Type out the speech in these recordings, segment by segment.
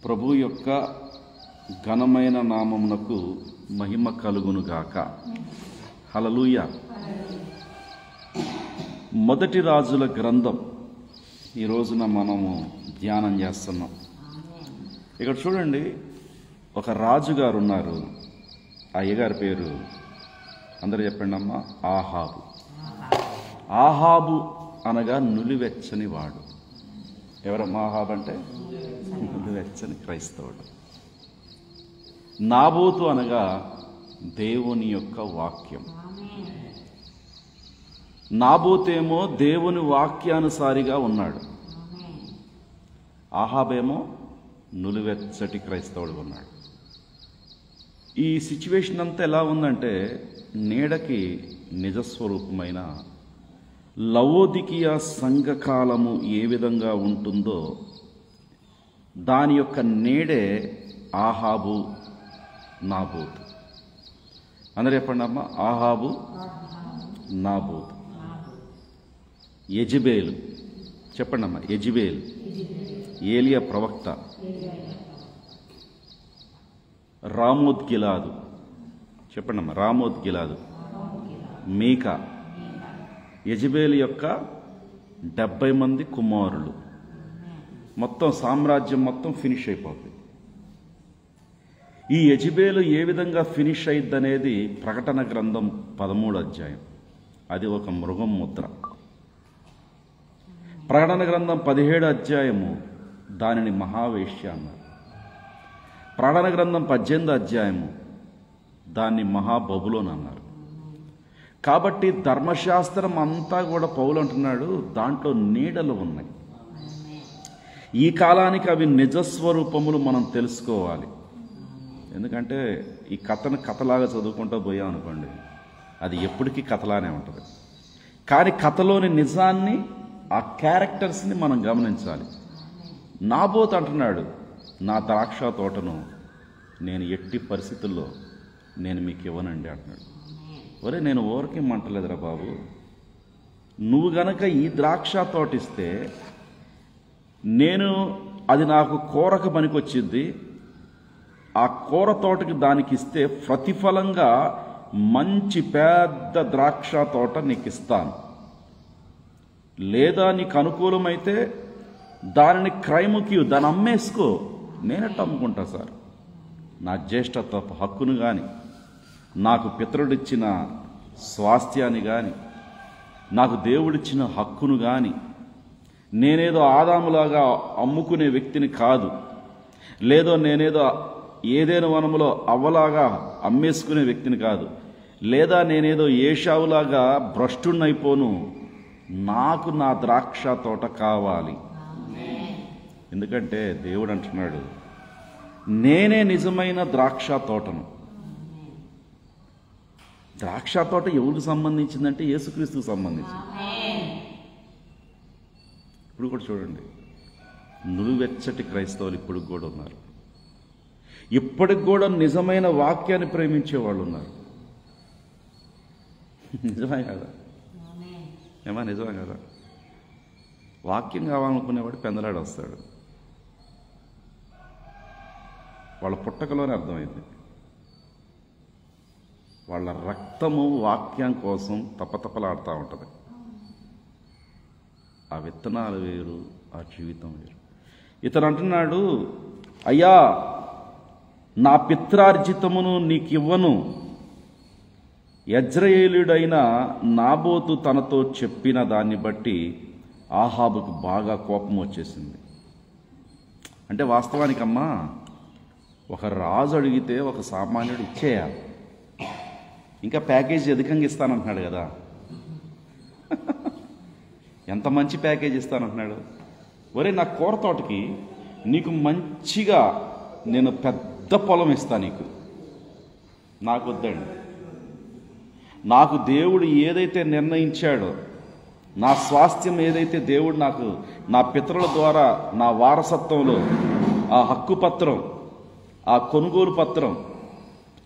ప్రభు యొక్క ఘనమైన నామమునకు మహిమ కలుగునుగాక. హల్లెలూయా. మొదటి రాజుల గ్రంథం ఈ రోజున మనము ధ్యానం చేస్తున్నాం. ఇక్కడ చూడండి, ఒక రాజుగారు ఉన్నారు. ఆ అయ్యగారి పేరు అందరూ చెప్పండి అమ్మా, ఆహాబు. ఆహాబు అనగా నులివెచ్చని వాడు. ఎవరమ్మా ఆహాబు అంటే? నులివెచ్చని క్రైస్తవుడు. నాబోతు అనగా దేవుని యొక్క వాక్యం. నాబోతేమో దేవుని వాక్యానుసారిగా ఉన్నాడు. ఆహాబేమో నులివెచ్చటి క్రైస్తవుడు ఉన్నాడు. ఈ సిచ్యువేషన్ అంతా ఎలా ఉందంటే, నీడకి నిజస్వరూపమైన లవోదికియా సంఘకాలము ఏ విధంగా ఉంటుందో దాని యొక్క నీడే ఆహాబు, నాబోతు. అందరూ చెప్పండి అమ్మా, ఆహాబు, నాబోతు. యెజెబెలు చెప్పండి అమ్మా, యెజెబెలు. ఏలియా ప్రవక్త. రామోత్ గిలాదు చెప్పండి అమ్మా, రామోత్ గిలాదు. మీకా. యెజెబెలు యొక్క 70 మంది కుమారులు. మొత్తం సామ్రాజ్యం మొత్తం ఫినిష్ అయిపోతుంది. ఈ యెజెబెలు ఏ విధంగా ఫినిష్ అయ్యిద్దనేది ప్రకటన గ్రంథం 13వ అధ్యాయం. అది ఒక మృగం ముద్ర. ప్రకటన గ్రంథం 17వ అధ్యాయము దానిని మహావేశ్య అన్నారు. ప్రకటన గ్రంథం 18వ అధ్యాయము దాన్ని మహాబబులోన్ అన్నారు. కాబట్టి ధర్మశాస్త్రం అంతా కూడా పౌలు అంటున్నాడు, దాంట్లో నీడలు ఉన్నాయి. ఈ కాలానికి అవి నిజస్వరూపములు మనం తెలుసుకోవాలి. ఎందుకంటే ఈ కథను కథలాగా చదువుకుంటూ పోయాం అనుకోండి, అది ఎప్పటికీ కథలానే ఉంటుంది. కానీ కథలోని నిజాన్ని, ఆ క్యారెక్టర్స్ని మనం గమనించాలి. నాబోతు అంటున్నాడు, నా ద్రాక్ష తోటను నేను ఎట్టి పరిస్థితుల్లో నేను మీకు ఇవ్వనండి అంటున్నాడు. ఒరే, నేను ఊరికి మంటలేదురా బాబు, నువ్వు గనక ఈ ద్రాక్ష తోట ఇస్తే అది నాకు కూరకు పనికొచ్చిద్ది. ఆ కూర తోటకి దానికి ఇస్తే ప్రతిఫలంగా మంచి పెద్ద ద్రాక్ష తోట నీకు ఇస్తాను. లేదా నీకు అనుకూలమైతే దానిని క్రైముకి దాన్ని అమ్మేసుకో, నేనెట్ట అమ్ముకుంటా సార్? నా జ్యేష్ఠత్వ హక్కును కానీ, నాకు పితరుడిచ్చిన స్వాస్థ్యాన్ని కానీ, నాకు దేవుడిచ్చిన హక్కును కానీ, నేనేదో ఆదాములాగా అమ్ముకునే వ్యక్తిని కాదు. లేదో నేనేదో ఏదైనా వనములో అవ్వలాగా అమ్మేసుకునే వ్యక్తిని కాదు. లేదా నేనేదో ఏషావులాగా భ్రష్టుణ్ణైపోను. నాకు నా ద్రాక్ష తోట కావాలి. ఎందుకంటే దేవుడు అంటున్నాడు, నేనే నిజమైన ద్రాక్ష తోటను. ద్రాక్ష తోట ఎవరికి సంబంధించిందంటే యేసుక్రీస్తుకు సంబంధించింది. ఇప్పుడు కూడా చూడండి, నులివెచ్చటి క్రైస్తవులు ఇప్పుడు కూడా ఉన్నారు. ఇప్పటికి కూడా నిజమైన వాక్యాన్ని ప్రేమించే వాళ్ళు ఉన్నారు. నిజమే కదా? ఏమా నిజమే కదా? వాక్యం కావాలనుకునేవాడు పెందలాడు వస్తాడు. వాళ్ళ పుట్టకలోనే అర్థమైంది. వాళ్ళ రక్తము వాక్యం కోసం తపతపలాడుతూ ఉంటుంది. ఆ విత్తనాలు వేరు, ఆ జీవితం వేరు. ఇతను అంటున్నాడు, అయ్యా, నా పిత్రార్జితమును నీకివ్వను. యజ్రెయేలుడైన నాబోతు తనతో చెప్పిన దాన్ని బట్టి ఆహాబుకు బాగా కోపం వచ్చేసింది. అంటే వాస్తవానికమ్మా, ఒక రాజు అడిగితే ఒక సామాన్యుడు ఇచ్చేయాలి. ఇంకా ప్యాకేజ్ అధికంగా ఇస్తానంటున్నాడు కదా. ఎంత మంచి ప్యాకేజ్ ఇస్తానంటున్నాడు. ఒరే, నా కూర తోటకి నీకు మంచిగా నేను పెద్ద పొలం ఇస్తా నీకు. నాకు వద్దండి. నాకు దేవుడు ఏదైతే నిర్ణయించాడో, నా స్వాస్థ్యం ఏదైతే దేవుడు నాకు నా పితరుల ద్వారా నా వారసత్వంలో ఆ హక్కు పత్రం, ఆ కొనుగోలు పత్రం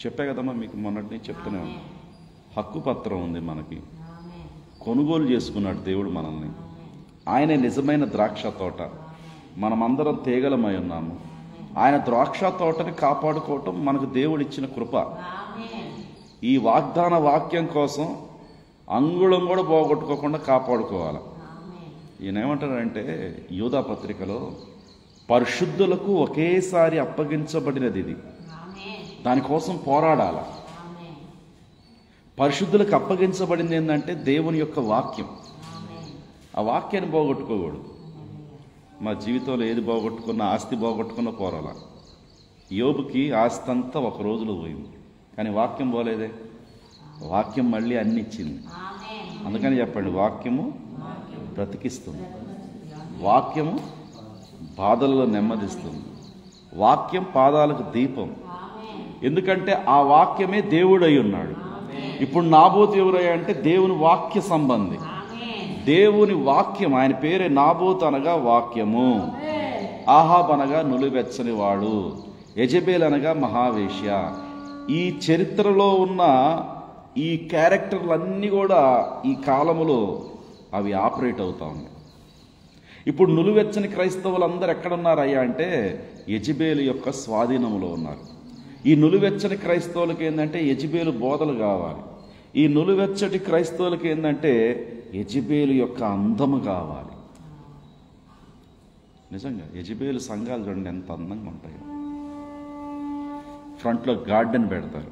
చెప్పే కదమ్మా మీకు, మొన్నటి నుంచి చెప్తూనే ఉన్నా. హక్కు పత్రం ఉంది మనకి. కొనుగోలు చేసుకున్నాడు దేవుడు మనల్ని. ఆయనే నిజమైన ద్రాక్ష తోట. మనమందరం తీగలమై ఉన్నాము. ఆయన ద్రాక్ష తోటని కాపాడుకోవటం మనకు దేవుడిచ్చిన కృప. ఈ వాగ్దాన వాక్యం కోసం అంగుళం కూడా పోగొట్టుకోకుండా కాపాడుకోవాలి. ఈయన ఏమంటారంటే యూదా పత్రికలో, పరిశుద్ధులకు ఒకేసారి అప్పగించబడినది ఇది, దానికోసం పోరాడాల. పరిశుద్ధులకు అప్పగించబడింది ఏంటంటే దేవుని యొక్క వాక్యం. ఆ వాక్యాన్ని పోగొట్టుకోకూడదు. మా జీవితంలో ఏది పోగొట్టుకున్నా, ఆస్తి పోగొట్టుకున్నా పోరాల. యోబుకి ఆస్తి అంతా ఒక రోజులో పోయింది, కానీ వాక్యం పోలేదే. వాక్యం మళ్ళీ అన్ని ఇచ్చింది. అందుకని చెప్పండి, వాక్యము బ్రతికిస్తుంది, వాక్యము బాధల్లో నెమ్మదిస్తుంది, వాక్యం పాదాలకు దీపం. ఎందుకంటే ఆ వాక్యమే దేవుడై ఉన్నాడు. ఇప్పుడు నాబోతు ఎవరయ్యా అంటే దేవుని వాక్య సంబంధి. దేవుని వాక్యం, ఆయన పేరే నాబోతు అనగా వాక్యము, ఆహాబ్ అనగా నులివెచ్చని వాడు, యెజెబెల్ అనగా మహావేశ్య. ఈ చరిత్రలో ఉన్న ఈ క్యారెక్టర్లన్నీ కూడా ఈ కాలములో అవి ఆపరేట్ అవుతా ఉన్నాయి. ఇప్పుడు నులివెచ్చని క్రైస్తవులందరూ ఎక్కడున్నారయ్యా అంటే యెజెబెలు యొక్క స్వాధీనంలో ఉన్నారు. ఈ నులివెచ్చని క్రైస్తవులకి ఏంటంటే యెజెబెలు బోధలు కావాలి. ఈ నులివెచ్చటి క్రైస్తవులకి ఏంటంటే యెజెబెలు యొక్క అందము కావాలి. నిజంగా యెజెబెలు సంఘాలు చూడండి ఎంత అందంగా ఉంటాయో. ఫ్రంట్లో గార్డెన్ పెడతారు,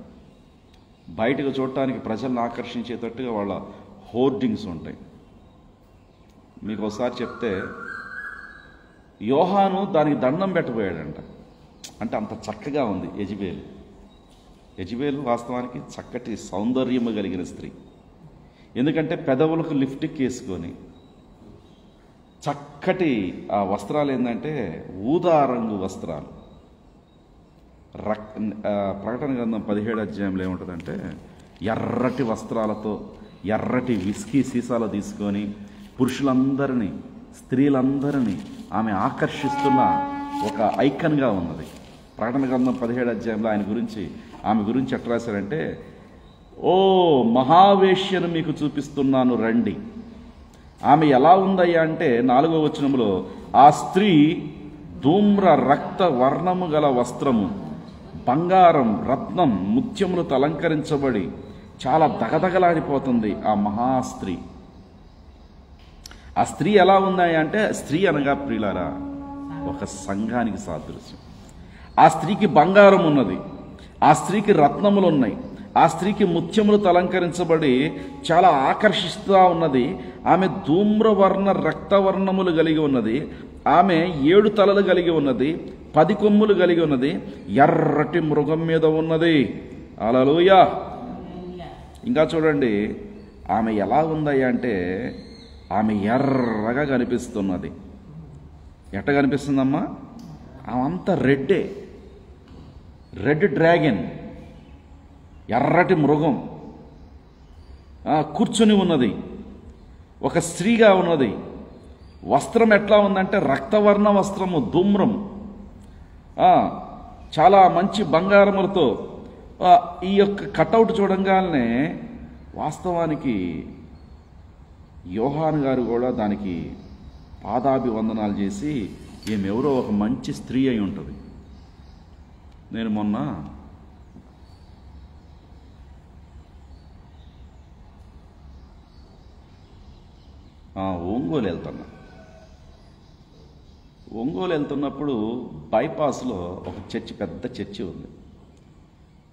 బయటకు చూడటానికి ప్రజలను ఆకర్షించేటట్టుగా వాళ్ళ హోర్డింగ్స్ ఉంటాయి. మీకు ఒకసారి చెప్తే, యోహాను దానికి దండం పెట్టబోయాడంట. అంటే అంత చక్కగా ఉంది యెజెబెలు. యెజెబెలు వాస్తవానికి చక్కటి సౌందర్యము కలిగిన స్త్రీ. ఎందుకంటే పెదవులకు లిప్స్టిక్ వేసుకొని చక్కటి ఆ వస్త్రాలు ఏంటంటే ఊదా రంగు వస్త్రాలు. ప్రకటన గ్రంథం 17 అధ్యాయంలో ఏముంటుందంటే, ఎర్రటి వస్త్రాలతో ఎర్రటి విస్కీ సీసాలు తీసుకొని పురుషులందరినీ, స్త్రీలందరినీ ఆమె ఆకర్షిస్తున్న ఒక ఐకన్గా ఉన్నది. ప్రకటన గ్రంథం 17 అధ్యాయంలో ఆమె గురించి ఎట్లా రాశారంటే, ఓ మహావేశ్యను మీకు చూపిస్తున్నాను రండి. ఆమె ఎలా ఉందయ్యా అంటే 4వ వచనంలో, ఆ స్త్రీ ధూమ్ర రక్త వర్ణము గల వస్త్రము, బంగారం, రత్నం, ముత్యములతో అలంకరించబడి చాలా దగదగలాడిపోతుంది ఆ మహాస్త్రీ. ఆ స్త్రీ ఎలా ఉందయ్యా అంటే, స్త్రీ అనగా ప్రియులారా ఒక సంఘానికి సాదృశ్యం. ఆ స్త్రీకి బంగారం ఉన్నది, ఆ స్త్రీకి రత్నములు ఉన్నాయి, ఆ స్త్రీకి ముత్యములతో అలంకరించబడి చాలా ఆకర్షిస్తూ ఉన్నది. ఆమె ధూమ్రవర్ణ రక్తవర్ణములు కలిగి ఉన్నది. ఆమె 7 తలలు కలిగి ఉన్నది, 10 కొమ్ములు కలిగి ఉన్నది, ఎర్రటి మృగం మీద ఉన్నది. హల్లెలూయా. ఇంకా చూడండి, ఆమె ఎలా ఉందయ్యా అంటే ఆమె ఎర్రగా కనిపిస్తున్నది. ఎట్ట కనిపిస్తుందమ్మా? ఆమంతా రెడ్డే, రెడ్ డ్రాగన్, ఎర్రటి మృగం కూర్చుని ఉన్నది, ఒక స్త్రీగా ఉన్నది. వస్త్రం ఎట్లా ఉందంటే రక్తవర్ణ వస్త్రము, ధూమ్రం, చాలా మంచి బంగారములతో. ఈ యొక్క కటౌట్ చూడంగానే వాస్తవానికి యోహాను గారు కూడా దానికి పాదాభివందనాలు చేసి, ఈమెవరో ఒక మంచి స్త్రీ అయి ఉంటుంది. నేను మొన్న ఒంగోలు వెళ్తున్నప్పుడు బైపాస్లో ఒక చర్చి, పెద్ద చర్చి ఉంది,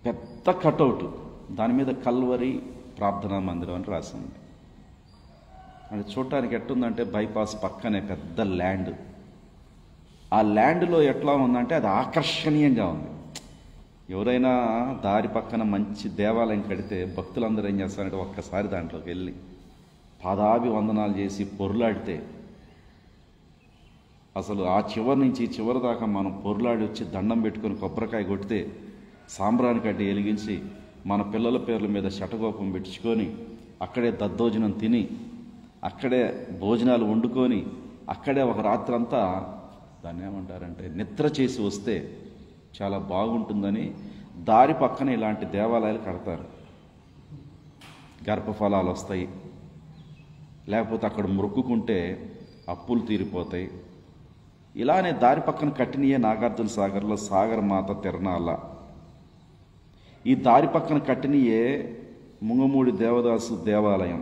పెద్ద కటౌట్, దాని మీద కల్వరి ప్రార్థనా మందిరం అని రాసింది. అది చూడటానికి ఎట్టుందంటే బైపాస్ పక్కనే పెద్ద ల్యాండ్. ఆ ల్యాండ్లో ఎట్లా ఉందంటే అది ఆకర్షణీయంగా ఉంది. ఎవరైనా దారి పక్కన మంచి దేవాలయం కడితే భక్తులందరూ ఏం చేస్తారంటే ఒక్కసారి దాంట్లోకి వెళ్ళి పాదాభివందనాలు చేసి పొర్లాడితే, అసలు ఆ చివరి నుంచి ఈ చివరి దాకా మనం పొర్లాడి వచ్చి దండం పెట్టుకొని కొబ్బరికాయ కొడితే, సాంబ్రాణి కట్టి వెలిగించి మన పిల్లల పేర్ల మీద శటగోపం పెట్టుకొని అక్కడే దద్దోజనం తిని, అక్కడే భోజనాలు వండుకొని, అక్కడే ఒక రాత్రంతా దాన్ని ఏమంటారంటే నిద్ర చేసి వస్తే చాలా బాగుంటుందని దారి పక్కన ఇలాంటి దేవాలయాలు కడతారు. గర్భఫలాలు వస్తాయి, లేకపోతే అక్కడ మొక్కుకుంటే అప్పులు తీరిపోతాయి, ఇలానే దారి పక్కన కట్టినయే నాగార్జున సాగర్లో సాగర్ మాత తిరణాల. ఈ దారి పక్కన కట్టినయే ముంగమూడి దేవదాసు దేవాలయం.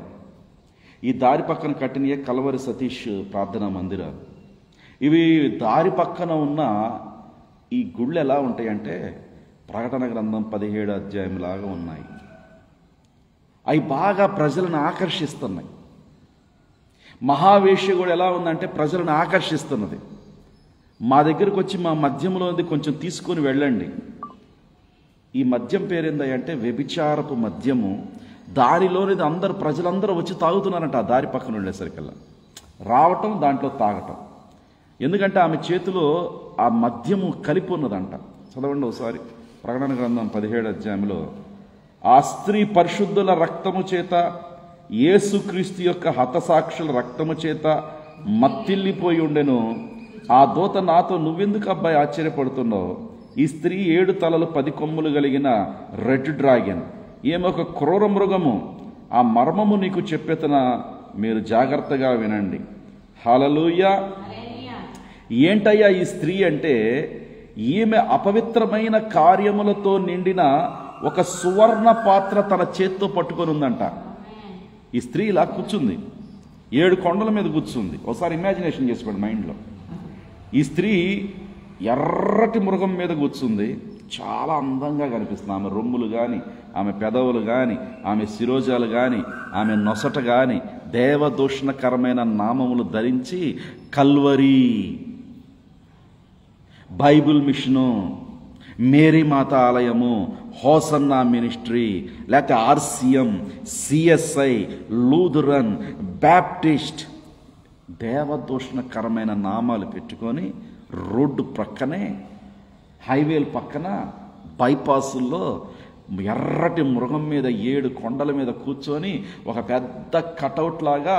ఈ దారి పక్కన కట్టినయే కలవరి సతీష్ ప్రార్థనా మందిరాలు. ఇవి దారి పక్కన ఉన్న ఈ గుళ్ళు ఎలా ఉంటాయంటే ప్రకటన గ్రంథం 17 అధ్యాయం లాగా ఉన్నాయి. అవి బాగా ప్రజలను ఆకర్షిస్తున్నాయి. మహావేశ్య కూడా ఎలా ఉందంటే ప్రజలను ఆకర్షిస్తున్నది. మా దగ్గరకు వచ్చి మా మద్యంలో కొంచెం తీసుకొని వెళ్ళండి. ఈ మద్యం పేరేందంటే వ్యభిచారపు మద్యము. దారిలోనిది ప్రజలందరూ వచ్చి తాగుతున్నారంట. ఆ దారి పక్కన ఉండేసరికల్లా రావటం, దాంట్లో తాగటం. ఎందుకంటే ఆమె చేతిలో ఆ మద్యము కలిపి ఉన్నదంట. చదవండి ఒకసారి ప్రకటన గ్రంథం 17 అధ్యాయంలో. ఆ స్త్రీ పరిశుద్ధుల రక్తము చేత, యేసుక్రీస్తు యొక్క హతసాక్షుల రక్తము చేత మత్తిల్లిపోయి ఉండెను. ఆ దూత నాతో, నువ్వెందుకు అబ్బాయి ఆశ్చర్యపడుతున్నావు? ఈ స్త్రీ 7 తలలు 10 కొమ్ములు కలిగిన రెడ్ డ్రాగన్, ఈమె ఒక క్రూర మృగము. ఆ మర్మము నీకు చెప్పెతన, మీరు జాగ్రత్తగా వినండి. హల్లెలూయా. ఏంటయ్యా ఈ స్త్రీ అంటే, ఈమె అపవిత్రమైన కార్యములతో నిండిన ఒక సువర్ణ పాత్ర తన చేత్తో పట్టుకొని ఉందంట. ఈ స్త్రీ ఇలా కూర్చుంది, 7 కొండల మీద కూర్చుంది. ఒకసారి ఇమాజినేషన్ చేసుకోండి మైండ్లో. ఈ స్త్రీ ఎర్రటి మృగం మీద కూర్చుంది. చాలా అందంగా కనిపిస్తుంది. ఆమె రొమ్ములు కానీ, ఆమె పెదవులు కానీ, ఆమె శిరోజాలు కానీ, ఆమె నొసట కానీ దేవదూషణకరమైన నామములు ధరించి కల్వరి, బైబిల్ మిషను, మేరీ మాత ఆలయము, హోసన్నా మినిస్ట్రీ, లేకపోతే RCM, CSI, లూథరన్, బ్యాప్టిస్ట్ దేవదూషణకరమైన నామాలు పెట్టుకొని రోడ్డు ప్రక్కనే, హైవేల పక్కన, బైపాసుల్లో ఎర్రటి మృగం మీద 7 కొండల మీద కూర్చొని ఒక పెద్ద కటౌట్ లాగా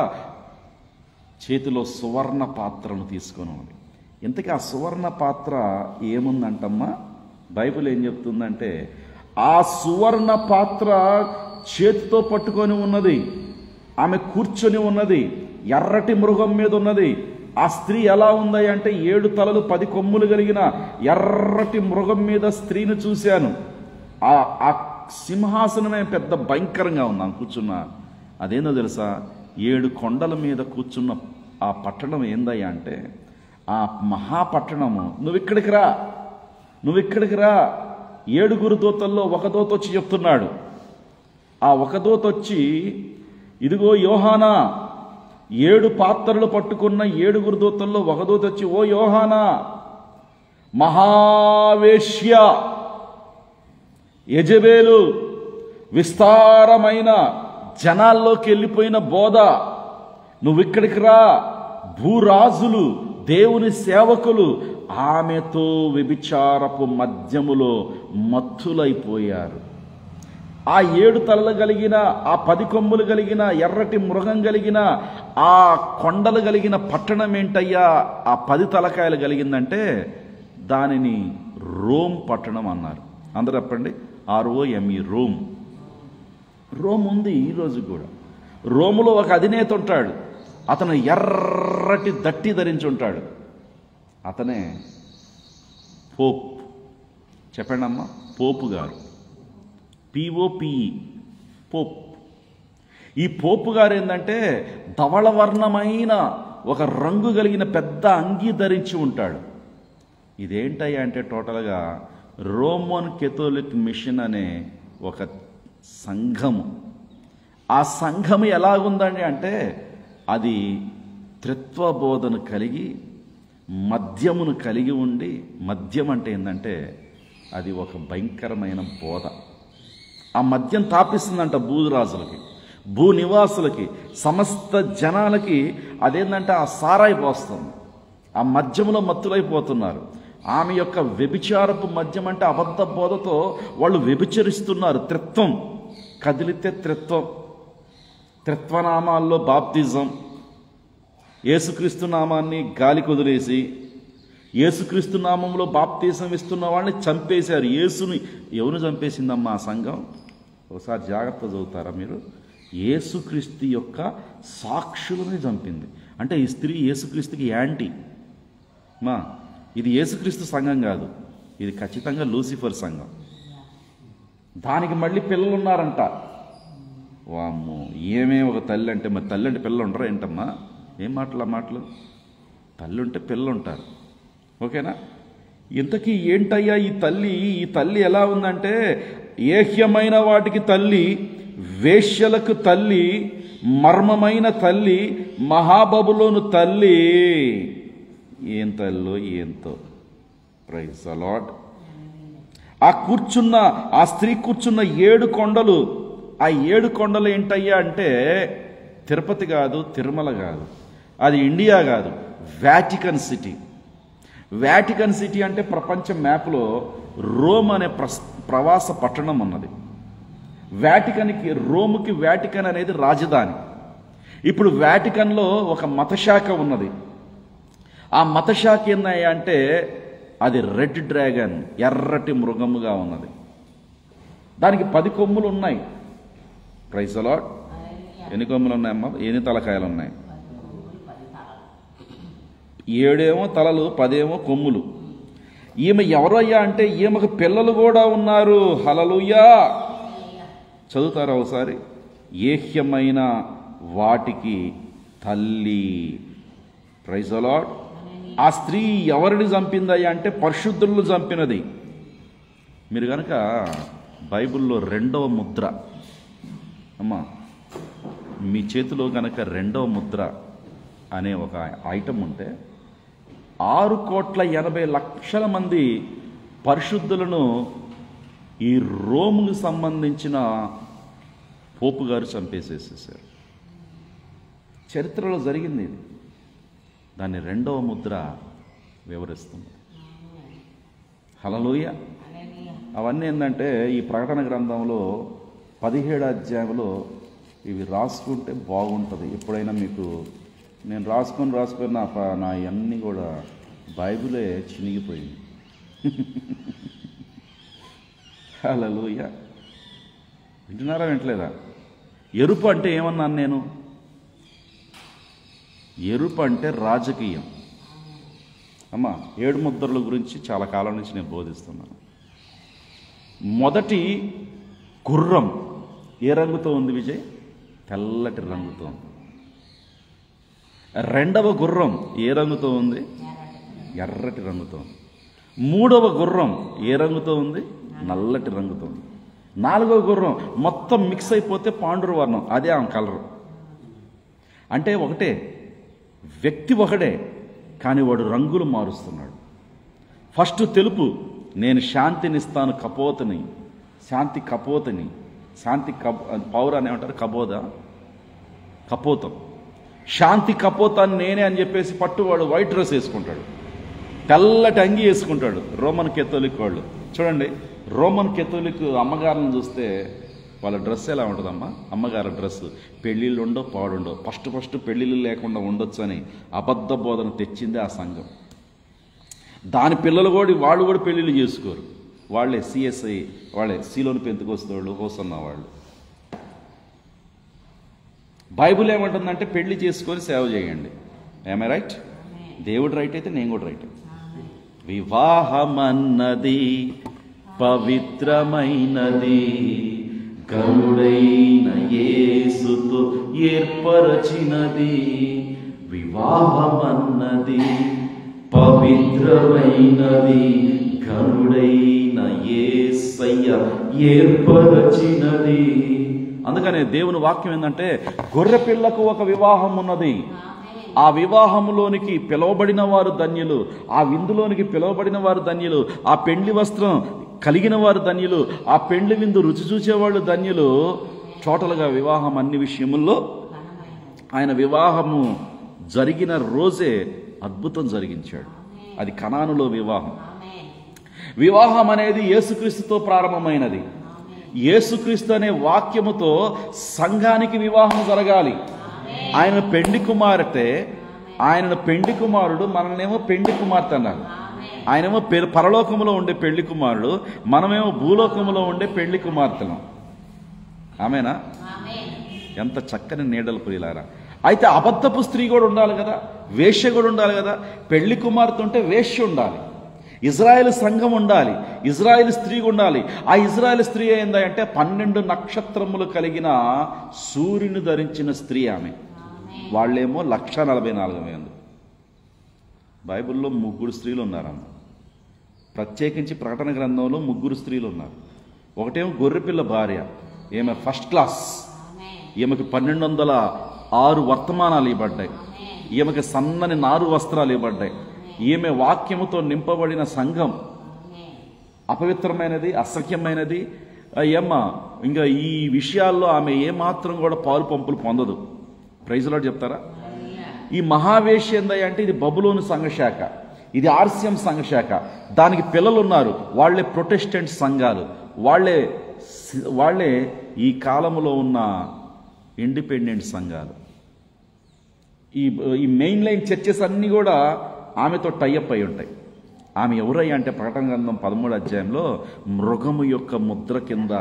చేతిలో సువర్ణ పాత్రను తీసుకొని ఉంది. ఇంతకీ ఆ సువర్ణ పాత్ర ఏముందంటమ్మా? బైబిల్ ఏం చెప్తుందంటే, ఆ సువర్ణ పాత్ర చేతితో పట్టుకొని ఉన్నది, ఆమె కూర్చొని ఉన్నది, ఎర్రటి మృగం మీద ఉన్నది. ఆ స్త్రీ ఎలా ఉంది అంటే 7 తలలు 10 కొమ్ములు కలిగిన ఎర్రటి మృగం మీద స్త్రీని చూశాను. ఆ సింహాసనమే పెద్ద భయంకరంగా ఉంది ఆమె కూర్చున్న. అదేందో తెలుసా? 7 కొండల మీద కూర్చున్న ఆ పట్టణం ఏందయ్యా అంటే, ఆ మహాపట్టణము, నువ్వు ఇక్కడికి రా, 7 దూతల్లో ఒక దూత వచ్చి చెప్తున్నాడు. ఆ ఒక దూత వచ్చి, ఇదిగో యోహానా, 7 పాత్రలు పట్టుకున్న 7 దూతల్లో ఒక దూత వచ్చి, ఓ యోహానా, మహావేశ్య యెజబెలు విస్తారమైన జనాల్లోకి వెళ్ళిపోయిన బోధ, నువ్వు ఇక్కడికి రా, భూరాజులు, దేవుని సేవకులు ఆమెతో వ్యభిచారపు మద్యములో మత్తులైపోయారు. ఆ 7 తలలు కలిగిన, ఆ 10 కొమ్ములు కలిగిన, ఎర్రటి మృగం కలిగిన, ఆ కొండలు కలిగిన పట్టణం ఏంటయ్యా? ఆ 10 తలకాయలు కలిగిందంటే దానిని రోమ్ పట్టణం అన్నారు. అందరూ చెప్పండి, ROME, రోమ్. రోమ్ ఉంది ఈరోజు కూడా. రోములో ఒక అధినేత ఉంటాడు. అతను ఎర్రటి దట్టి ధరించి ఉంటాడు. అతనే పోప్. చెప్పండి అమ్మా, పోపు గారు. POPE, Pope. ఈ పోపు గారు ఏంటంటే ధవళవర్ణమైన ఒక రంగు కలిగిన పెద్ద అంగీ ధరించి ఉంటాడు. ఇదేంటయ్యా అంటే టోటల్గా రోమన్ కెథోలిక్ మిషన్ అనే ఒక సంఘము. ఆ సంఘము ఎలాగుందండి అంటే, అది త్రిత్వ బోధను కలిగి, మద్యమును కలిగి ఉండి, మద్యం అంటే ఏంటంటే అది ఒక భయంకరమైన బోధ. ఆ మద్యం తాపిస్తుందంట భూరాజులకి, భూ నివాసులకి, సమస్త జనాలకి. అదేంటంటే ఆ సారాయి పోస్తుంది. ఆ మద్యములో మత్తులైపోతున్నారు. ఆమె యొక్క వ్యభిచారపు మద్యం అంటే అబద్ధ బోధతో వాళ్ళు వ్యభిచరిస్తున్నారు. త్రిత్వం కదిలితే త్రిత్వం, త్రిత్వనామాల్లో బాప్తిజం, యేసుక్రీస్తు నామాన్ని గాలి కుదిలేసి యేసుక్రీస్తు నామంలో బాప్తిజం ఇస్తున్న వాళ్ళని చంపేశారు. యేసుని ఎవరు చంపేసిందమ్మా ఆ సంఘం? ఒకసారి జాగ్రత్త చదువుతారా మీరు? యేసుక్రీస్తు యొక్క సాక్షులని చంపింది. అంటే ఈ స్త్రీ యేసుక్రీస్తుకి యాంటీ. మా ఇది యేసుక్రీస్తు సంఘం కాదు, ఇది ఖచ్చితంగా లూసిఫర్ సంఘం. దానికి మళ్ళీ పిల్లలు ఉన్నారంట. వామ్మో, ఏమే ఒక తల్లి అంటే, మరి తల్లి అంటే పిల్లలు ఉండరా ఏంటమ్మా? ఏం మాటలు తల్లి ఉంటే పిల్లలు ఉంటారు, ఓకేనా? ఇంతకీ ఏంటయ్యా ఈ తల్లి ఎలా ఉందంటే, ఏహ్యమైన వాటికి తల్లి, వేశ్యలకు తల్లి, మర్మమైన తల్లి, మహాబబులోను తల్లి. ఏం తల్లో ఏంతో. Praise the Lord. ఆ స్త్రీ కూర్చున్న 7 కొండలు, ఆ 7 కొండలు ఏంటయ్యా అంటే తిరుపతి కాదు, తిరుమల కాదు, అది ఇండియా కాదు, వాటికన్ సిటీ. వాటికన్ సిటీ అంటే ప్రపంచ మ్యాప్లో రోమ్ అనే ప్రవాస పట్టణం ఉన్నది. రోముకి వాటికన్ అనేది రాజధాని. ఇప్పుడు వాటికన్లో ఒక మతశాఖ ఉన్నది. ఆ మతశాఖ ఏందయ్యా అంటే అది రెడ్ డ్రాగన్, ఎర్రటి మృగముగా ఉన్నది. దానికి 10 కొమ్ములు ఉన్నాయి. Praise the Lord. ఎన్ని కొమ్ములు ఉన్నాయమ్మా? ఎన్ని తలకాయలు ఉన్నాయి? 7 తలలు, 10 కొమ్ములు. ఈమె ఎవరయ్యా అంటే ఈమెకు పిల్లలు కూడా ఉన్నారు. హల్లెలూయా. చదువుతారా ఒకసారి? ఏహ్యమైన వాటికి తల్లి. Praise the Lord. ఆ స్త్రీ ఎవరిని చంపిందయ్యా అంటే పరిశుద్ధులను చంపినది. మీరు కనుక బైబిల్లో 2వ ముద్ర, అమ్మా మీ చేతిలో కనుక 2వ ముద్ర అనే ఒక ఐటమ్ ఉంటే 6,80,00,000 మంది పరిశుద్ధులను ఈ రోముకు సంబంధించిన పోపు గారు చంపేసేసేసారు. చరిత్రలో జరిగింది ఇది. దాన్ని 2వ ముద్ర వివరిస్తుంది. హల్లెలూయా. అవన్నీ ఏంటంటే ఈ ప్రకటన గ్రంథంలో 17వ అధ్యాయంలో ఇవి రాసుకుంటే బాగుంటుంది. ఎప్పుడైనా మీకు నేను రాసుకొని నా అన్నీ కూడా బైబిలే చినిగిపోయింది. హల్లెలూయా. వింటున్నారా వింటలేదా? ఎరుపు అంటే ఏమన్నాను నేను? ఎరుపు అంటే రాజకీయం. అమ్మా 7 ముద్రల గురించి చాలా కాలం నుంచి నేను బోధిస్తున్నాను. మొదటి గుర్రం ఏ రంగుతో ఉంది విజయ్? తెల్లటి రంగుతో ఉంది. 2వ గుర్రం ఏ రంగుతో ఉంది? ఎర్రటి రంగుతో ఉంది. 3వ గుర్రం ఏ రంగుతో ఉంది? నల్లటి రంగుతో ఉంది. 4వ గుర్రం మొత్తం మిక్స్ అయిపోతే పాండురవర్ణం, అదే ఆమె కలరు. అంటే ఒకటే వ్యక్తి, ఒకడే కానీ వాడు రంగులు మారుస్తున్నాడు. ఫస్ట్ తెలుపు, నేను శాంతినిస్తాను కపోతని, శాంతి కపోతని, పౌర అని ఏమంటారు, కపోతం, శాంతి కపోతాన్ని నేనే అని చెప్పేసి పట్టువాడు వైట్ డ్రెస్ వేసుకుంటాడు, తెల్లటి అంగి వేసుకుంటాడు. రోమన్ కేథోలిక్ వాళ్ళు చూడండి, రోమన్ కేథోలిక్ అమ్మగారిని చూస్తే వాళ్ళ డ్రెస్ ఎలా ఉంటుందమ్మా? అమ్మగారి డ్రెస్ పెళ్ళిళ్ళు ఉండో పాడుండో, ఫస్ట్ పెళ్ళిళ్ళు లేకుండా ఉండొచ్చు అని అబద్ధ బోధన తెచ్చింది ఆ సంఘం. దాని పిల్లలు కూడా వాళ్ళు కూడా పెళ్ళిళ్ళు చేసుకోరు. వాళ్ళే సిఎస్ఐ, వాళ్ళే సీలోని పెంతుకొస్తోళ్ళు, హోసన్న వాళ్ళు. బైబిల్ ఏమంటుందంటే పెళ్లి చేసుకొని సేవ చేయండి. ఏమై రైట్? దేవుడు రైట్ అయితే నేను కూడా రైట్. వివాహమన్నది పవిత్రమైనది, గరుడైన యేసుతో ఏర్పరచినది. వివాహమన్నది పవిత్రమైనది, గరుడైన యేసయ్య ఏర్పరచినది. అందుకనే దేవుని వాక్యం ఏంటంటే గొర్రె పిల్లకు ఒక వివాహం ఉన్నది. ఆ వివాహములోనికి పిలువబడిన వారు ధన్యులు, ఆ విందులోనికి పిలువబడిన వారు ధన్యులు, ఆ పెండ్లి వస్త్రం కలిగిన వారు ధన్యులు, ఆ పెండ్లి విందు రుచి చూసేవాళ్ళు ధన్యులు. టోటల్గా వివాహం అన్ని విషయముల్లో ఆయన వివాహము జరిగిన రోజే అద్భుతం జరిగించాడు. అది కనానులో వివాహం. వివాహం అనేది యేసుక్రీస్తుతో ప్రారంభమైనది. యేసుక్రీస్తు అనే వాక్యముతో సంఘానికి వివాహం జరగాలి. ఆయన పెండి కుమార్తె, ఆయన పెండి కుమారుడు, మనల్నేమో పెండి కుమార్తె అన్నారు. ఆయనేమో పరలోకములో ఉండే పెళ్లి కుమారుడు, మనమేమో భూలోకములో ఉండే పెళ్లి కుమార్తెలం. ఆమెనా? ఎంత చక్కని నీడలు ప్రియులారా. అయితే అబద్ధపు స్త్రీ కూడా ఉండాలి కదా, వేశ్య కూడా ఉండాలి కదా. పెళ్లి కుమార్తె ఉంటే వేశ్య ఉండాలి, ఇజ్రాయెల్ సంఘం ఉండాలి, ఇజ్రాయెల్ స్త్రీ ఉండాలి. ఆ ఇజ్రాయెల్ స్త్రీ ఏందంటే 12 నక్షత్రములు కలిగిన సూర్యుని ధరించిన స్త్రీ ఆమె. వాళ్ళేమో 144,000. బైబిల్లో 3 స్త్రీలు ఉన్నారమ్మ. ప్రత్యేకించి ప్రకటన గ్రంథంలో 3 స్త్రీలు ఉన్నారు. ఒకటేమో గొర్రెపిల్ల భార్య, ఈమె ఫస్ట్ క్లాస్. ఈమెకి 1206 వర్తమానాలు ఇవ్వబడ్డాయి. ఈమెకి సన్నని నారు వస్త్రాలు ఇవ్వబడ్డాయి. ఈమె వాక్యముతో నింపబడిన సంఘం. అపవిత్రమైనది, అసఖ్యమైనది ఏమ్మా, ఇంకా ఈ విషయాల్లో ఆమె ఏమాత్రం కూడా పాలు పంపులు పొందదు. ప్రైజ్ లార్డ్ చెప్తారా? ఈ మహావేశ్య ఏందంటే ఇది బబులోను సంఘశాఖ, ఇది ఆర్సిఎం సంఘశాఖ. దానికి పిల్లలు ఉన్నారు, వాళ్లే ప్రొటెస్టెంట్ సంఘాలు, వాళ్లే ఈ కాలంలో ఉన్న ఇండిపెండెంట్ సంఘాలు. ఈ మెయిన్ లైన్ చర్చెస్ అన్నీ కూడా ఆమెతో టైఅప్ అయి ఉంటాయి. ఆమె ఎవరయ్యా అంటే ప్రకటన గ్రంథం 13వ అధ్యాయంలో మృగము యొక్క ముద్ర కింద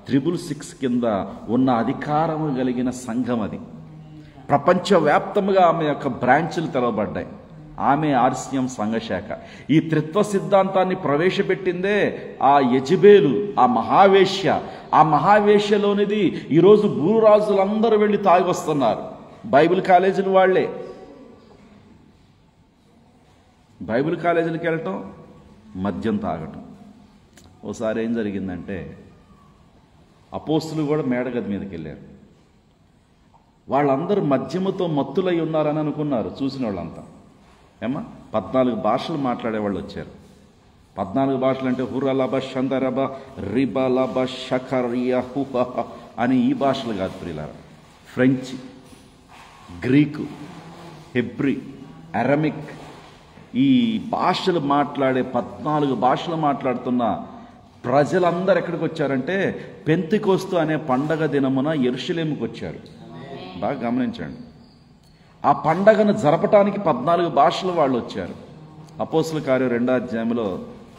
666 కింద ఉన్న అధికారము కలిగిన సంఘం అది. ప్రపంచవ్యాప్తంగా ఆమె యొక్క బ్రాంచ్లు తెరవబడ్డాయి. ఆమె ఆర్సిఎం సంఘశాఖ. ఈ త్రిత్వ సిద్ధాంతాన్ని ప్రవేశపెట్టిందే ఆ యెజబేలు, ఆ మహావేశ్య. ఆ మహావేశ్యలోనిది ఈరోజు భూరాజులందరూ వెళ్ళి తాగి వస్తున్నారు. బైబిల్ కాలేజీలు వాళ్లే. బైబిల్ కాలేజీలకు వెళ్ళటం, మద్యం తాగటం. ఓసారి ఏం జరిగిందంటే అపోస్తులు కూడా మేడగది మీదకి వెళ్ళారు. వాళ్ళందరూ మద్యముతో మత్తులై ఉన్నారని అనుకున్నారు చూసిన వాళ్ళంతా. ఏమా 14 భాషలు మాట్లాడేవాళ్ళు వచ్చారు. 14 భాషలు అంటే హురలబ షందరబ రిబలబ షకరియా హుహ అని ఈ భాషలు కాదు ప్రియులారా. ఫ్రెంచ్, గ్రీకు, హెబ్రీ, అరమిక్, ఈ భాషలు మాట్లాడే 14 భాషలు మాట్లాడుతున్న ప్రజలందరూ ఎక్కడికి వచ్చారంటే పెంతెకొస్తు అనే పండగ దినమున యెరూషలేముకు వచ్చారు. బాగా గమనించండి. ఆ పండగను జరపటానికి 14 భాషలు వాళ్ళు వచ్చారు. అపోస్తుల కార్యం 2వ అధ్యాయంలో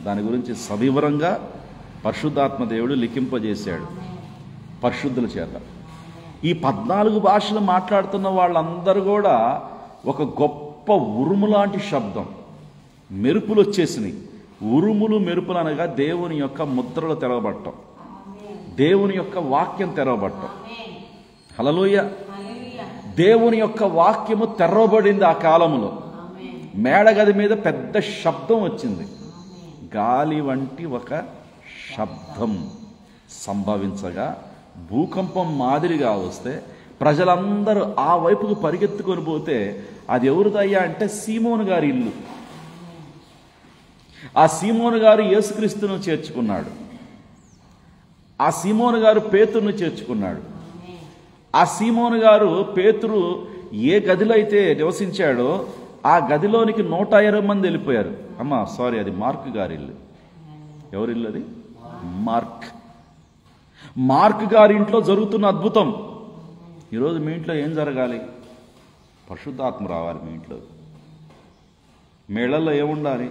దాని గురించి సవివరంగా పరిశుద్ధాత్మ దేవుడు లిఖింపజేశాడు పరిశుద్ధుల చేత. ఈ 14 భాషలు మాట్లాడుతున్న వాళ్ళందరూ కూడా ఒక గొప్ప ఉరుము లాంటి శబ్దం, మెరుపులు వచ్చేసినాయి. ఉరుములు మెరుపులు అనగా దేవుని యొక్క ముద్రలు తెరవబట్టం, దేవుని యొక్క వాక్యం తెరవబట్టం. హల్లెలూయా. దేవుని యొక్క వాక్యము తెరవబడింది. ఆ కాలంలో మేడగది మీద పెద్ద శబ్దం వచ్చింది. గాలి వంటి ఒక శబ్దం సంభవించగా భూకంపం మాదిరిగా వస్తే ప్రజలందరూ ఆ వైపుకు పరిగెత్తుకొని పోతే అది ఎవరిదయ్యా అంటే సీమోను గారి ఇల్లు. ఆ సీమోను గారు యేసుక్రీస్తును చేర్చుకున్నాడు. ఆ సీమోను గారు పేతురును చేర్చుకున్నాడు. ఆ సీమోను గారు పేతురు ఏ గదిలో అయితే నివసించాడో ఆ గదిలోనికి 120 మంది వెళ్ళిపోయారు. అమ్మా సారీ, అది మార్క్ గారి ఇల్లు. ఎవరి ఇల్లు అది? మార్క్ గారి ఇంట్లో జరుగుతున్న అద్భుతం. ఈరోజు మీ ఇంట్లో ఏం జరగాలి? పరిశుద్ధాత్మ రావాలి మీ ఇంట్లో. మీ ఇళ్లలో ఏముండాలి?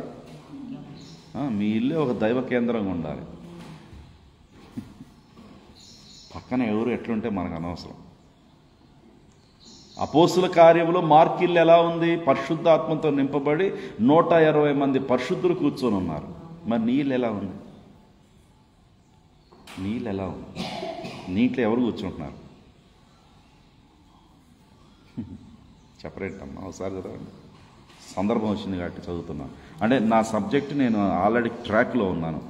మీ ఇల్లే ఒక దైవ కేంద్రంగా ఉండాలి. పక్కన ఎవరు ఎట్లుంటే మనకు అనవసరం. అపోస్తుల కార్యంలో మార్క్ ఇల్లు ఎలా ఉంది? పరిశుద్ధాత్మతో నింపబడి 120 మంది పరిశుద్ధులు కూర్చొని ఉన్నారు. మరి నీళ్ళు ఎలా ఉంది? నీళ్ళు ఎలా ఉంది? నీటిలో ఎవరు కూర్చుంటున్నారు? చెప్పరేటమ్మా, ఒకసారి చదవండి. సందర్భం వచ్చింది కాబట్టి చదువుతున్నాను. అంటే నా సబ్జెక్ట్ నేను ఆల్రెడీ ట్రాక్లో ఉన్నాను.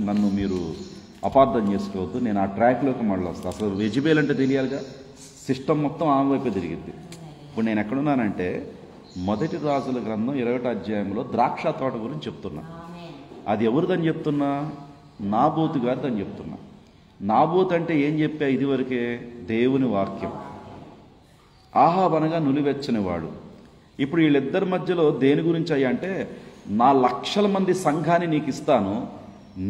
నన్ను మీరు అపార్థం చేసుకోవద్దు. నేను ఆ ట్రాక్లోకి మళ్ళీ వస్తాను. అసలు యెజబేల్ అంటే తెలియాలిగా. సిస్టమ్ మొత్తం ఆమె వైపే తిరిగింది. ఇప్పుడు నేను ఎక్కడున్నానంటే 1 రాజుల గ్రంథం 21వ అధ్యాయంలో ద్రాక్ష తోట గురించి చెప్తున్నా. అది ఎవరిదని చెప్తున్నా? నాబోతు గారిదని చెప్తున్నా. నాబోతు అంటే ఏం చెప్పా ఇదివరకే? దేవుని వాక్యం. ఆహాబు అనగా నులివెచ్చని వాడు. ఇప్పుడు వీళ్ళిద్దరి మధ్యలో దేని గురించి అయ్యా అంటే, నా 1,00,000 మంది సంఘాన్ని నీకు ఇస్తాను,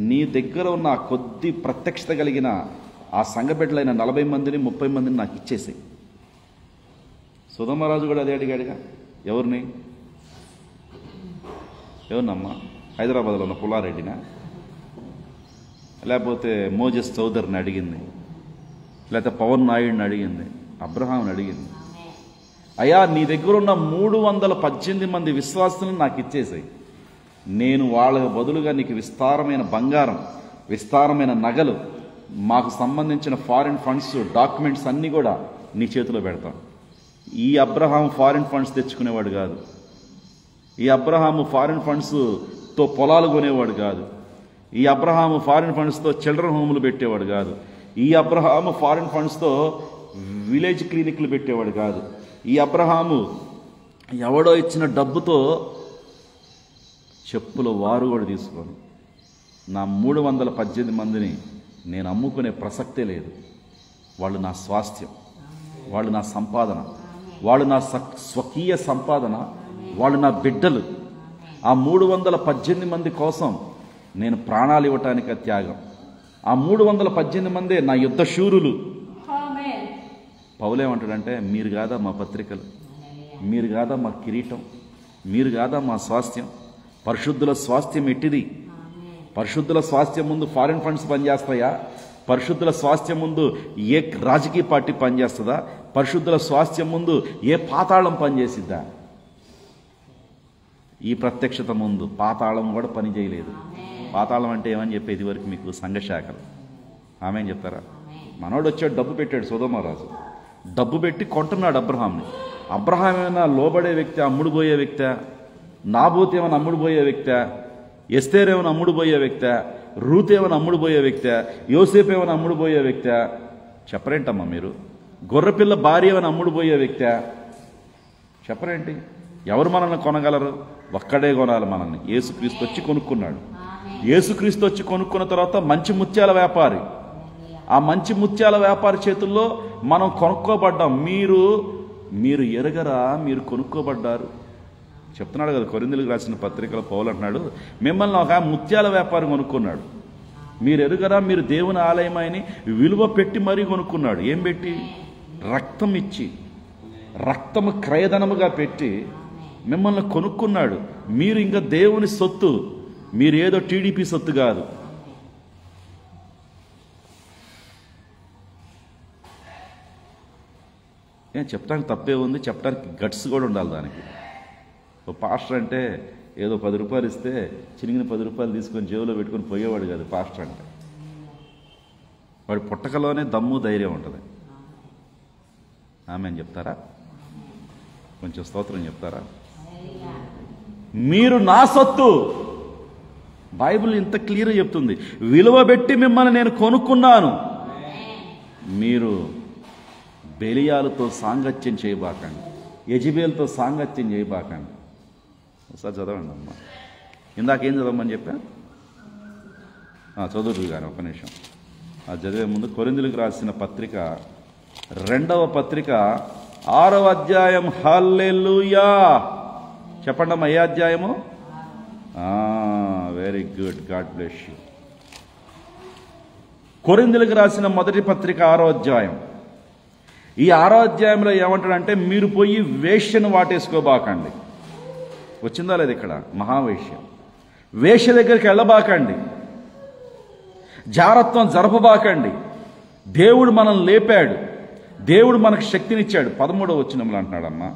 నీ దగ్గర ఉన్న కొద్ది ప్రత్యక్షత కలిగిన ఆ సంఘ బిడ్డలైన 40 మందిని 30 మందిని నాకు ఇచ్చేసాయి. సుధమరాజు కూడా అదే అడిగాడుగా. ఎవరినమ్మా? హైదరాబాద్లో ఉన్న పుల్లారెడ్డినా, లేకపోతే మోజెస్ చౌదరిని అడిగింది, లేకపోతే పవన్ నాయుడిని అడిగింది, అబ్రహాంని అడిగింది. అయ్యా నీ దగ్గర ఉన్న 318 మంది విశ్వాసులను నాకు ఇచ్చేసాయి, నేను వాళ్ళ బదులుగా నీకు విస్తారమైన బంగారం, విస్తారమైన నగలు, మాకు సంబంధించిన ఫారిన్ ఫండ్స్, డాక్యుమెంట్స్ అన్నీ కూడా నీ చేతిలో పెడతాం. ఈ అబ్రహాం ఫారిన్ ఫండ్స్ తెచ్చుకునేవాడు కాదు. ఈ అబ్రహాము ఫారిన్ ఫండ్స్తో పొలాలు కొనేవాడు కాదు. ఈ అబ్రహాము ఫారిన్ ఫండ్స్తో చిల్డ్రన్ హోములు పెట్టేవాడు కాదు. ఈ అబ్రహాము ఫారిన్ ఫండ్స్తో విలేజ్ క్లినిక్లు పెట్టేవాడు కాదు. ఈ అబ్రహాము ఎవడో ఇచ్చిన డబ్బుతో చెప్పుల వారు కూడా తీసుకొని నా 318 మందిని నేను అమ్ముకునే ప్రసక్తే లేదు. వాళ్ళు నా స్వాస్థ్యం, వాళ్ళు నా సంపాదన, వాళ్ళు నా స్వకీయ సంపాదన, వాళ్ళు నా బిడ్డలు. ఆ 318 మంది కోసం నేను ప్రాణాలు ఇవ్వటానికి త్యాగం. ఆ 318 మందే నా యుద్ధ శూరులు. పౌలేమంటాడంటే, మీరు కాదా మా పత్రికలు, మీరు కాదా మా కిరీటం, మీరు కాదా మా స్వాస్థ్యం. పరిశుద్ధుల స్వాస్థ్యం ఎట్టిది? పరిశుద్ధుల స్వాస్థ్యం ముందు ఫారిన్ ఫండ్స్ పనిచేస్తాయా? పరిశుద్ధుల స్వాస్థ్యం ముందు ఏ రాజకీయ పార్టీ పనిచేస్తుందా? పరిశుద్ధుల స్వాస్థ్యం ముందు ఏ పాతాళం పనిచేసిద్దా? ఈ ప్రత్యక్షత ముందు పాతాళం కూడా పని చేయలేదు. పాతాళం అంటే ఏమని చెప్పేది వరకు మీకు సంఘశాఖలు. ఆమె ఏం చెప్తారా? మనోడు వచ్చాడు, డబ్బు పెట్టాడు. సొదొమరాజు డబ్బు పెట్టి కొంటున్నాడు అబ్రహాంని. అబ్రహాం ఏమైనా లోబడే వ్యక్తి, అమ్ముడుపోయే వ్యక్తి? నాబోతు ఏమైనా అమ్ముడుపోయే వ్యక్తి? ఎస్తేర్ ఏమైనా అమ్ముడుపోయే వ్యక్తి? రూత్ ఏమైనా అమ్ముడుపోయే వ్యక్తి? యోసేపు ఏమైనా అమ్ముడుపోయే వ్యక్తి? చెప్పరేంటమ్మా మీరు? గొర్రెపిల్ల భార్య ఏమైనా అమ్ముడుపోయే వ్యక్తి? చెప్పరేంటి? ఎవరు మనల్ని కొనగలరు? ఒక్కడే కొనాలి మనల్ని. యేసుక్రీస్తు వచ్చి కొనుక్కున్నాడు. యేసుక్రీస్తు వచ్చి కొనుక్కున్న తర్వాత మంచి ముత్యాల వ్యాపారి, ఆ మంచి ముత్యాల వ్యాపారి చేతుల్లో మనం కొనుక్కోబడ్డాం. మీరు ఎరగరా, మీరు కొనుక్కోబడ్డారు. చెప్తున్నాడు కదా కొరింథీయులకు రాసిన పత్రికలో పౌలు అంటున్నాడు, మిమ్మల్ని ఒక ముత్యాల వ్యాపారం కొనుక్కున్నాడు. మీరు ఎరుగరా, మీరు దేవుని ఆలయమని విలువ పెట్టి మరీ కొనుక్కున్నాడు. ఏం పెట్టి? రక్తం ఇచ్చి, రక్తము క్రయధనముగా పెట్టి మిమ్మల్ని కొనుక్కున్నాడు. మీరు ఇంకా దేవుని సొత్తు, మీరు ఏదో టీడీపీ సొత్తు కాదు. ఏం చెప్పడానికి తప్పే ఉంది? చెప్పడానికి గట్స్ కూడా ఉండాలి దానికి. ఓ పాస్టర్ అంటే ఏదో 10 రూపాయలు ఇస్తే చినిగిన 10 రూపాయలు తీసుకొని జేబులో పెట్టుకొని పోయేవాడు కాదు పాస్టర్ అంటే. వాడి పుట్టకలోనే దమ్ము ధైర్యం ఉంటుంది. ఆమె అని చెప్తారా? కొంచెం స్తోత్రం చెప్తారా? మీరు నా సొత్తు. బైబిల్ ఇంత క్లియర్గా చెప్తుంది. విలువ పెట్టి మిమ్మల్ని నేను కొనుక్కున్నాను. మీరు బెలియాలతో సాంగత్యం చేయబాకండి, యెజబేలుతో సాంగత్యం చేయబాకండి. ఒకసారి చదవండి అమ్మ. ఇందాకేం చదవమని చెప్పా? చదువురు కానీ ఒక నిమిషం. చదివే ముందు కొరింథీయులకు రాసిన పత్రిక 2వ పత్రిక 6వ అధ్యాయం. హల్లెలూయా చెప్పండి అమ్మ. ఏ అధ్యాయము? Very good, god bless you. కొరింథీయులకు రాసిన మొదటి పత్రిక 6వ అధ్యాయం. ఈ 6వ అధ్యాయంలో ఏమంటాడంటే, మీరు పోయి వేశ్యను వాటేసుకోబాకండి. వచ్చిందా లేదు ఇక్కడ? మహావేశ్య. వేశ్య దగ్గరికి వెళ్ళబాకండి, జారత్వం జరపబాకండి. దేవుడు మనల్ని లేపాడు, దేవుడు మనకు శక్తినిచ్చాడు. 13వ వచనంలో అంటున్నాడమ్మా,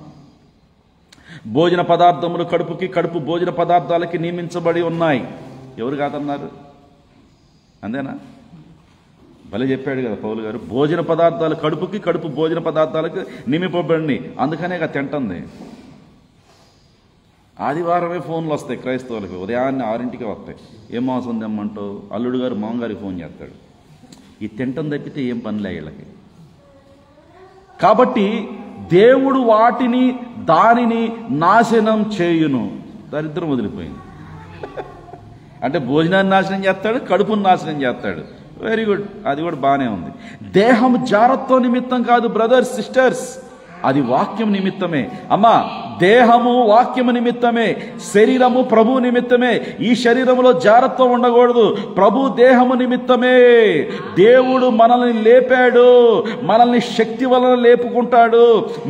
భోజన పదార్థములు కడుపుకి, కడుపు భోజన పదార్థాలకి నియమించబడి ఉన్నాయి. ఎవరు కాదన్నారు? అంతేనా? భలే చెప్పాడు కదా పౌలు గారు. భోజన పదార్థాలు కడుపుకి, కడుపు భోజన పదార్థాలకు నియమింపబడి. అందుకనే ఇక తింటుంది. ఆదివారమే ఫోన్లు వస్తాయి క్రైస్తవులకి. ఉదయాన్నే 6ంటికే వస్తాయి. ఏం మాంసం తెమ్మంటావు? అల్లుడు గారు మామగారికి ఫోన్ చేస్తాడు. ఈ తింటం తప్పితే ఏం పనిలే వీళ్ళకి. కాబట్టి దేవుడు వాటిని, దానిని నాశనం చేయును. దరిద్రం వదిలిపోయింది. అంటే భోజనాన్ని నాశనం చేస్తాడు, కడుపును నాశనం చేస్తాడు. వెరీ గుడ్, అది కూడా బాగానే ఉంది. దేహం జారత్వం నిమిత్తం కాదు బ్రదర్స్ సిస్టర్స్, అది వాక్యం నిమిత్తమే. అమ్మా, దేహము వాక్యము నిమిత్తమే, శరీరము ప్రభు నిమిత్తమే. ఈ శరీరములో జారత్వం ఉండకూడదు. ప్రభు దేహము నిమిత్తమే. దేవుడు మనల్ని లేపాడు, మనల్ని శక్తి వలన లేపుకుంటాడు.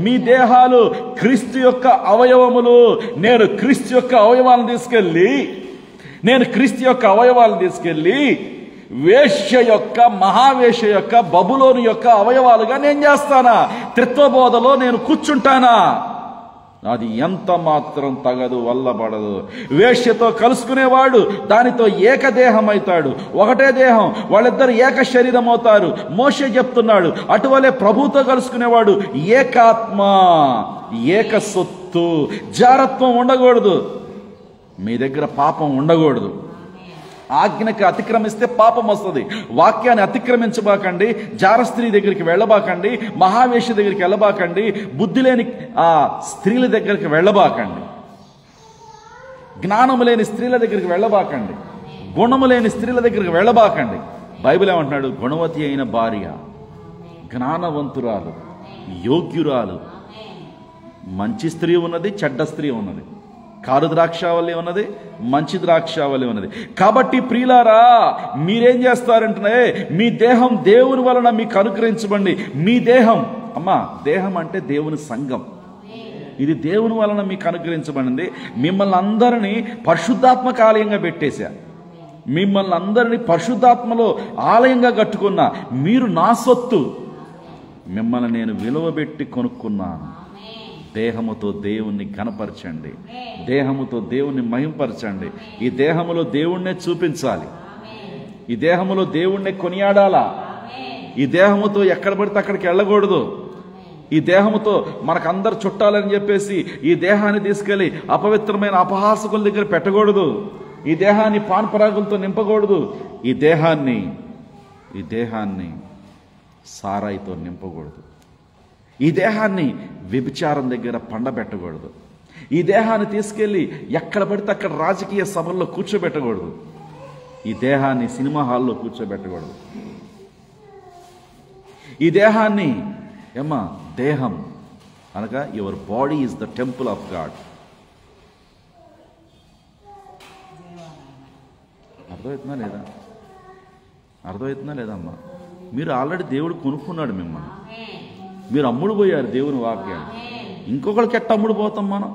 మీ దేహాలు క్రీస్తు యొక్క అవయవములు. నేను క్రీస్తు యొక్క అవయవాలను తీసుకెళ్ళి వేశ్య యొక్క, మహావేశ్య యొక్క, బబులోను యొక్క అవయవాలుగా నేను చేస్తానా? త్రిత్వబోధలో నేను కూర్చుంటానా? అది ఎంత మాత్రం తగదు, వల్లబడదు. వేశ్యతో కలుసుకునేవాడు దానితో ఏకదేహమవుతాడు, ఒకటే దేహం, వాళ్ళిద్దరు ఏక శరీరం అవుతారు. మోషే చెప్తున్నాడు, అటువలే ప్రభుతో కలుసుకునేవాడు ఏకాత్మ, ఏక సొత్తు. జారత్వం ఉండకూడదు, మీ దగ్గర పాపం ఉండకూడదు. ఆజ్ఞకి అతిక్రమిస్తే పాపం వస్తుంది. వాక్యాన్ని అతిక్రమించబాకండి, జార స్త్రీ దగ్గరికి వెళ్ళబాకండి, మహావేశ దగ్గరికి వెళ్ళబాకండి, బుద్ధి లేని ఆ స్త్రీల దగ్గరికి వెళ్ళబాకండి, జ్ఞానము లేని స్త్రీల దగ్గరికి వెళ్ళబాకండి, గుణము లేని స్త్రీల దగ్గరికి వెళ్ళబాకండి. బైబిల్ ఏమంటున్నాడు? గుణవతి అయిన భార్య, జ్ఞానవంతురాలు, యోగ్యురాలు, మంచి స్త్రీ ఉన్నది, చెడ్డ స్త్రీ ఉన్నది, కారు ద్రాక్షావళి ఉన్నది, మంచి ద్రాక్షావళి ఉన్నది. కాబట్టి ప్రియులారా, మీరేం చేస్తారంటే, మీ దేహం దేవుని వలన మీకు అనుగ్రహించబండి. మీ దేహం, అమ్మా, దేహం అంటే దేవుని సంఘం, ఇది దేవుని వలన మీకు అనుగ్రహించబడింది. మిమ్మల్ని అందరినీ పరిశుద్ధాత్మక ఆలయంగా పెట్టేశా, మిమ్మల్ని అందరినీ పరిశుద్ధాత్మలో ఆలయంగా కట్టుకున్నా. మీరు నా సొత్తు, మిమ్మల్ని నేను విలువబెట్టి కొనుక్కున్నాను. దేహముతో దేవుణ్ణి ఘనపరచండి, దేహముతో దేవుణ్ణి మహింపరచండి. ఈ దేహములో దేవుణ్ణే చూపించాలి, ఈ దేహములో దేవుణ్ణే కొనియాడాలా. ఈ దేహముతో ఎక్కడ పడితే అక్కడికి వెళ్ళకూడదు. ఈ దేహముతో మనకందరు చుట్టాలని చెప్పేసి ఈ దేహాన్ని తీసుకెళ్లి అపవిత్రమైన అపహాసకుల దగ్గర పెట్టకూడదు. ఈ దేహాన్ని పాన్పరాగులతో నింపకూడదు. ఈ దేహాన్ని సారాయితో నింపకూడదు. ఈ దేహాన్ని వ్యభిచారం దగ్గర పండబెట్టకూడదు. ఈ దేహాన్ని తీసుకెళ్ళి ఎక్కడ పడితే అక్కడ రాజకీయ సభల్లో కూర్చోబెట్టకూడదు. ఈ దేహాన్ని సినిమా హాల్లో కూర్చోబెట్టకూడదు. ఈ దేహాన్ని దేహం అనగా your body is the temple of God. అర్థమవుతుందా లేదా అమ్మా? మీరు ఆల్రెడీ దేవుడు కొనుక్కున్నాడు మిమ్మల్ని. మీరు అమ్ముడు పోయారు దేవుని వాక్యాన్ని. ఇంకొకరికి ఎట్ట అమ్ముడు పోతాం మనం?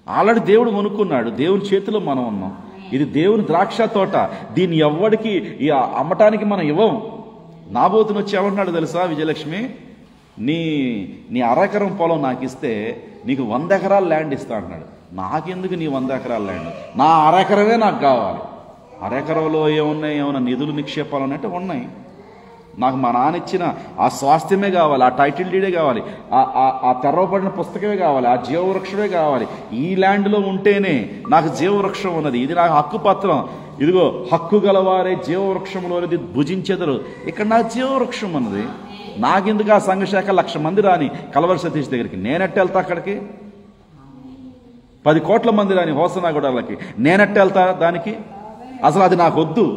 ఆల్రెడీ దేవుడు కొనుక్కున్నాడు, దేవుని చేతిలో మనం ఉన్నాం. ఇది దేవుని ద్రాక్ష తోట, దీన్ని ఎవ్వడికి అమ్మటానికి మనం ఇవ్వం. నాబోతుని వచ్చి ఏమంటున్నాడు తెలుసా? విజయలక్ష్మి, నీ అరెకరం పొలం నాకు ఇస్తే నీకు 100 ఎకరాల ల్యాండ్ ఇస్తా అంటున్నాడు. నాకెందుకు నీ 100 ఎకరాల ల్యాండ్? నా అరెకరమే నాకు కావాలి. అరెకరంలో ఏమన్నా నిధులు నిక్షేపాలు ఉన్నట్టు ఉన్నాయి. నాకు మా నాన్న ఇచ్చిన ఆ స్వాస్థ్యమే కావాలి, ఆ టైటిల్ డీడే కావాలి, ఆ తెరవబడిన పుస్తకమే కావాలి, ఆ జీవవృక్షమే కావాలి. ఈ ల్యాండ్లో ఉంటేనే నాకు జీవవృక్షం ఉన్నది, ఇది నాకు హక్కు పత్రం. ఇదిగో హక్కు గలవారే జీవవృక్షంలోనిది భుజించెదరు. ఇక్కడ నాకు జీవవృక్షం ఉన్నది. నాకెందుకు ఆ సంఘశాఖ 1,00,000 మంది రాని కలవరి సతీష్ దగ్గరికి? నేనెట్ట వెళ్తా అక్కడికి? 10 కోట్ల మంది రాని హోసనాగూడలకి నేనెట్ట వెళ్తా దానికి? అసలు అది నాకు వద్దు,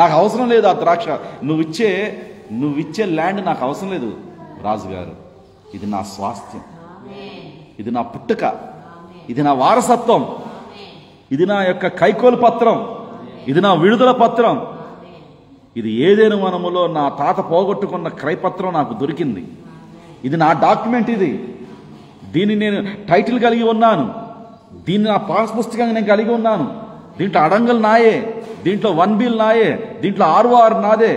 నాకు అవసరం లేదు. ఆ ద్రాక్ష నువ్విచ్చే ల్యాండ్ నాకు అవసరం లేదు రాజుగారు. ఇది నా స్వాస్థ్యం, ఇది నా పుట్టుక, ఇది నా వారసత్వం, ఇది నా యొక్క కైకోలు పత్రం, ఇది నా విడుదల పత్రం. ఇది ఏదేను వనములో నా తాత పోగొట్టుకున్న క్రయపత్రం నాకు దొరికింది. ఇది నా డాక్యుమెంట్. దీన్ని నేను టైటిల్ కలిగి ఉన్నాను, దీన్ని నా పాస్ పుస్తకంగా నేను కలిగి ఉన్నాను. దీంట్లో అడంగల్ నాయే, దీంట్లో 1 బిల్ నాయే, దీంట్లో 6 నాదే,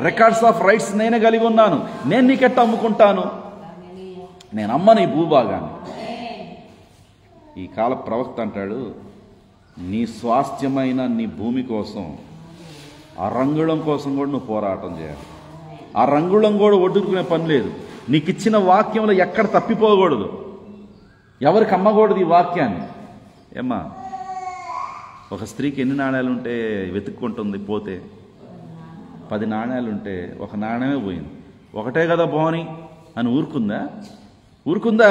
రికార్డ్స్ ఆఫ్ రైట్స్ నేనే కలిగి ఉన్నాను. నేను నీకెట్ట అమ్ముకుంటాను? నేను అమ్మని ఈ భూభాగాన్ని. ఈ కాల ప్రవక్త అంటాడు, నీ స్వాస్థ్యమైన నీ భూమి కోసం, ఆ రంగుళం కోసం కూడా నువ్వు పోరాటం చేయాలి. ఆ రంగుళం కూడా ఒడ్డుకునే పని లేదు. నీకు ఇచ్చిన వాక్యంలో ఎక్కడ తప్పిపోకూడదు, ఎవరికి అమ్మకూడదు ఈ వాక్యాన్ని. ఒక స్త్రీకి ఎన్ని నాణ్యాలుంటే వెతుక్కుంటుంది? పోతే 10 నాణ్యాలుంటే 1 నాణ్యమే పోయింది. ఒకటే కదా పోని అని ఊరుకుందా?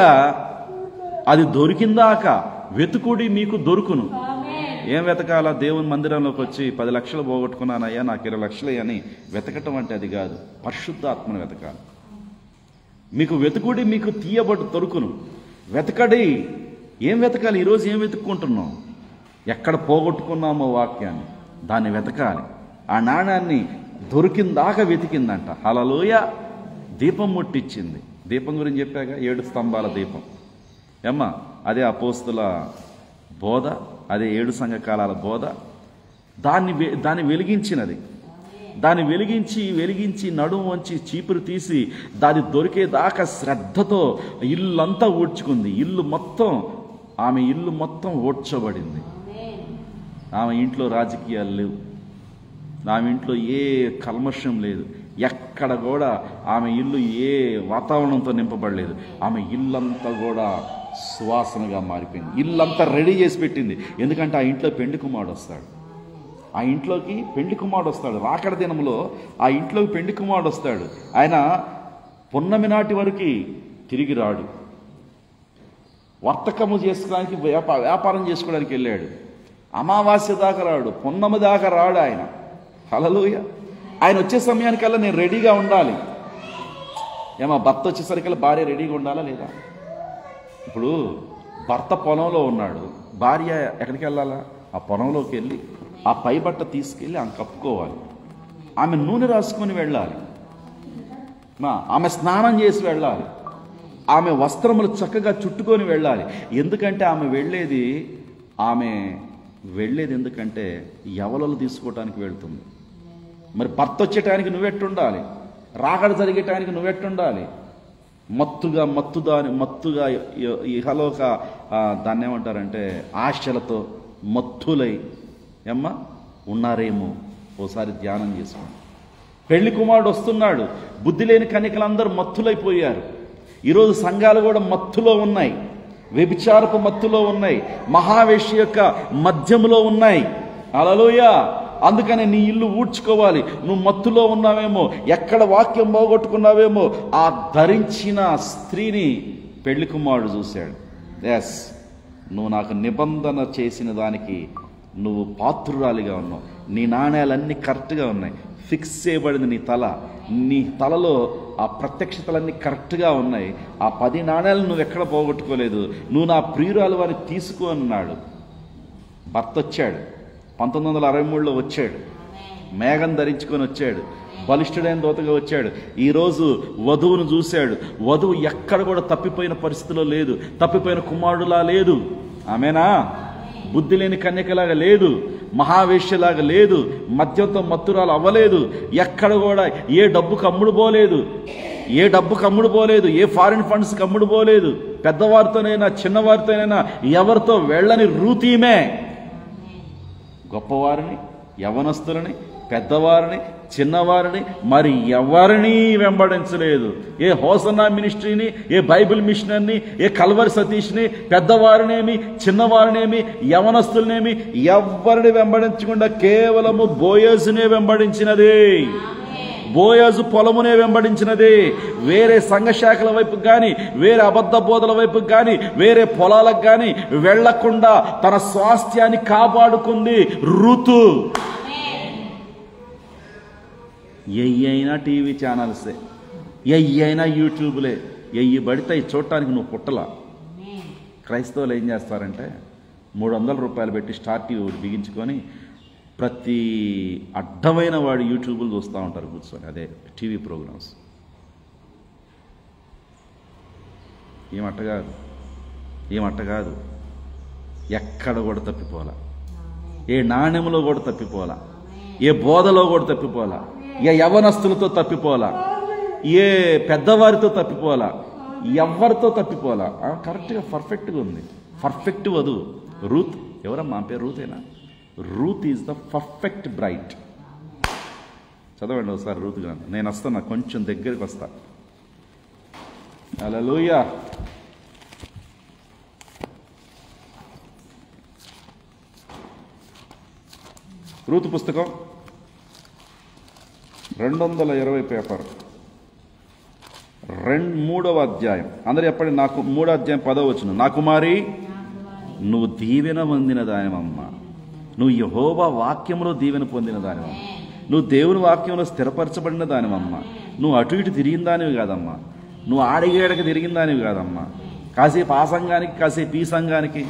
అది దొరికిందాక వెతుకుడి మీకు దొరుకును. ఏం వెతకాలా? దేవుని మందిరంలోకి వచ్చి 10 లక్షలు పోగొట్టుకున్నానయ్యా, నాకు 20 లక్షలు అని వెతకటం అంటే అది కాదు. పరిశుద్ధాత్మను వెతకాలి. మీకు వెతుకుడి మీకు తీయబడి దొరుకును. వెతకడి. ఏం వెతకాలి? ఈరోజు ఏం వెతుక్కుంటున్నాం? ఎక్కడ పోగొట్టుకున్నామో వాక్యాన్ని, దాన్ని వెతకాలి. ఆ నాణ్యాన్ని దొరికిందాకా వెతికిందంట. హల్లెలూయా. దీపం ముట్టించింది. దీపం గురించి చెప్పాక 7 స్తంభాల దీపం. అదే అపోస్తుల బోధ, అదే 7 సంఘకాలాల బోధ. దాన్ని వెలిగించినది. దాన్ని వెలిగించి నడుము వంచి చీపురు తీసి దాన్ని దొరికేదాకా శ్రద్ధతో ఇల్లంతా ఊడ్చుకుంది. ఆమె ఇల్లు మొత్తం ఊడ్చబడింది. ఆమె ఇంట్లో రాజకీయాలు లేవు, ఆమె ఇంట్లో ఏ కల్మషం లేదు, ఎక్కడ కూడా ఆమె ఇల్లు ఏ వాతావరణంతో నింపబడలేదు. ఆమె ఇల్లంతా కూడా సువాసనగా మారిపోయింది. ఇల్లంతా రెడీ చేసి పెట్టింది. ఎందుకంటే ఆ ఇంట్లో పెండ్లి కుమారుడు వస్తాడు. ఆ ఇంట్లోకి పెండ్లి కుమారుడు వస్తాడు. రాకడ దినంలో ఆ ఇంట్లోకి పెండ్లి కుమారుడు వస్తాడు. ఆయన పున్నమి నాటి వరకు తిరిగి రాడు. వర్తకము చేసుకోవడానికి వ్యాపారం చేసుకోవడానికి వెళ్ళాడు. అమావాస్య దాకా రాడు, పున్నమి దాకా రాడు ఆయన. హల్లెలూయా. ఆయన వచ్చే సమయానికల్లా నేను రెడీగా ఉండాలి. భర్త వచ్చేసరికల్లా భార్య రెడీగా ఉండాలా లేదా? ఇప్పుడు భర్త పొలంలో ఉన్నాడు, భార్య ఎక్కడికి వెళ్ళాలా? ఆ పొలంలోకి వెళ్ళి ఆ పై బట్ట తీసుకెళ్ళి ఆమె కప్పుకోవాలి. ఆమె నూనె రాసుకొని వెళ్ళాలి. ఆమె స్నానం చేసి వెళ్ళాలి. ఆమె వస్త్రములు చక్కగా చుట్టుకొని వెళ్ళాలి. ఎందుకంటే ఆమె వెళ్ళేది ఎందుకంటే యవలలు తీసుకోవటానికి వెళ్తుంది. మరి భర్త వచ్చేటానికి నువ్వెట్టుండాలి? రాకడ జరిగేటానికి నువ్వెట్టుండాలి? మత్తుగా ఇహలోక దాన్ని ఏమంటారంటే ఆశలతో మత్తులై ఉన్నారేమో ఓసారి ధ్యానం చేసుకోండి. పెళ్లి కుమారుడు వస్తున్నాడు. బుద్ధి లేని కన్యకలందరూ మత్తులైపోయారు. ఈరోజు సంఘాలు కూడా మత్తులో ఉన్నాయి, వ్యభిచారపు మత్తులో ఉన్నాయి, మహావేశ్య యొక్క మధ్యములో ఉన్నాయి. హల్లెలూయా. అందుకని నీ ఇల్లు ఊడ్చుకోవాలి. నువ్వు మత్తులో ఉన్నావేమో, ఎక్కడ వాక్యం పోగొట్టుకున్నావేమో. ఆ ధరించిన స్త్రీని పెళ్లి కుమారుడు చూశాడు. ఎస్, నువ్వు నాకు నిబంధన చేసిన దానికి నువ్వు పాత్రురాలిగా ఉన్నావు. నీ నాణ్యాలన్నీ కరెక్ట్గా ఉన్నాయి, ఫిక్స్ చేయబడింది నీ తలలో ఆ ప్రత్యక్షతలన్నీ కరెక్ట్గా ఉన్నాయి. ఆ 10 నాణ్యాలు నువ్వు ఎక్కడ పోగొట్టుకోలేదు. నువ్వు నా ప్రియురాలు వారిని తీసుకో అన్నాడు. భర్త వచ్చాడు, 1963లో వచ్చాడు, మేఘం ధరించుకొని వచ్చాడు, బలిష్ఠుడైన దూతగా వచ్చాడు. ఈరోజు వధువును చూశాడు. వధువు ఎక్కడ కూడా తప్పిపోయిన పరిస్థితిలో లేదు, తప్పిపోయిన కుమారుడులా లేదు. ఆమెనా? బుద్ధి లేని కన్యకలాగా లేదు, మహావేశ్యలాగా లేదు, మద్యంతో మత్తురాలు అవ్వలేదు. ఎక్కడ కూడా ఏ డబ్బుకు అమ్ముడు పోలేదు, ఏ ఫారిన్ ఫండ్స్కి అమ్ముడు పోలేదు. పెద్దవారితోనైనా చిన్నవారితోనైనా ఎవరితో వెళ్ళని రూతీమే గొప్పవారిని, యవనస్తులని, పెద్దవారిని, చిన్నవారిని మరి ఎవరిని వెంబడించలేదు. ఏ హోసన్నా మినిస్ట్రీని, ఏ బైబిల్ మిషనర్ని, ఏ కల్వరి సతీష్ని, పెద్దవారినేమి చిన్నవారినేమి యవనస్తులనేమి ఎవరిని వెంబడించకుండా కేవలము బోయజునే వెంబడించినది. బోయజు పొలమునే వెంబడించినది. వేరే సంఘ శాఖల వైపు కానీ, వేరే అబద్ధ బోధల వైపు కానీ, వేరే పొలాలకు కానీ వెళ్లకుండా తన స్వాస్థ్యాన్ని కాపాడుకుంది ఋతు. ఎయ్యైనా టీవీ ఛానల్సే, ఎయ్యైనా యూట్యూబ్లే, ఎయ్యి పడితే చూడటానికి నువ్వు పుట్టలా. క్రైస్తవులు ఏం చేస్తారంటే 300 రూపాయలు పెట్టి స్టార్ టీవీ బిగించుకొని ప్రతి అడ్డమైన వాడు యూట్యూబ్లు చూస్తూ ఉంటారు కూర్చొని. అదే టీవీ ప్రోగ్రామ్స్. ఏమట్ట కాదు, ఎక్కడ కూడా తప్పిపోలా. ఏ నాణ్యంలో కూడా తప్పిపోలా, ఏ బోధలో కూడా తప్పిపోలా, ఏ యవనస్తులతో తప్పిపోలా, ఏ పెద్దవారితో తప్పిపోలా, ఎవరితో తప్పిపోలా. కరెక్ట్గా పర్ఫెక్ట్గా ఉంది. పర్ఫెక్ట్ వధువు రూత్. ఎవరమ్మా ఆమె పేరు? రూతేనా? Ruth is the perfect bright. చదవండి ఒకసారి రూత్ గారు. నేను వస్తాను, కొంచెం దగ్గరికి వస్తా. హల్లెలూయా. రూతు పుస్తకం 220 పేపర్, 3వ అధ్యాయం. అందరూ చెప్పండి. 3వ అధ్యాయం 10వ వచనం. నా కుమారి, నువ్వు దీవెన పొందిన దానివమ్మ. నువ్వు యెహోవా వాక్యంలో దీవెన పొందిన దానివమ్మ. నువ్వు దేవుని వాక్యంలో స్థిరపరచబడిన దానివమ్మ. నువ్వు అటు ఇటు తిరిగిన దానివి కాదమ్మా. నువ్వు ఆడిగేడకి తిరిగిన దానివి కాదమ్మా. కాసేపు ఆ సంఘానికి, కాసేపు ఈ సంఘానికి.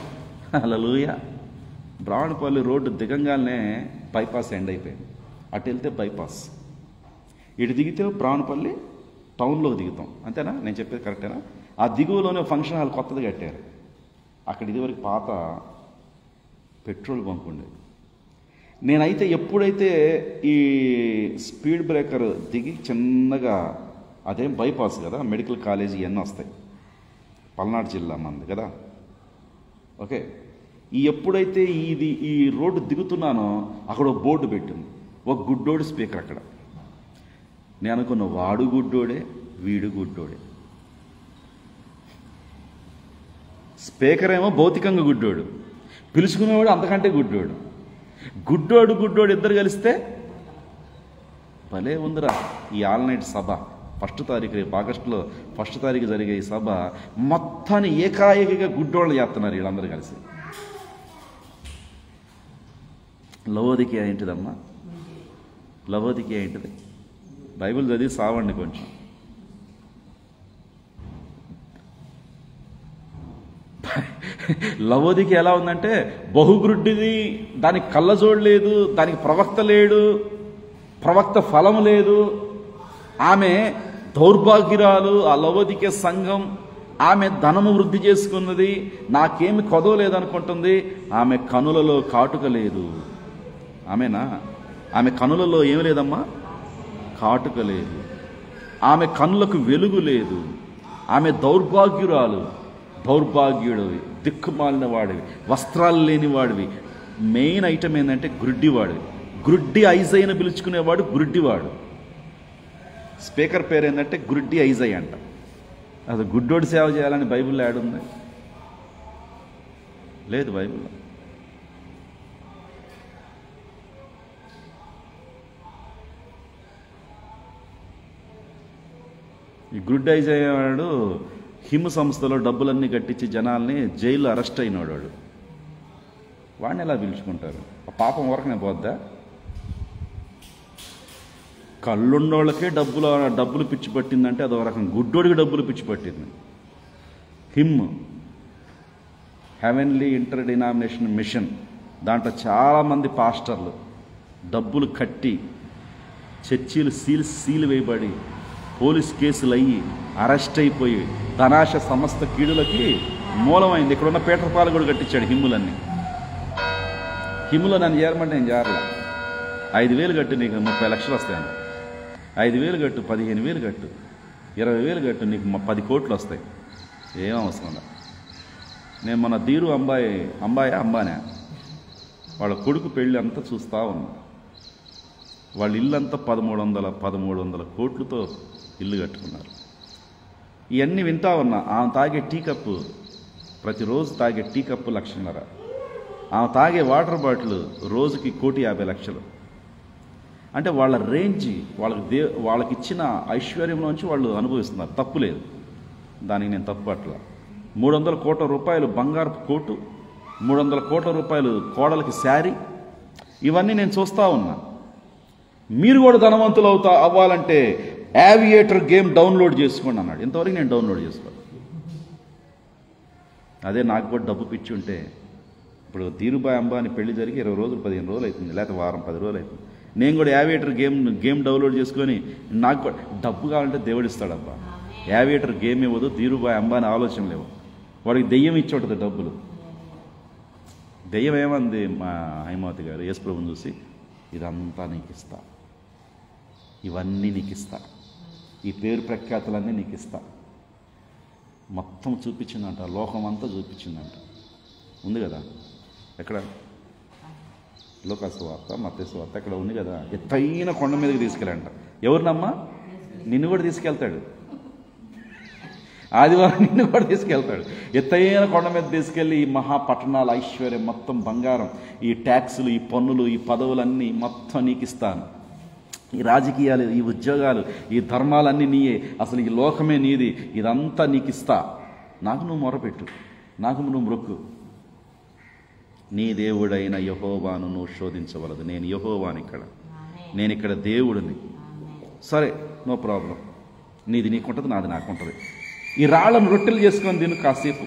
హల్లెలూయా. బ్రాహ్మణపల్లి రోడ్డు దిగంగానే బైపాస్ ఎండ్ అయిపోయింది. అటు వెళ్తే బైపాస్, ఇటు దిగితే బ్రాహ్మణపల్లి టౌన్లోకి దిగుతాం. అంతేనా? నేను చెప్పేది కరెక్టేనా? ఆ దిగువలోనే ఫంక్షన్ హాల్ కొత్తది కట్టారు. అక్కడ ఇదివరకు పాత పెట్రోల్ బంక్ ఉండేది. నేనైతే ఎప్పుడైతే ఈ స్పీడ్ బ్రేకర్ దిగి చిన్నగా, అదేం బైపాస్ కదా, మెడికల్ కాలేజీ ఇవన్నీ వస్తాయి, పల్నాడు జిల్లా మంది కదా, ఓకే. ఎప్పుడైతే ఈ రోడ్డు దిగుతున్నానో అక్కడ ఒక బోర్డు పెట్టింది, ఒక గుడ్డోడు స్పీకర్ అక్కడ. నేను అనుకున్న వాడు గుడ్డోడే, వీడు గుడ్డోడే. స్పీకర్ ఏమో భౌతికంగా గుడ్డోడు, పిలుచుకునేవాడు అంతకంటే గుడ్డోడు. గుడ్డోడు ఇద్దరు కలిస్తే భలే ఉందిరా ఈ ఆల్ నైట్ సభ. 1వ తారీఖు, రేపు ఆగస్టులో 1వ తారీఖు జరిగే ఈ సభ మొత్తాన్ని ఏకాఏకిగా గుడ్డోళ్ళు చేస్తున్నారు వీళ్ళందరూ కలిసి. లవోదికీయ ఏంటిదమ్మా? లవోదికీయ ఏంటిది? బైబిల్ చదివి సావండి కొంచెం. లవోదికీయ ఎలా ఉందంటే బహుగ్రుడ్డిది, దానికి కళ్ళజోడు లేదు, దానికి ప్రవక్త లేడు, ప్రవక్త ఫలం లేదు, ఆమె దౌర్భాగ్యురాలు. ఆ లవోదికీయ సంఘం, ఆమె ధనము వృద్ధి చేసుకున్నది, నాకేమి కొదవలేదనుకుంటుంది. ఆమె కనులలో కాటుక లేదు. ఆమెనా? ఆమె కనులలో ఏమి లేదమ్మా? కాటుక లేదు. ఆమె కనులకు వెలుగు లేదు. ఆమె దౌర్భాగ్యురాలు, దౌర్భాగ్యుడివి, దిక్కుమాలిన వాడివి, వస్త్రాలు లేని వాడివి. మెయిన్ ఐటమ్ ఏంటంటే గుడ్డివాడివి. గుడ్డి ఐజైన పిలుచుకునేవాడు గుడ్డివాడు. స్పీకర్ పేరు ఏంటంటే గుడ్డి ఐజై అంట. అది గుడ్డోడి సేవ చేయాలని బైబిల్లో యాడ్ ఉంది? లేదు బైబిల్లో. ఈ గుడ్ ఐజై వాడు హిమ్ సంస్థలో డబ్బులన్నీ కట్టించి జనాల్ని జైల్లో అరెస్ట్ అయినాడు వాడు. వాడిని ఎలా పిలుచుకుంటారు? ఆ పాపం వరకునే పోద్దా? కళ్ళుండోళ్ళకే డబ్బులు పిచ్చి పట్టిందంటే అదో రకం గుడ్డోడికి డబ్బులు పిచ్చి పట్టింది. హిమ్, హెవెన్లీ ఇంటర్ డినామినేషన్ మిషన్, దాంట్లో చాలామంది పాస్టర్లు డబ్బులు కట్టి చర్చీలు సీలు వేయబడి పోలీస్ కేసులు అయ్యి అరెస్ట్ అయిపోయి ధనాశ సమస్త కీడులకి మూలమైంది. ఇక్కడున్న పీటర్ పాలు కూడా కట్టించాడు హిమ్ములన్నీ. హిమ్ములో నన్ను చేరమంటే నేను చేరలే. 5,000 కట్టు, నీకు 30 లక్షలు వస్తాయని. 5,000 కట్టు, 15,000 కట్టు, 20,000 కట్టు, నీకు 10 కోట్లు వస్తాయి. ఏం అవసరం లేదు. నేను మన ధీరు అంబానే వాళ్ళ కొడుకు పెళ్ళి అంతా చూస్తూ ఉన్నా. వాళ్ళ ఇల్లంతా 1300 కోట్లతో ఇల్లు కట్టుకున్నారు. ఇవన్నీ వింటా ఉన్నా. ఆమె తాగే టీ కప్పు, ప్రతిరోజు తాగే టీ కప్పు 1,50,000. ఆమె తాగే వాటర్ బాటిల్ రోజుకి 1,50,00,000. అంటే వాళ్ళ రేంజ్, వాళ్ళకి ఇచ్చిన ఐశ్వర్యంలోంచి వాళ్ళు అనుభవిస్తున్నారు. తప్పు లేదు, దానికి నేను తప్పు పట్ల. 300 కోట్ల రూపాయలు బంగారపు కోటు, 300 కోట్ల రూపాయలు కోడలకి శారీ, ఇవన్నీ నేను చూస్తూ ఉన్నా. మీరు కూడా ధనవంతులు అవ్వాలంటే యావియేటర్ గేమ్ డౌన్లోడ్ చేసుకోండి అన్నాడు. ఇంతవరకు నేను డౌన్లోడ్ చేసుకోను. అదే నాకు కూడా డబ్బు పిచ్చి ఉంటే, ఇప్పుడు ధీరుభాయ్ అంబానీ పెళ్లి జరిగి 20 రోజులు 15 రోజులు అవుతుంది, లేకపోతే వారం 10 రోజులు అవుతుంది. నేను కూడా యావియేటర్ గేమ్ డౌన్లోడ్ చేసుకొని, నాకు కూడా డబ్బు కావాలంటే దేవుడిస్తాడబ్బా. యావియేటర్ గేమ్ ఇవ్వదు, ధీరుభాయ్ అంబానీ ఆలోచన లేవు. వాడికి దెయ్యం ఇచ్చి ఉంటుంది డబ్బులు. దెయ్యం ఏమంది మా హైమావతి గారు యేసు ప్రభుని చూసి, ఇదంతా నీకు ఇస్తా, ఇవన్నీ నీకు ఇస్తా, ఈ పేరు ప్రఖ్యాతులన్నీ నీకు ఇస్తా. మొత్తం చూపించిందంట, లోకం అంతా చూపించిందంట. ఉంది కదా ఎక్కడ? లోకాసు వార్త, మత్తయి వార్త ఎక్కడ ఉంది కదా. ఎత్తైన కొండ మీదకి తీసుకెళ్ళంట. ఎవరినమ్మా? నిన్ను కూడా తీసుకెళ్తాడు. ఆదివారం నిన్ను కూడా తీసుకెళ్తాడు. ఎత్తైన కొండ మీద తీసుకెళ్ళి ఈ మహాపట్టణాల ఐశ్వర్యం మొత్తం, బంగారం, ఈ ట్యాక్సులు, ఈ పన్నులు, ఈ పదవులన్నీ మొత్తం నీకు ఇస్తాను. ఈ రాజకీయాలు, ఈ ఉద్యోగాలు, ఈ ధర్మాలన్నీ నీయే, అసలు ఈ లోకమే నీది, ఇదంతా నీకు ఇస్తా. నాకు నువ్వు మొరపెట్టు, నాకు నువ్వు మొక్కు. నీ దేవుడైన యెహోవాను నువ్వు శోధించవలదు. నేను యెహోవాని, నేను ఇక్కడ దేవుడిని. సరే, నో ప్రాబ్లం. నీది నీకుంటుంది, నాది నాకుంటుంది. ఈ రాళ్ళను రొట్టెలు చేసుకొని దీన్ని కాసేపు.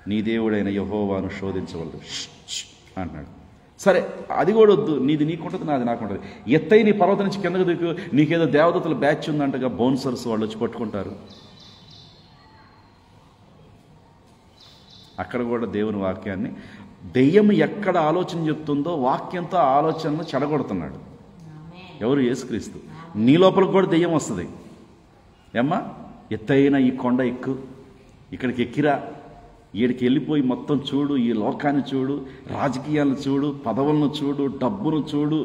నీ దేవుడైన యెహోవాను శోధించవలదు అంటున్నాడు. సరే, అది కూడా వద్దు, నీది నీకుంటుంది, నాది నాకుంటుంది. ఎత్తైన నీ పర్వతం నుంచి కిందకు దిక్కు, నీకేదో దేవదత్తుల బ్యాచ్ ఉందంటగా, బౌన్సర్స్ వాళ్ళు వచ్చి పట్టుకుంటారు. అక్కడ కూడా దేవుని వాక్యాన్ని దెయ్యం ఎక్కడ ఆలోచన చెప్తుందో వాక్యంతో ఆలోచనను చెడగొడుతున్నాడు. ఎవరు? యేసుక్రీస్తు. నీ లోపలికి కూడా దెయ్యం వస్తుంది. ఏమ్మా, ఎత్తైన ఈ కొండ ఎక్కు, ఇక్కడికి ఎక్కిరా, ఈడికి వెళ్ళిపోయి మొత్తం చూడు, ఈ లోకాన్ని చూడు, రాజకీయాలను చూడు, పదవులను చూడు, డబ్బును చూడు,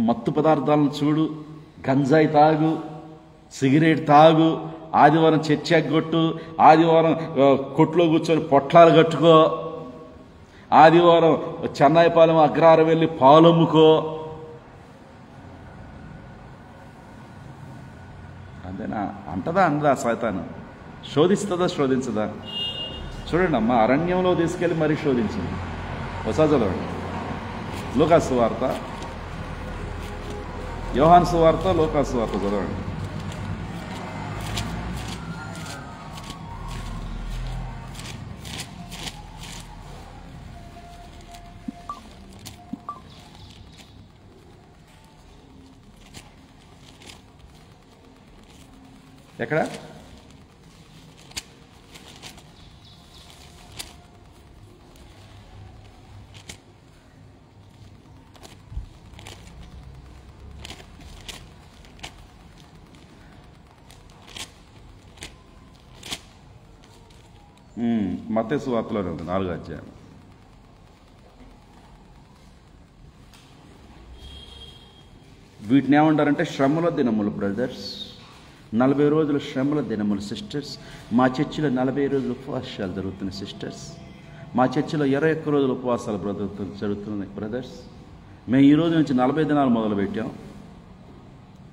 మత్తు పదార్థాలను చూడు, గంజాయి తాగు, సిగరెట్ తాగు, ఆదివారం చర్చ్ ఎగ్గొట్టు, ఆదివారం కొట్లో కూర్చొని పొట్లాలు కట్టుకో, ఆదివారం చెన్నాయిపాలెం అగ్రహారం వెళ్ళి పాలమ్ముకో. అంతేనా? అంటదా అనదా సైతాను? శోధిస్తుందా శోధించదా? చూడండి అమ్మ, అరణ్యంలో తీసుకెళ్ళి మరీ శోధించింది. ఒకసారి చదవండి. లూకా సువార్త, యోహాను సువార్త, లూకా సువార్త చదవండి. ఎక్కడ? మత్తయి సువార్తలోనే ఉంది, 4వ అధ్యాయం. వీటిని ఏమంటారంటే శ్రమల దినములు బ్రదర్స్. 40 రోజుల శ్రమల దినములు సిస్టర్స్. మా చర్చిలో 40 రోజులు ఉపవాసాలు జరుగుతున్నాయి సిస్టర్స్. మా చర్చిలో 21 రోజుల ఉపవాసాలు జరుగుతున్నాయి బ్రదర్స్. మేము ఈ రోజు నుంచి 40 దినాలు మొదలు పెట్టాం.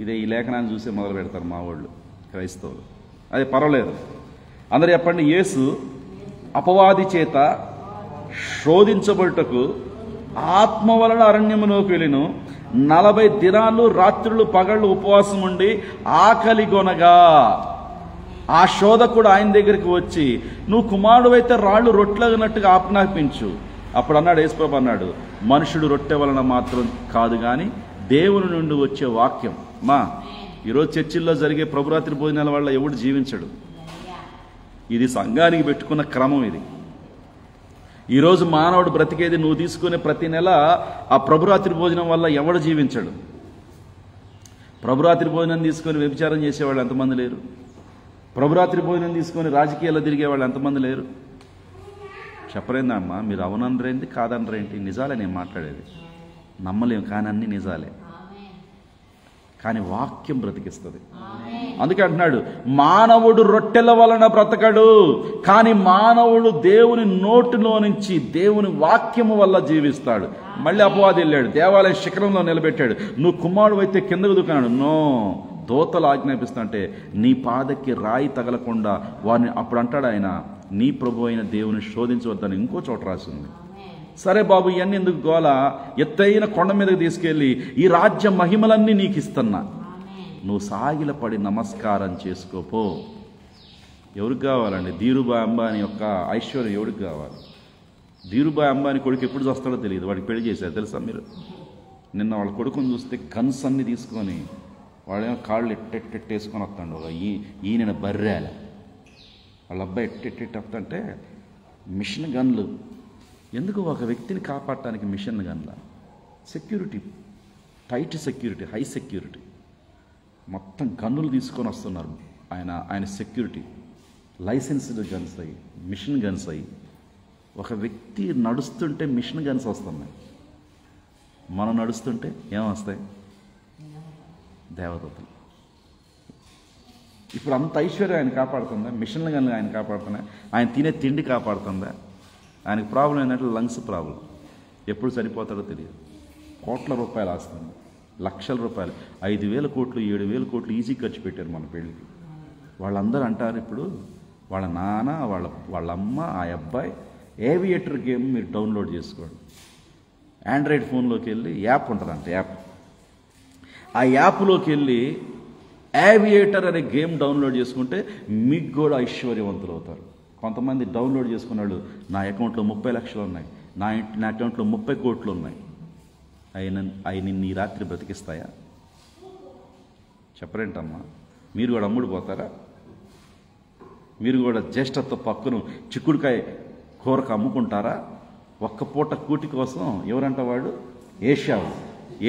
ఇదే ఈ లేఖనాన్ని చూసే మొదలు పెడతారు మా వాళ్ళు, క్రైస్తవులు. అది పర్వాలేదు. అందరూ చెప్పండి. యేసు అపవాది చేత శోధించబడుటకు ఆత్మ వలన అరణ్యములోకి వెళ్ళిను. 40 దినాలు రాత్రులు పగళ్ళు ఉపవాసం ఉండి ఆకలి కొనగా ఆ శోధకుడు ఆయన దగ్గరికి వచ్చి, నువ్వు కుమారుడు అయితే రాళ్ళు రొట్టెలగినట్టుగా ఆజ్ఞాపించు. అప్పుడు అన్నాడు, యేసుప్రభు అన్నాడు, మనుషుడు రొట్టె వలన మాత్రం కాదు కానీ దేవుని నుండి వచ్చే వాక్యం. ఈరోజు చర్చిల్లో జరిగే ప్రభురాత్రి భోజనాల వల్ల ఎవడు జీవించడు. ఇది సంఘానికి పెట్టుకున్న క్రమం. ఇది ఈరోజు మానవుడు బ్రతికేది నువ్వు తీసుకునే ప్రతి నెల ఆ ప్రభురాత్రి భోజనం వల్ల ఎవడు జీవించడు. ప్రభురాత్రి భోజనం తీసుకొని వ్యభిచారం చేసేవాళ్ళు ఎంతమంది లేరు? ప్రభురాత్రి భోజనం తీసుకొని రాజకీయాల్లో తిరిగేవాళ్ళు ఎంతమంది లేరు? చెప్పరేందమ్మా, మీరు అవుననరేంటి కాదనరేంటి? నిజాలే నేను మాట్లాడేది. నమ్మలేము కానీ అన్నీ నిజాలే. కానీ వాక్యం బ్రతికిస్తుంది. అందుకే అంటున్నాడు, మానవుడు రొట్టెల వలన బ్రతకడు, కానీ మానవుడు దేవుని నోటిలో నుంచి దేవుని వాక్యము వల్ల జీవిస్తాడు. మళ్ళీ అపవాది వెళ్ళాడు, దేవాలయ శిఖరంలో నిలబెట్టాడు. నువ్వు కుమారుడు అయితే కిందకు దుకాడు. నో, దోతలు ఆజ్ఞాపిస్తుంటే నీ పాదకి రాయి తగలకుండా వారిని. అప్పుడు అంటాడు ఆయన, నీ ప్రభు అయిన దేవుని శోధించవద్దని ఇంకో చోట రాసింది. సరే బాబు, ఇవన్నీ ఎందుకు గోల? ఎత్తైన కొండ మీదకి తీసుకెళ్ళి ఈ రాజ్య మహిమలన్నీ నీకు ఇస్తున్నా, నువ్వు సాగిలపడి నమస్కారం చేసుకోపో. ఎవరికి కావాలండి? ధీరుభాయ్ అంబానీ యొక్క ఐశ్వర్యం ఎవరికి కావాలి? ధీరుభాయ్ అంబానీ కొడుకు ఎప్పుడు వస్తాడో తెలియదు. వాడికి పెళ్లి చేశారు తెలుసా మీరు? నిన్న వాళ్ళ కొడుకుని చూస్తే గన్స్ అన్ని తీసుకొని వాడేమో కాళ్ళు ఎట్టెట్టేసుకొని వస్తాడు. ఈయన బర్రెల వాళ్ళ అబ్బాయి ఎట్టెట్టెట్టంటే మిషన్ గన్లు. ఎందుకు? ఒక వ్యక్తిని కాపాడటానికి మిషన్ గన్ల. Security, tight security, high security, మొత్తం గన్నులు తీసుకొని వస్తున్నారు. ఆయన సెక్యూరిటీ లైసెన్స్డ్ గన్స్ అయ్యి, మిషన్ గన్స్ అయ్యి. ఒక వ్యక్తి నడుస్తుంటే మిషన్ గన్స్ వస్తున్నాయి. మనం నడుస్తుంటే ఏమొస్తాయి? దేవదూతలు. ఇప్పుడు అంత ఐశ్వర్యం ఆయన కాపాడుతుందా? మిషన్లు గన్లు ఆయన కాపాడుతున్నాయి. ఆయన తినే తిండి కాపాడుతుందా? ఆయనకు ప్రాబ్లం ఏంటంటే లంగ్స్ ప్రాబ్లం. ఎప్పుడు చనిపోతాడో తెలియదు. కోట్ల రూపాయలు ఆస్తుంది, లక్షల రూపాయలు, 5,000 కోట్లు 7,000 కోట్లు ఈజీ ఖర్చు పెట్టారు మన పెళ్ళికి. వాళ్ళందరూ అంటారు ఇప్పుడు వాళ్ళ నాన్న, వాళ్ళ అమ్మ, ఆ అబ్బాయి ఏవియేటర్ గేమ్ మీరు డౌన్లోడ్ చేసుకోండి. ఆండ్రాయిడ్ ఫోన్లోకి వెళ్ళి యాప్ ఉంటుందంట. ఆ యాప్లోకి వెళ్ళి ఏవియేటర్ అనే గేమ్ డౌన్లోడ్ చేసుకుంటే మీకు కూడా ఐశ్వర్యవంతులు అవుతారు. కొంతమంది డౌన్లోడ్ చేసుకున్నాడు, నా అకౌంట్లో 30 లక్షలు ఉన్నాయి, నా అకౌంట్లో 30 కోట్లు ఉన్నాయి. అవి నిన్ను ఈ రాత్రి బ్రతికిస్తాయా? చెప్పరేంటమ్మా? మీరు కూడా అమ్ముడు పోతారా? మీరు కూడా జ్యేష్ఠత్వ పక్కను చిక్కుడుకాయ కూరకు అమ్ముకుంటారా? ఒక్క పూట కూటి కోసం ఎవరంట వాడు? ఏశావు.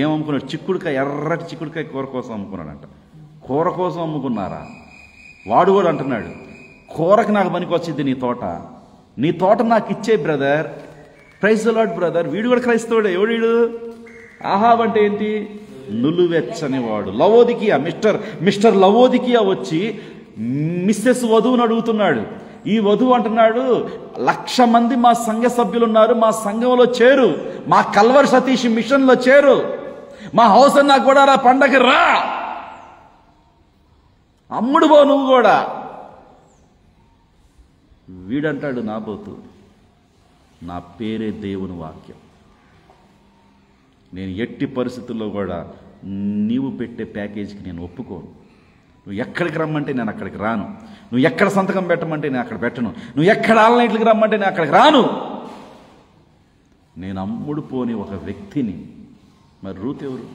ఏమమ్ముకున్నాడు? చిక్కుడుకాయ, ఎర్రటి చిక్కుడుకాయ కూర కోసం అమ్ముకున్నాడంట. కూర కోసం అమ్ముకున్నారా? వాడు కూడా అంటున్నాడు, కూరకు నాకు పనికి వచ్చింది నీ తోట నాకు ఇచ్చే brother. Praise the Lord brother. వీడు కూడా క్రైస్తవుడే. ఎవడు? ఆహాబ్ అంటే ఏంటి? నులువెచ్చని వాడు. లవోదికియా, మిస్టర్ లవోదికియా వచ్చి మిస్సెస్ వధువుని అడుగుతున్నాడు. ఈ వధువు అంటున్నాడు, 1,00,000 మంది మా సంఘ సభ్యులు ఉన్నారు, మా సంఘంలో చేరు, మా కల్వర్ సతీష్ మిషన్లో చేరు, మా హౌస్ అన్నా కూడా రా, పండగ రా, అమ్ముడు పో నువ్వు కూడా. వీడంటాడు నాబోతు, నా పేరే దేవుని వాక్యం, నేను ఎట్టి పరిస్థితుల్లో కూడా నీవు పెట్టే ప్యాకేజీకి నేను ఒప్పుకోను. నువ్వు ఎక్కడికి రమ్మంటే నేను అక్కడికి రాను, నువ్వు ఎక్కడ సంతకం పెట్టమంటే నేను అక్కడ పెట్టను, నువ్వు ఎక్కడ ఆన్లైన్కి రమ్మంటే నేను అక్కడికి రాను. నేను అమ్ముడు పోని ఒక వ్యక్తిని. మరి రూత్ ఎవరు?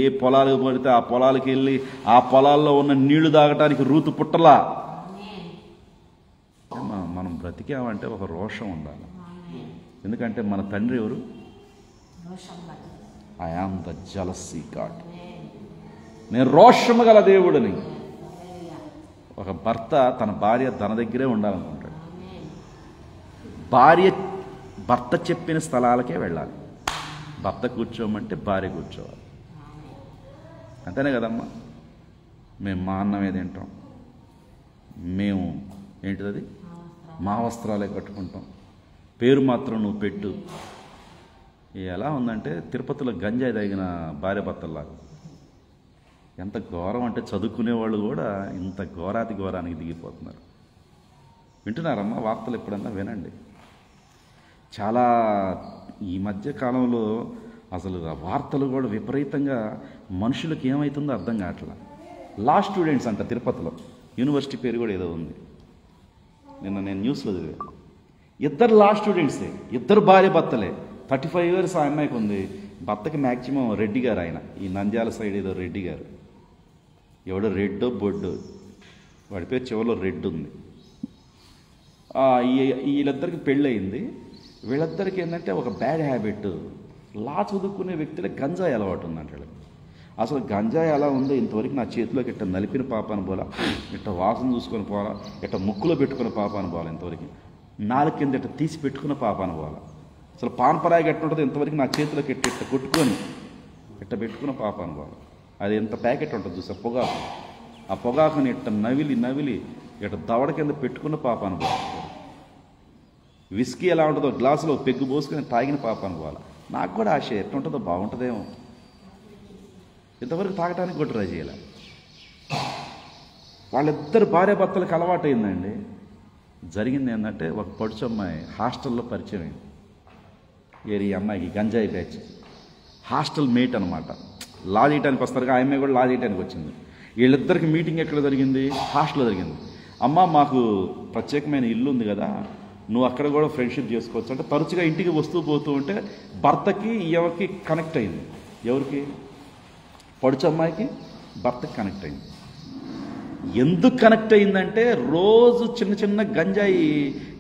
ఏ పొలాలకు పడితే ఆ పొలాలకు వెళ్ళి ఆ పొలాల్లో ఉన్న నీళ్లు తాగటానికి రూతు పుట్టలా. మనం బ్రతికామంటే ఒక రోషం ఉండాలి. ఎందుకంటే మన తండ్రి ఎవరు? I am the jealousy God. నేను రోషము గల దేవుడిని. ఒక భర్త తన భార్య తన దగ్గరే ఉండాలనుకుంటాడు. భార్య భర్త చెప్పిన స్థలాలకే వెళ్ళాలి. భర్త కూర్చోమంటే భార్య కూర్చోవాలి. అంతేనే కదమ్మా? మేము మా అన్నమే తింటాం, మేము ఏంటిది మా వస్త్రాలే కట్టుకుంటాం, పేరు మాత్రం నువ్వు పెట్టు. ఎలా ఉందంటే తిరుపతిలో గంజాయి తాగిన భార్య భర్తల్లాగా. ఎంత ఘోరం అంటే చదువుకునే వాళ్ళు కూడా ఇంత ఘోరాతి ఘోరానికి దిగిపోతున్నారు. వింటున్నారమ్మా వార్తలు? ఎప్పుడన్నా వినండి. చాలా ఈ మధ్య కాలంలో అసలు వార్తలు కూడా విపరీతంగా మనుషులకు ఏమవుతుందో అర్థం కావట్లా. లా స్టూడెంట్స్ అంట తిరుపతిలో, యూనివర్సిటీ పేరు కూడా ఏదో ఉంది, నిన్న నేను న్యూస్లో చదివా. 2 లా స్టూడెంట్సే, 2 భార్య భర్తలే. 35 years ఆ అమ్మాయికి ఉంది, భర్తకి మ్యాక్సిమం రెడ్డి గారు. ఆయన ఈ నంద్యాల సైడ్ ఏదో రెడ్డి గారు, ఎవడో రెడ్డో బొడ్డో, వాడి పేరు చివరిలో రెడ్ ఉంది. వీళ్ళిద్దరికి పెళ్ళయింది. వీళ్ళిద్దరికి ఏంటంటే ఒక బ్యాడ్ హ్యాబిట్, లా చదువుకునే వ్యక్తులే గంజాయి అలవాటు ఉందంట. అసలు గంజాయి ఎలా ఉందో ఇంతవరకు నా చేతిలోకి ఇట్ట నలిపిన పాపాను పోలా, ఇట్ట వాసన చూసుకొని పోలా, ఇట్ట ముక్కులో పెట్టుకున్న పాపాను పోలా, ఇంతవరకు 4 కింద ఇట్ట తీసి పెట్టుకున్న పాపాను పోలా. అసలు పాన్పరాయిగా ఎట్ట ఉంటుంది ఇంతవరకు నా చేతిలోకి ఇట్ట కొట్టుకొని ఇట్ట పెట్టుకున్న పాపాను పోలా. అది ఎంత ప్యాకెట్ ఉంటుంది చూసా, పొగాకు. ఆ పొగాకుని ఇట్ట నవిలి ఇట్ట దవడ కింద పెట్టుకున్న పాపాను పోలా. విస్కీ ఎలా ఉంటుందో గ్లాసులో పెగ్గు పోసుకొని తాగిన పాపాను పోలా. నాకు కూడా ఆశ ఎట్లా ఉంటుందో బాగుంటుందేమో, ఇంతవరకు తాగటానికి కూడా ట్రై చేయాలి. వాళ్ళిద్దరు భార్య భర్తలకు అలవాటు అయిందండి. జరిగింది ఏంటంటే, ఒక పడుచు అమ్మాయి హాస్టల్లో పరిచయం అయింది. ఈ అమ్మాయికి గంజాయి బ్యాచ్ హాస్టల్ మేట్ అనమాట. లా చేయడానికి వస్తారు, ఆ అమ్మాయి కూడా లా చేయడానికి వచ్చింది. వీళ్ళిద్దరికి మీటింగ్ ఎక్కడ జరిగింది? హాస్టల్లో జరిగింది. అమ్మ మాకు ప్రత్యేకమైన ఇల్లు ఉంది కదా, నువ్వు అక్కడ కూడా ఫ్రెండ్షిప్ చేసుకోవచ్చు అంటే తరచుగా ఇంటికి వస్తూ పోతూ ఉంటే భర్తకి ఎవరికి కనెక్ట్ అయింది. ఎవరికి? పడుచు అమ్మాయికి భర్తకి కనెక్ట్ అయింది. ఎందుకు కనెక్ట్ అయిందంటే, రోజు చిన్న గంజాయి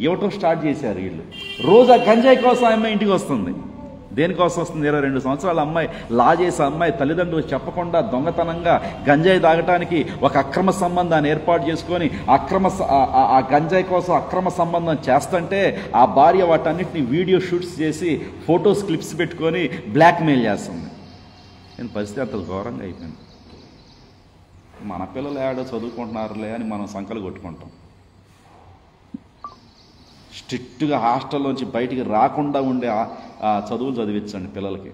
ఇవ్వటం స్టార్ట్ చేశారు వీళ్ళు. రోజు ఆ గంజాయి కోసం ఆ అమ్మాయి ఇంటికి వస్తుంది. దేనికోసం వస్తుంది? 22 సంవత్సరాల అమ్మాయి, లా చేసే అమ్మాయి, తల్లిదండ్రులు చెప్పకుండా దొంగతనంగా గంజాయి తాగటానికి ఒక అక్రమ సంబంధాన్ని ఏర్పాటు చేసుకొని ఆ గంజాయి కోసం అక్రమ సంబంధం చేస్తుంటే ఆ భార్య వాటన్నిటిని వీడియో షూట్స్ చేసి ఫొటోస్ క్లిప్స్ పెట్టుకొని బ్లాక్మెయిల్ చేస్తుంది. నేను పరిస్థితి అంత ఘోరంగా అయిపోయింది. మన పిల్లలు ఏడో చదువుకుంటున్నారులే అని మనం సంకలు కొట్టుకుంటాం. స్ట్రిక్ట్గా హాస్టల్లోంచి బయటికి రాకుండా ఉండే చదువులు చదివించండి పిల్లలకి.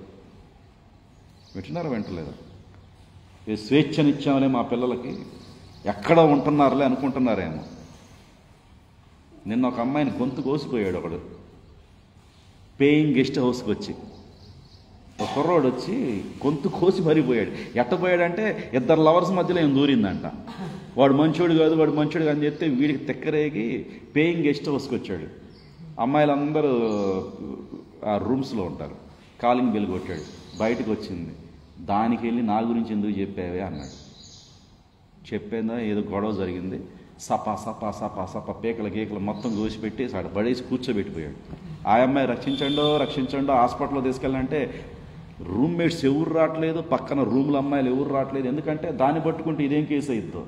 వింటున్నారా? వింటలేదా? ఏ స్వేచ్ఛనిచ్చామలే మా పిల్లలకి, ఎక్కడ ఉంటున్నారులే అనుకుంటున్నారేమో. నిన్న ఒక అమ్మాయిని గొంతు కోసిపోయాడు ఒకడు, పేయింగ్ గెస్ట్ హౌస్కి వచ్చి. ఒక కుర్రోడు వచ్చి గొంతు కోసి మరిపోయాడు. ఎట్టపోయాడంటే 2 లవర్స్ మధ్యలో ఏం దూరిందంట. వాడు మంచోడు కాదు అని చెప్తే వీడికి తెక్కరేగి పేయింగ్ గెస్ట్ హౌస్కి వచ్చాడు. అమ్మాయిలందరూ ఆ రూమ్స్లో ఉంటారు. కాలింగ్ బెల్ కొట్టాడు, బయటకు వచ్చింది. దానికి వెళ్ళి నా గురించి ఎందుకు చెప్పావే అన్నాడు. చెప్పేందా ఏదో గొడవ జరిగింది, సపా సపా సపా సపా పేకల గీకలు మొత్తం కోసి పెట్టేసి ఆడ పడేసి కూర్చోబెట్టిపోయాడు. ఆ అమ్మాయి రక్షించండో హాస్పిటల్లో తీసుకెళ్ళాలంటే రూమ్మేట్స్ ఎవరు రావట్లేదు, పక్కన రూముల అమ్మాయిలు ఎవరు రావట్లేదు. ఎందుకంటే దాన్ని పట్టుకుంటే ఇదేం కేసు అయిద్దో,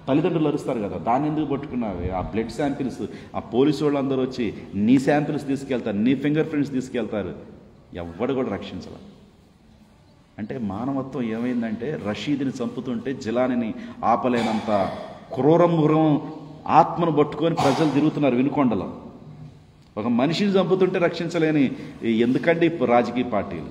తల్లిదండ్రులు అరుస్తారు కదా, దాన్ని ఎందుకు పట్టుకున్నావే? ఆ బ్లడ్ శాంపిల్స్ ఆ పోలీసు వాళ్ళందరూ వచ్చి నీ శాంపిల్స్ తీసుకెళ్తారు, నీ ఫింగర్ ప్రింట్స్ తీసుకెళ్తారు, ఎవ్వడు కూడా రక్షించాల. అంటే మానవత్వం ఏమైందంటే రషీద్ని చంపుతుంటే జిలానిని ఆపలేనంత క్రూర మృగం ఆత్మను పట్టుకొని ప్రజలు తిరుగుతున్నారు వినుకొండలో. ఒక మనిషిని చంపుతుంటే రక్షించలేని ఎందుకండి రాజకీయ పార్టీలు?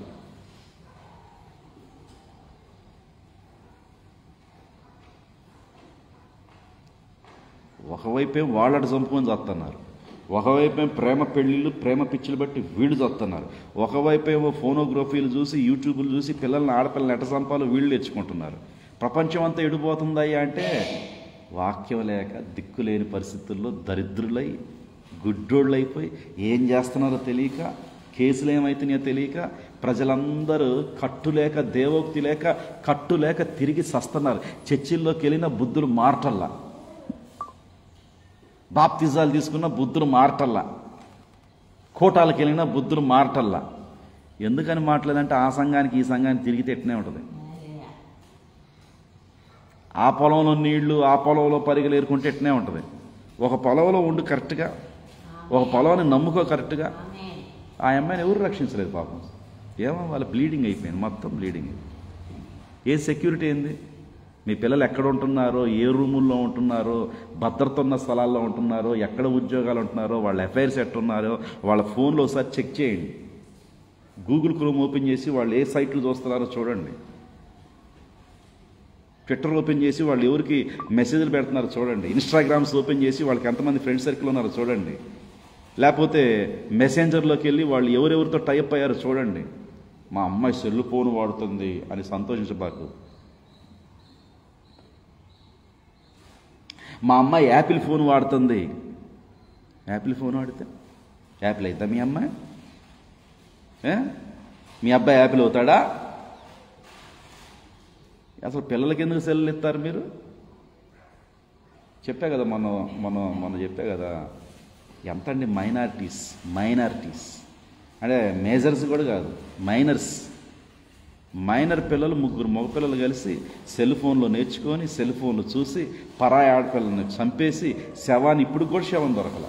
ఒకవైపే వాళ్ళట చంపుకొని చస్తున్నారు, ఒకవైపే ప్రేమ పెళ్ళిళ్ళు ప్రేమ పిచ్చిలు బట్టి వీళ్ళు చస్తున్నారు, ఒకవైపేమో ఫోనోగ్రఫీలు చూసి యూట్యూబ్లు చూసి పిల్లల్ని ఆడపిల్లల్ని ఎట చంపాలో వీళ్ళు తెచ్చుకుంటున్నారు. ప్రపంచం అంతా ఎడిపోతుందయ్యా అంటే వాక్యం లేక దిక్కులేని పరిస్థితుల్లో దరిద్రులై గుడ్డోళ్ళైపోయి ఏం చేస్తున్నారో తెలియక, కేసులు ఏమైతున్నాయో తెలియక ప్రజలందరూ కట్టులేక దేవోక్తి లేక కట్టులేక తిరిగి సస్తున్నారు. చర్చిల్లోకి వెళ్ళిన బుద్ధులు మార్టల్లా, బాప్తిజాలు తీసుకున్న బుద్ధులు మార్టల్లా, కోటాలకు వెళ్ళిన బుద్ధులు మార్టల్లా. ఎందుకని మాట్లాడంటే ఆ సంఘానికి ఈ సంఘానికి తిరిగితే ఎట్నే ఉంటుంది. ఆ పొలంలో నీళ్లు ఆ పొలంలో పరిగెలు ఏరుకుంటే ఎట్నే ఉంటుంది. ఒక పొలంలో ఉండు కరెక్ట్గా, ఒక పొలాన్ని నమ్ముకో కరెక్ట్గా. ఆ అమ్మాయిని ఎవరు రక్షించలేదు పాపం. ఏమో వాళ్ళ బ్లీడింగ్ అయిపోయింది, మొత్తం బ్లీడింగ్. ఏ సెక్యూరిటీ ఏంది? మీ పిల్లలు ఎక్కడ ఉంటున్నారో, ఏ రూముల్లో ఉంటున్నారో, భద్రత ఉన్న స్థలాల్లో ఉంటున్నారో, ఎక్కడ ఉద్యోగాలు ఉంటున్నారో, వాళ్ళ అఫైర్స్ ఎట్టున్నారో వాళ్ళ ఫోన్లో ఒకసారి చెక్ చేయండి. గూగుల్ క్రోమ్ ఓపెన్ చేసి వాళ్ళు ఏ సైట్లు చూస్తున్నారో చూడండి. ట్విట్టర్ ఓపెన్ చేసి వాళ్ళు ఎవరికి మెసేజ్లు పెడుతున్నారో చూడండి. ఇన్స్టాగ్రామ్స్ ఓపెన్ చేసి వాళ్ళకి ఎంతమంది ఫ్రెండ్ సర్కిల్ ఉన్నారో చూడండి. లేకపోతే మెసెంజర్లోకి వెళ్ళి వాళ్ళు ఎవరెవరితో టైప్ అయ్యారో చూడండి. మా అమ్మాయి సెల్ ఫోన్ వాడుతుంది అని సంతోషించబాకు. మా అమ్మాయి యాపిల్ ఫోన్ వాడుతుంది. యాపిల్ ఫోన్ వాడితే యాపిల్ అవుతా మీ అమ్మాయి? మీ అబ్బాయి యాపిల్ అవుతాడా? అసలు పిల్లలకి ఎందుకు సెల్లు ఇస్తారు మీరు? చెప్పా కదా మొన్న చెప్పా కదా, ఎంత అండి మైనారిటీస్ అంటే మేజర్స్ కూడా కాదు, మైనర్ పిల్లలు ముగ్గురు మగపిల్లలు కలిసి సెల్ ఫోన్లో నేర్చుకొని సెల్ ఫోన్లు చూసి పరాయి ఆడపిల్లల్ని చంపేసి శవాన్ని ఇప్పుడు కూడా శవం దొరకల.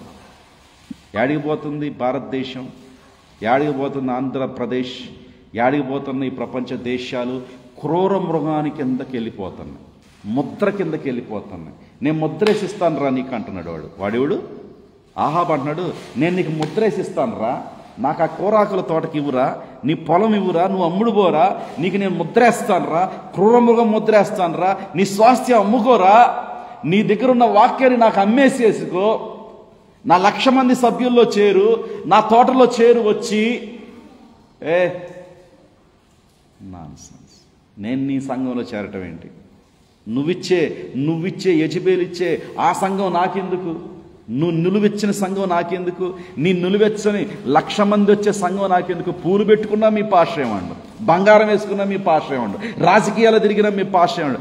యాడికి పోతుంది భారతదేశం? యాడికి పోతుంది ఆంధ్రప్రదేశ్? యాడికి పోతున్న ఈ ప్రపంచ దేశాలు? క్రూర మృగాని కిందకి వెళ్ళిపోతున్నాయి, ముద్ర కిందకి వెళ్ళిపోతున్నాయి. నేను ముద్రేసిస్తాను రా నీకు అంటున్నాడు వాడెవడు? ఆహాబ్ అంటున్నాడు, నేను నీకు ముద్రేసిస్తాను రా, నాకు ఆ కూరాకుల తోటకి ఇవ్వురా, నీ పొలం ఇవ్వురా, నువ్వు అమ్ముడు పోరా, నీకు నేను ముద్రేస్తాను రా, క్రూరమృగం ముద్రేస్తాను రా, నీ స్వాస్థ్యం అమ్ముకోరా, నీ దగ్గర ఉన్న వాక్యాన్ని నాకు అమ్మేసేసుకో, నా 1,00,000 మంది సభ్యుల్లో చేరు, నా తోటలో చేరు వచ్చి. నాన్సెన్స్. నేను నీ సంఘంలో చేరటం ఏంటి? నువ్విచ్చే యజబేలిచ్చే ఆ సంఘం నాకెందుకు? నువ్వు నిలువెచ్చిన సంఘం నాకెందుకు? నీ నిలువెచ్చని 1,00,000 మంది వచ్చే సంఘం నాకెందుకు? పూలు పెట్టుకున్నా మీ పాశ్రయమండు, బంగారం వేసుకున్నా మీ పాశ్రయమండు, రాజకీయాలు తిరిగినా మీ పాశ్రయమండు.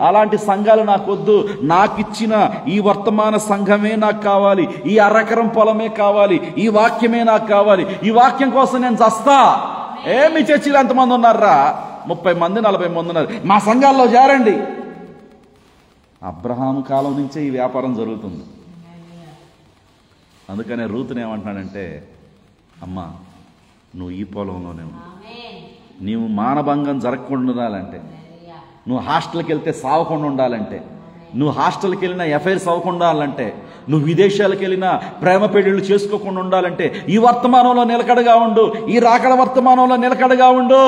అలాంటి సంఘాలు నాకొద్దు. నాకిచ్చిన ఈ వర్తమాన సంఘమే నాకు కావాలి, ఈ అరకరం పొలమే కావాలి, ఈ వాక్యమే నాకు కావాలి. ఈ వాక్యం కోసం నేను చస్తా. మీ చర్చిలో ఎంతమంది ఉన్నారా? 30 మంది 40 మంది ఉన్నారు. మా సంఘాల్లో చేరండి. అబ్రహాము కాలం నుంచే ఈ వ్యాపారం జరుగుతుంది. అందుకనే రూతుని ఏమంటున్నాడంటే, అమ్మా నువ్వు ఈ పొలంలోనే ఉండు, నీవు మానభంగం జరగకుండా ఉండాలంటే, నువ్వు హాస్టల్కి వెళ్తే సావకుండా ఉండాలంటే, నువ్వు హాస్టల్కి వెళ్ళినా ఎఫ్ఐఆర్స్ అవ్వకుండా ఉండాలంటే, నువ్వు విదేశాలకు వెళ్ళినా ప్రేమ పెళ్ళిళ్ళు చేసుకోకుండా ఉండాలంటే ఈ వర్తమానంలో నిలకడగా ఉండు, ఈ రాకడ వర్తమానంలో నిలకడగా ఉండు.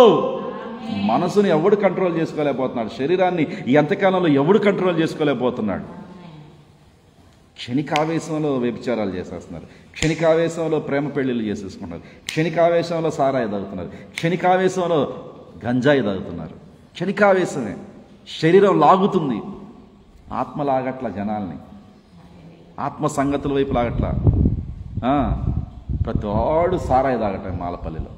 మనసుని ఎవడు కంట్రోల్ చేసుకోలేకపోతున్నాడు, శరీరాన్ని ఈ అంతకాలంలో ఎవడు కంట్రోల్ చేసుకోలేకపోతున్నాడు. క్షణికావేశంలో వ్యభిచారాలు చేసేస్తున్నారు, క్షణికావేశంలో ప్రేమ పెళ్ళిళ్ళు చేసేసుకుంటున్నారు, క్షణికావేశంలో సారాయి తాగుతున్నారు, క్షణికావేశంలో గంజాయి తాగుతున్నారు. క్షణికావేశమే. శరీరం లాగుతుంది, ఆత్మ లాగట్ల జనాల్ని, ఆత్మ సంగతుల వైపు లాగట్లా. ప్రతి వాడు సారాయి తాగటం మాలపల్లిలో,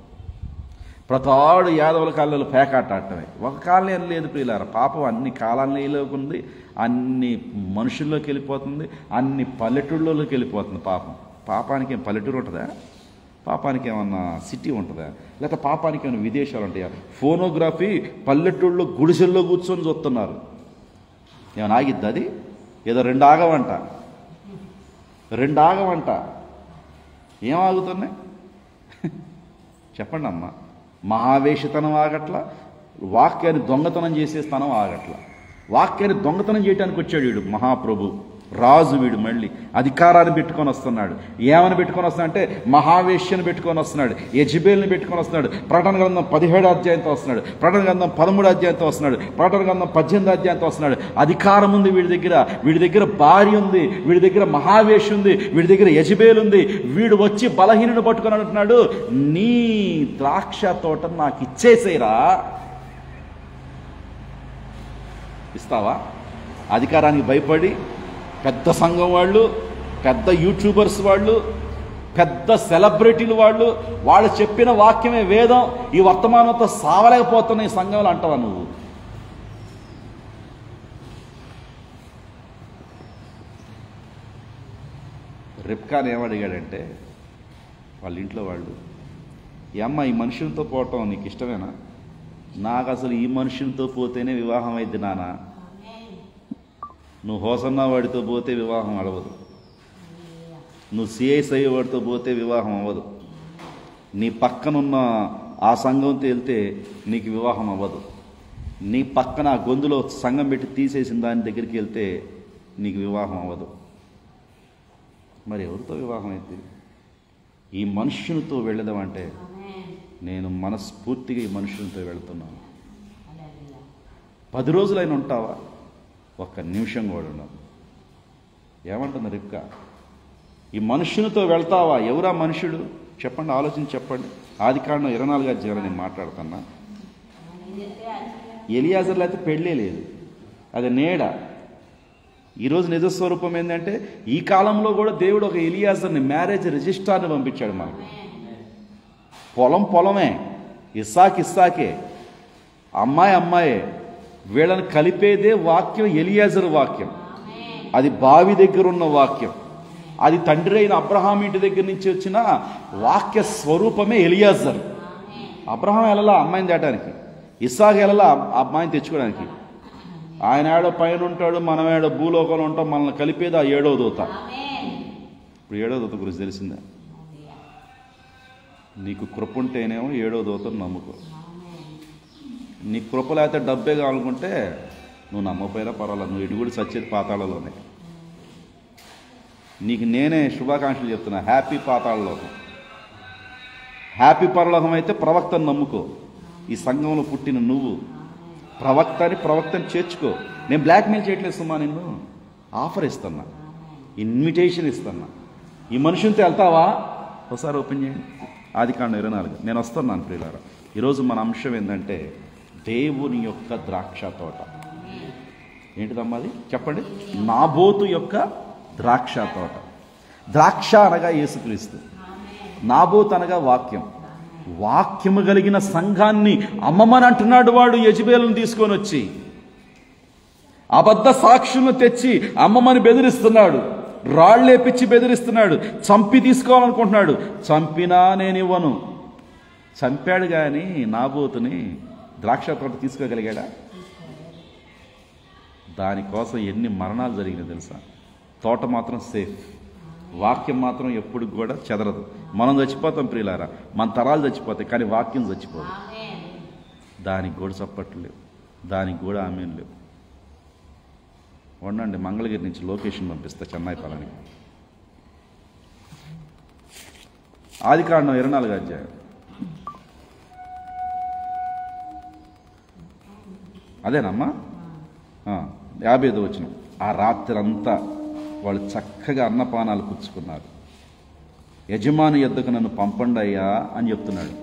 ప్రతాడు యాదవుల కాలంలో పేకాట ఆడటమే. ఒక కాలం ఏం లేదు ప్రియులారా, పాపం అన్ని కాలాల్లోకి ఉంది, అన్ని మనుషుల్లోకి వెళ్ళిపోతుంది, అన్ని పల్లెటూళ్ళలోకి వెళ్ళిపోతుంది. పాపానికి ఏం పల్లెటూరు ఉంటుందా? పాపానికి ఏమన్నా సిటీ ఉంటుందా? లేకపోతే పాపానికి ఏమైనా విదేశాలు ఉంటాయా? ఫోనోగ్రఫీ పల్లెటూళ్ళలో గుడిసెల్లో కూర్చొని చూస్తున్నారు. ఏమైనా ఆగిద్ది అది? ఏదో రెండు ఆగమంట ఏం ఆగుతున్నాయి చెప్పండి అమ్మా. మహావేషతనం ఆగట్ల, వాక్యాన్ని దొంగతనం చేసే స్థానం ఆగట్ల. వాక్యాన్ని దొంగతనం చేయడానికి వచ్చాడు వీడు, మహాప్రభు రాజు వీడు. మళ్ళీ అధికారాన్ని పెట్టుకొని వస్తున్నాడు. ఏమని పెట్టుకొని వస్తున్నాడంటే మహావేశ్యను పెట్టుకొని వస్తున్నాడు, యెజబేల్ని పెట్టుకొని వస్తున్నాడు. ప్రకటన గ్రంథం 17 అధ్యాయంతో వస్తున్నాడు, ప్రకటన గ్రంథం 13 అధ్యాయంతో వస్తున్నాడు, ప్రకటన గ్రంథం 18 అధ్యాయంతో వస్తున్నాడు. అధికారం ఉంది వీడి దగ్గర భార్య ఉంది, వీడి దగ్గర మహావేశ ఉంది, వీడి దగ్గర యెజబేల్ ఉంది. వీడు వచ్చి బలహీనుడు పట్టుకొని అంటున్నాడు, నీ ద్రాక్ష తోట నాకు ఇచ్చేసేరా, ఇస్తావా? అధికారానికి భయపడి పెద్ద సంఘం వాళ్ళు, పెద్ద యూట్యూబర్స్ వాళ్ళు, పెద్ద సెలబ్రిటీలు వాళ్ళు చెప్పిన వాక్యమే వేదం, ఈ వర్తమానంతో సావలేకపోతున్న ఈ సంఘంలో అంటావా నువ్వు? రిబ్కాని ఏమడిగాడంటే వాళ్ళ ఇంట్లో వాళ్ళు, ఈ అమ్మ ఈ మనుషులతో పోవటం నీకు ఇష్టమేనా? నాకు అసలు ఈ మనుషులతో పోతేనే వివాహం అయింది నాన్న. నువ్వు హోసన్నా వాడితో పోతే వివాహం అవ్వదు, నువ్వు సిఐసై వాడితో పోతే వివాహం అవ్వదు, నీ పక్కనున్న ఆ సంఘంతో వెళ్తే నీకు వివాహం అవ్వదు, నీ పక్కన ఆ గొంతులో సంఘం పెట్టి తీసేసిన దాని దగ్గరికి వెళ్తే నీకు వివాహం అవ్వదు. మరి ఎవరితో వివాహం అయితే? ఈ మనుష్యునితో వెళ్ళదామంటే నేను మనస్ఫూర్తిగా ఈ మనుషులతో వెళ్తున్నాను. 10 రోజులైనా ఉంటావా? ఒక్క నిమిషం కూడా ఉండవు. ఏమంటుంది రిబ్కా? ఈ మనుషునితో వెళ్తావా? ఎవరా మనుషుడు చెప్పండి, ఆలోచించి చెప్పండి. ఆదికాండం 24 అధ్యాయంలో నేను మాట్లాడుతున్నా. ఎలియాజర్లో అయితే పెళ్ళే లేదు, అది నీడ. ఈరోజు నిజస్వరూపం ఏంటంటే ఈ కాలంలో కూడా దేవుడు ఒక ఎలియాజర్ని మ్యారేజ్ రిజిస్ట్రార్ని పంపించాడు మనకు. పొలమే, ఇస్సాకే, అమ్మాయే, వీళ్ళని కలిపేదే వాక్యం, ఎలియాజరు వాక్యం. అది బావి దగ్గర ఉన్న వాక్యం, అది తండ్రి అయిన అబ్రహాం ఇంటి దగ్గర నుంచి వచ్చిన వాక్య స్వరూపమే ఎలియాజర్. అబ్రహాం వెళ్ళలా అమ్మాయిని తేటానికి, ఇస్సాకు వెళ్ళలా అమ్మాయిని తెచ్చుకోవడానికి. ఆయన ఏడో పైన ఉంటాడు, మనం ఏడో భూలోకంలో ఉంటాం, మనల్ని కలిపేది ఆ 7వ దూత. ఇప్పుడు 7వ దూత గురించి తెలిసిందా? నీకు కృప ఉంటేనేమో 7వ దూతను నమ్ముకో. నీ కృప లేకపోతే డబ్బే కావాలనుకుంటే నువ్వు నమ్మపోయినా పర్వాలేదు, నువ్వు ఇటు కూడా సచ్చేది పాతాళలోనే. నీకు నేనే శుభాకాంక్షలు చెప్తున్నా. హ్యాపీ పాతాళలోకం. హ్యాపీ పరలోకం అయితే ప్రవక్తను నమ్ముకో. ఈ సంఘంలో పుట్టిన నువ్వు ప్రవక్తని చేర్చుకో. నేను బ్లాక్మెయిల్ చేయట్లేదు సుమా, నిన్ను ఆఫర్ ఇస్తున్నా, ఇన్విటేషన్ ఇస్తున్నా. ఈ మనుషులతో వెళ్తావా? ఒకసారి ఓపెన్ చేయండి ఆదికాండం 24. నేను వస్తున్నాను ప్రియులారా. ఈరోజు మన అంశం ఏంటంటే దేవుని యొక్క ద్రాక్ష తోట. ఏంటిదమ్మా అది? చెప్పండి. నాబోతు యొక్క ద్రాక్ష తోట. ద్రాక్ష అనగా యేసుక్రీస్తు, నాబోతు అనగా వాక్యం. వాక్యము కలిగిన సంఘాన్ని అమ్మమని అంటున్నాడు వాడు. యెజబేలును తీసుకొని వచ్చి అబద్ధ సాక్షులను తెచ్చి అమ్మమని బెదిరిస్తున్నాడు, రాళ్ళేపిచ్చి బెదిరిస్తున్నాడు, చంపి తీసుకోవాలనుకుంటున్నాడు. చంపినా నేను ఇవ్వను. చంపాడు కానీ నాబోతుని ద్రాక్ష తోట తీసుకోగలిగాడా? దానికోసం ఎన్ని మరణాలు జరిగినాయి తెలుసా? తోట మాత్రం సేఫ్, వాక్యం మాత్రం ఎప్పుడు కూడా చెదరదు. మనం చచ్చిపోతాం ప్రియులారా, మన తరాలు చచ్చిపోతాయి, కానీ వాక్యం చచ్చిపోదు. దానికి కూడా చప్పట్లు లేవు, దానికి కూడా ఆమెను లేవు. ఉండండి, మంగళగిరి నుంచి లొకేషన్ పంపిస్తా చెన్నై పాలనికి. ఆదికాండం 24 అధ్యాయం. అదేనమ్మా 50వ వచనం. ఆ రాత్రి అంతా వాళ్ళు చక్కగా అన్నపానాలు పుచ్చుకున్నారు. యజమాని యొద్దకు నన్ను పంపండి అయ్యా అని చెప్తున్నాడు.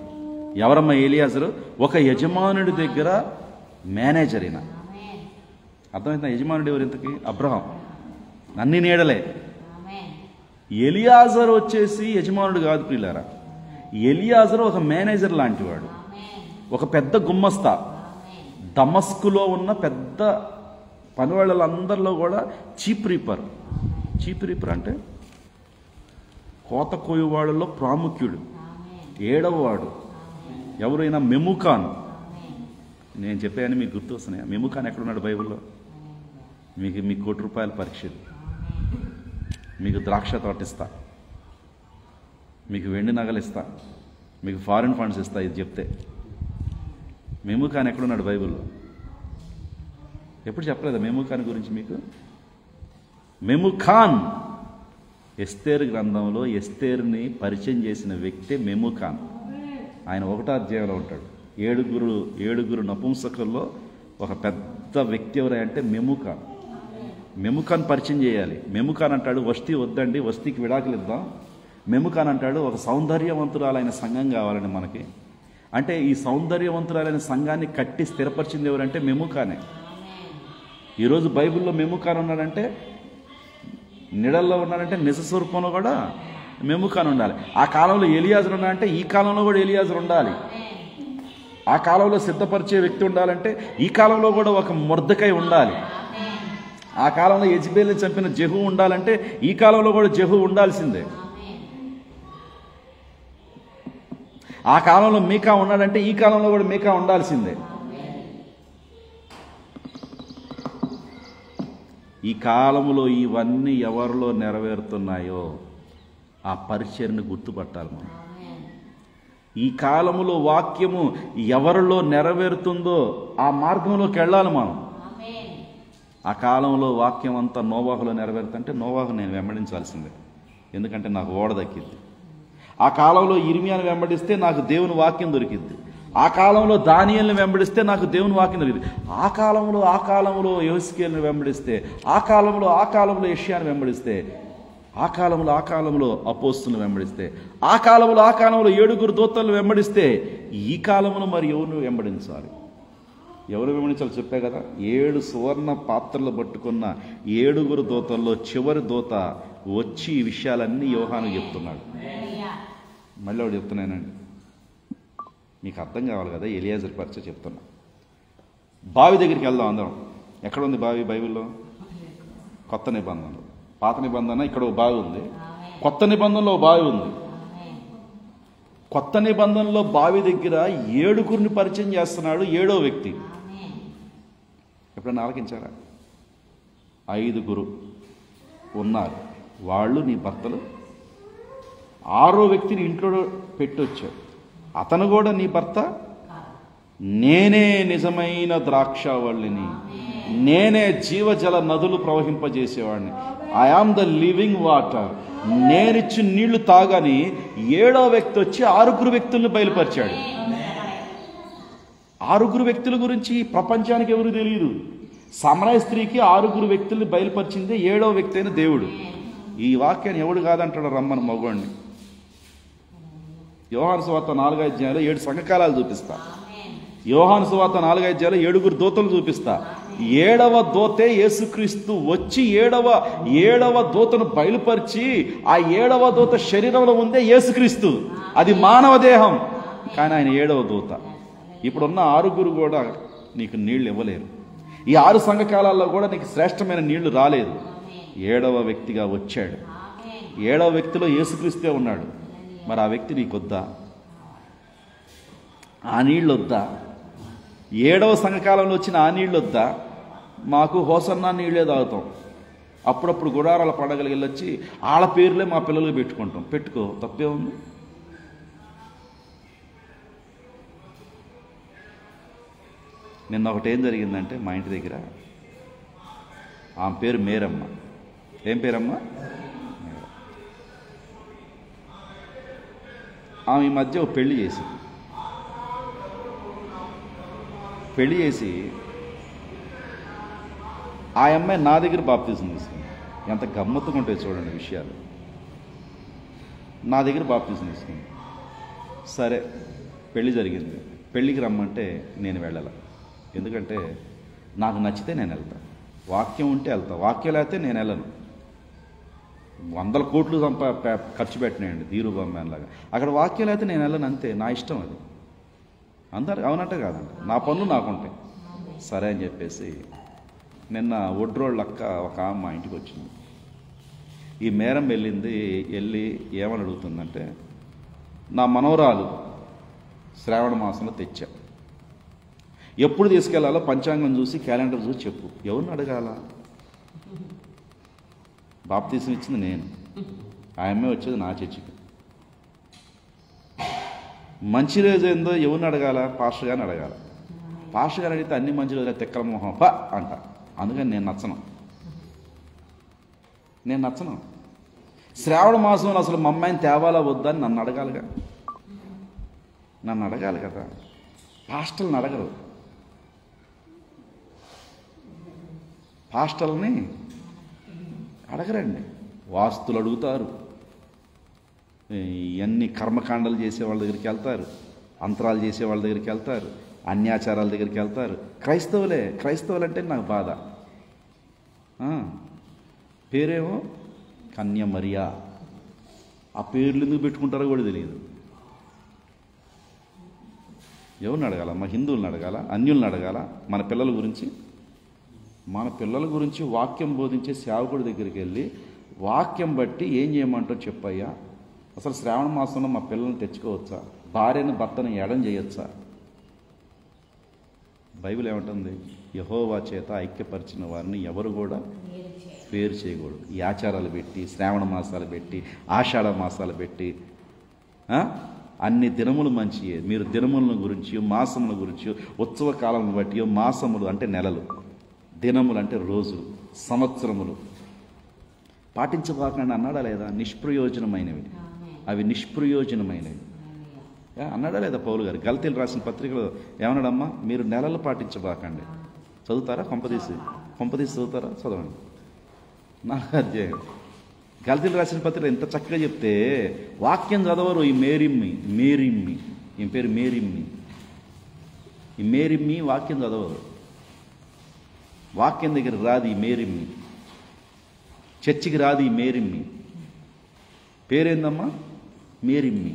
ఎవరమ్మా? ఎలియాజరు. ఒక యజమానుడి దగ్గర మేనేజర్ అయినా. అర్థమైందా? యజమానుడు ఎవరు ఇంతకి? అబ్రహాం. అన్ని నీడలే. ఎలియాజరు వచ్చేసి యజమానుడు కాదు ప్రియులారా. ఎలియాజరు ఒక మేనేజర్ లాంటివాడు. ఒక పెద్ద గుమ్మస్తా, దమస్కులో ఉన్న పెద్ద పనివాళ్ళందరిలో కూడా చీప్ రీపర్. చీప్ రీపర్ అంటే కోత కోయువాళ్ళలో ప్రాముఖ్యుడు, 7వ వాడు. ఎవరైనా మెముకాన్. నేను చెప్పాను మీకు గుర్తు వస్తున్నాయి. మెముకాన్ ఎక్కడున్నాడు బైబిల్లో? మీకు ₹1,00,00,000 పరీక్షలు, మీకు ద్రాక్ష తోటిస్తా, మీకు వెండి నగలు ఇస్తా, మీకు ఫారిన్ ఫండ్స్ ఇస్తా. ఇది చెప్తే మెముకాన్ ఎక్కడున్నాడు బైబిల్లో? ఎప్పుడు చెప్పలేదా మెముకాన్ గురించి మీకు? మెముకాన్ ఎస్తేరు గ్రంథంలో ఎస్తేరుని పరిచయం చేసిన వ్యక్తే మెముకాన్. ఆయన 1వ అధ్యాయంలో ఉంటాడు. ఏడుగురు నపుంసకుల్లో ఒక పెద్ద వ్యక్తి ఎవరంటే మెముకాన్. మెముకాన్ పరిచయం చేయాలి. మెముకాన్ అంటాడు వస్తీ వద్దండి, వస్తీకి విడాకులు ఇద్దాం. మెముకాన్ అంటాడు ఒక సౌందర్యవంతురాలైన సంఘం కావాలని మనకి. అంటే ఈ సౌందర్యవంతురాలైన సంఘాన్ని కట్టి స్థిరపరిచింది ఎవరంటే మెముకానే. ఈరోజు బైబిల్లో మెముకాన్ ఉన్నాడంటే, నిడల్లో ఉన్నాడంటే నిజ స్వరూపంలో కూడా మెముకాన్ ఉండాలి. ఆ కాలంలో ఎలియాజరు ఉన్నాడంటే ఈ కాలంలో కూడా ఎలియాజరు ఉండాలి. ఆ కాలంలో సిద్ధపరిచే వ్యక్తి ఉండాలంటే ఈ కాలంలో కూడా ఒక మొర్దెకై ఉండాలి. ఆ కాలంలో యెజబెల్ని చంపిన జెహూ ఉండాలంటే ఈ కాలంలో కూడా జెహూ ఉండాల్సిందే. ఆ కాలంలో మీకా ఉన్నాడంటే ఈ కాలంలో కూడా మీకా ఉండాల్సిందే. ఈ కాలంలో ఇవన్నీ ఎవరిలో నెరవేరుతున్నాయో ఆ పరిచర్ని గుర్తుపట్టాలి మనం. ఈ కాలంలో వాక్యము ఎవరిలో నెరవేరుతుందో ఆ మార్గంలోకి వెళ్ళాలి మనం. ఆ కాలంలో వాక్యం అంతా నోవాహులో నెరవేరుతుంటే నోవాహు నేను వెంబడించాల్సిందే, ఎందుకంటే నాకు ఓడ దక్కింది. ఆ కాలంలో ఇర్మియాను వెంబడిస్తే నాకు దేవుని వాక్యం దొరికింది. ఆ కాలంలో దానియేలుని వెంబడిస్తే నాకు దేవుని వాక్యం దొరికింది. ఆ కాలంలో యెహెజ్కేలుని వెంబడిస్తే, ఆ కాలంలో యెషయాను వెంబడిస్తే, ఆ కాలంలో అపోస్తులను వెంబడిస్తే, ఆ కాలంలో 7 దూతలను వెంబడిస్తే, ఈ కాలంలో మరి ఎవరిని వెంబడించాలి? ఎవరు వెంబడించాలో చెప్పే కదా. 7 సువర్ణ పాత్రలు పట్టుకున్న 7 దూతల్లో చివరి దూత వచ్చి ఈ విషయాలన్నీ యోహాను చెప్తున్నాడు. మళ్ళీ ఒకటి చెప్తున్నానండి, మీకు అర్థం కావాలి కదా. ఎలియాజరు పరిచయం చెప్తున్నా. బావి దగ్గరికి వెళ్దాం అందరం. ఎక్కడ ఉంది బావి బైబిల్లో? కొత్త నిబంధనలో. పాత నిబంధన ఇక్కడ ఒక బావి ఉంది, కొత్త నిబంధనలో ఒక బావి ఉంది. కొత్త నిబంధనలో బావి దగ్గర 7 పరిచయం చేస్తున్నాడు 7వ వ్యక్తి. ఎప్పుడన్నా ఆలకించారా? 5 ఉన్నారు, వాళ్ళు నీ భర్తలు. 6వ వ్యక్తిని ఇంట్లో పెట్టొచ్చాడు, అతను కూడా నీ భర్త. నేనే నిజమైన ద్రాక్షావళిని, నేనే జీవజల నదులు ప్రవహింపజేసేవాడిని. I am the living water. నేనిచ్చి నీళ్లు తాగని 7వ వ్యక్తి వచ్చి 6 వ్యక్తులను బయలుపరిచాడు. 6 వ్యక్తుల గురించి ప్రపంచానికి ఎవరు తెలియదు. సమరయ స్త్రీకి 6 వ్యక్తుల్ని బయలుపరిచింది 7వ వ్యక్తి అయిన దేవుడు. ఈ వాక్యాన్ని ఎవడు కాదంటాడు రమ్మని మగవాడిని. యోహాను సువార్త 4వ అధ్యాయంలో 7 సంఘకాలాలు చూపిస్తా. యోహాను సువార్త 4వ అధ్యాయంలో 7 దూతలు చూపిస్తా. 7వ దూతే యేసుక్రీస్తు వచ్చి 7వ దూతను బయలుపరిచి, ఆ 7వ దూత శరీరంలో ఉందే యేసుక్రీస్తు. అది మానవ దేహం, కానీ ఆయన 7వ దూత. ఇప్పుడున్న 6 కూడా నీకు నీళ్లు ఇవ్వలేరు. ఈ 6 సంఘకాలాల్లో కూడా నీకు శ్రేష్టమైన నీళ్లు రాలేదు. 7వ వ్యక్తిగా వచ్చాడు. 7వ వ్యక్తిలో యేసుక్రీస్తే ఉన్నాడు. మరి ఆ వ్యక్తి నీకొద్దా? ఆ నీళ్ళు వద్దా? 7వ సంఘకాలంలో వచ్చిన ఆ నీళ్ళు వద్దా? మాకు హోసన్నా నీళ్ళే తాగుతాం. అప్పుడప్పుడు గుడారాల పండగలు వెళ్ళొచ్చి వాళ్ళ పేర్లే మా పిల్లలకు పెట్టుకుంటాం. పెట్టుకో, తప్పే ఉంది. నిన్న ఒకటి ఏం జరిగిందంటే, మా ఇంటి దగ్గర ఆమె పేరు మేరమ్మ. ఏం పేరమ్మా? ఆమె ఈ మధ్య ఒక పెళ్లి చేసింది. పెళ్లి చేసి ఆ అమ్మాయి నా దగ్గర బాప్తిజం తీసుకుంది. ఎంత గమ్మత్తుగా ఉంటాయి చూడండి విషయాలు. నా దగ్గర బాప్తిజం తీసుకుంది. సరే, పెళ్లి జరిగింది. పెళ్ళికి రమ్మంటే నేను వెళ్ళాల. ఎందుకంటే నాకు నచ్చితే నేను వెళ్తాను. వాక్యం ఉంటే వెళ్తా, వాక్యం లేకపోతే నేను వెళ్ళను. 100 కోట్లు ఖర్చు పెట్టినాయండి ధీరు బొమ్మలాగా. అక్కడ వాక్యం లేకపోతే నేను వెళ్ళను, అంతే. నా ఇష్టం అది. అందరు అవునంటే కాదంట, నా పనులు నాకుంటాయి. సరే అని చెప్పేసి నిన్న ఒడ్రోళ్ళ అక్క ఒక మా ఇంటికి వచ్చింది. ఈ మేరం వెళ్ళి ఏమని అడుగుతుందంటే, నా మనవరాలు శ్రావణ మాసంలో తెచ్చా, ఎప్పుడు తీసుకెళ్లాలో పంచాంగం చూసి క్యాలెండర్ చూసి చెప్పు. ఎవరిని అడగాల? బాప్తీసం ఇచ్చింది నేను, ఆ అమ్మాయి వచ్చేది నా చర్చికి. మంచి రోజు ఏందో ఎవరిని అడగాల? పాస్టర్ గారిని అడగాల. పాస్టర్ గారు అడిగితే అన్ని మంచి రోజులు తెక్కల మొహం పా అంట. అందుకని నేను నచ్చను. శ్రావణ మాసంలో అసలు మా అమ్మాయిని తేవాలా వద్దా అని నన్ను అడగాలి కదా. పాస్టర్ని అడగరు. పాస్టర్ని అడగరండి. వాస్తులు అడుగుతారు, ఇవన్నీ కర్మకాండాలు చేసే వాళ్ళ దగ్గరికి వెళ్తారు, అంతరాలు చేసే వాళ్ళ దగ్గరికి వెళ్తారు, అన్యాచారాల దగ్గరికి వెళ్తారు. క్రైస్తవులు అంటే నాకు బాధ. పేరేమో కన్య మరియా. ఆ పేర్లు ఎందుకు పెట్టుకుంటారో కూడా తెలియదు. ఎవరిని అడగాల? మా హిందువులను అడగాల? అన్యుల్ని అడగాల? మన పిల్లల గురించి వాక్యం బోధించే సేవకుడి దగ్గరికి వెళ్ళి వాక్యం బట్టి ఏం చేయమంటో చెప్పయ్యా, అసలు శ్రావణ మాసంలో మా పిల్లల్ని తెచ్చుకోవచ్చా, భార్యను భర్తను ఎడం చేయొచ్చా? బైబిల్ ఏమంటుంది? యెహోవా చేత ఐక్యపరిచిన వారిని ఎవరు కూడా వేరు చేయకూడదు. ఈ ఆచారాలు పెట్టి, శ్రావణ మాసాలు పెట్టి, ఆషాఢ మాసాలు పెట్టి, అన్ని దినములు మంచియే. మీరు దినములను గురించి, మాసముల గురించి, ఉత్సవ కాలం బట్టి, మాసములు అంటే నెలలు, దినములు అంటే రోజులు, సంవత్సరములు పాటించబాకండి అన్నాడా లేదా? నిష్ప్రయోజనమైనవి, అవి నిష్ప్రయోజనమైనవి అన్నాడా లేదా పౌలు గారు? గలతీలు రాసిన పత్రికలో ఏమన్నాడమ్మా? మీరు నెలలు పాటించబాకండి. చదువుతారా? కొంపదీసి చదువుతారా? చదవండి. 4వ అధ్యాయం గలతీలు రాసిన పత్రిక ఎంత చక్కగా చెప్తే వాక్యం చదవరు. ఈ మేరిమ్మి ఈమె పేరు మేరిమ్మి వాక్యం చదవరు. వాక్యం దగ్గర రాదు ఈ మేరిమ్మి, చర్చికి రాదు ఈ మేరిమ్మి. పేరేందమ్మా? మేరిమ్మి.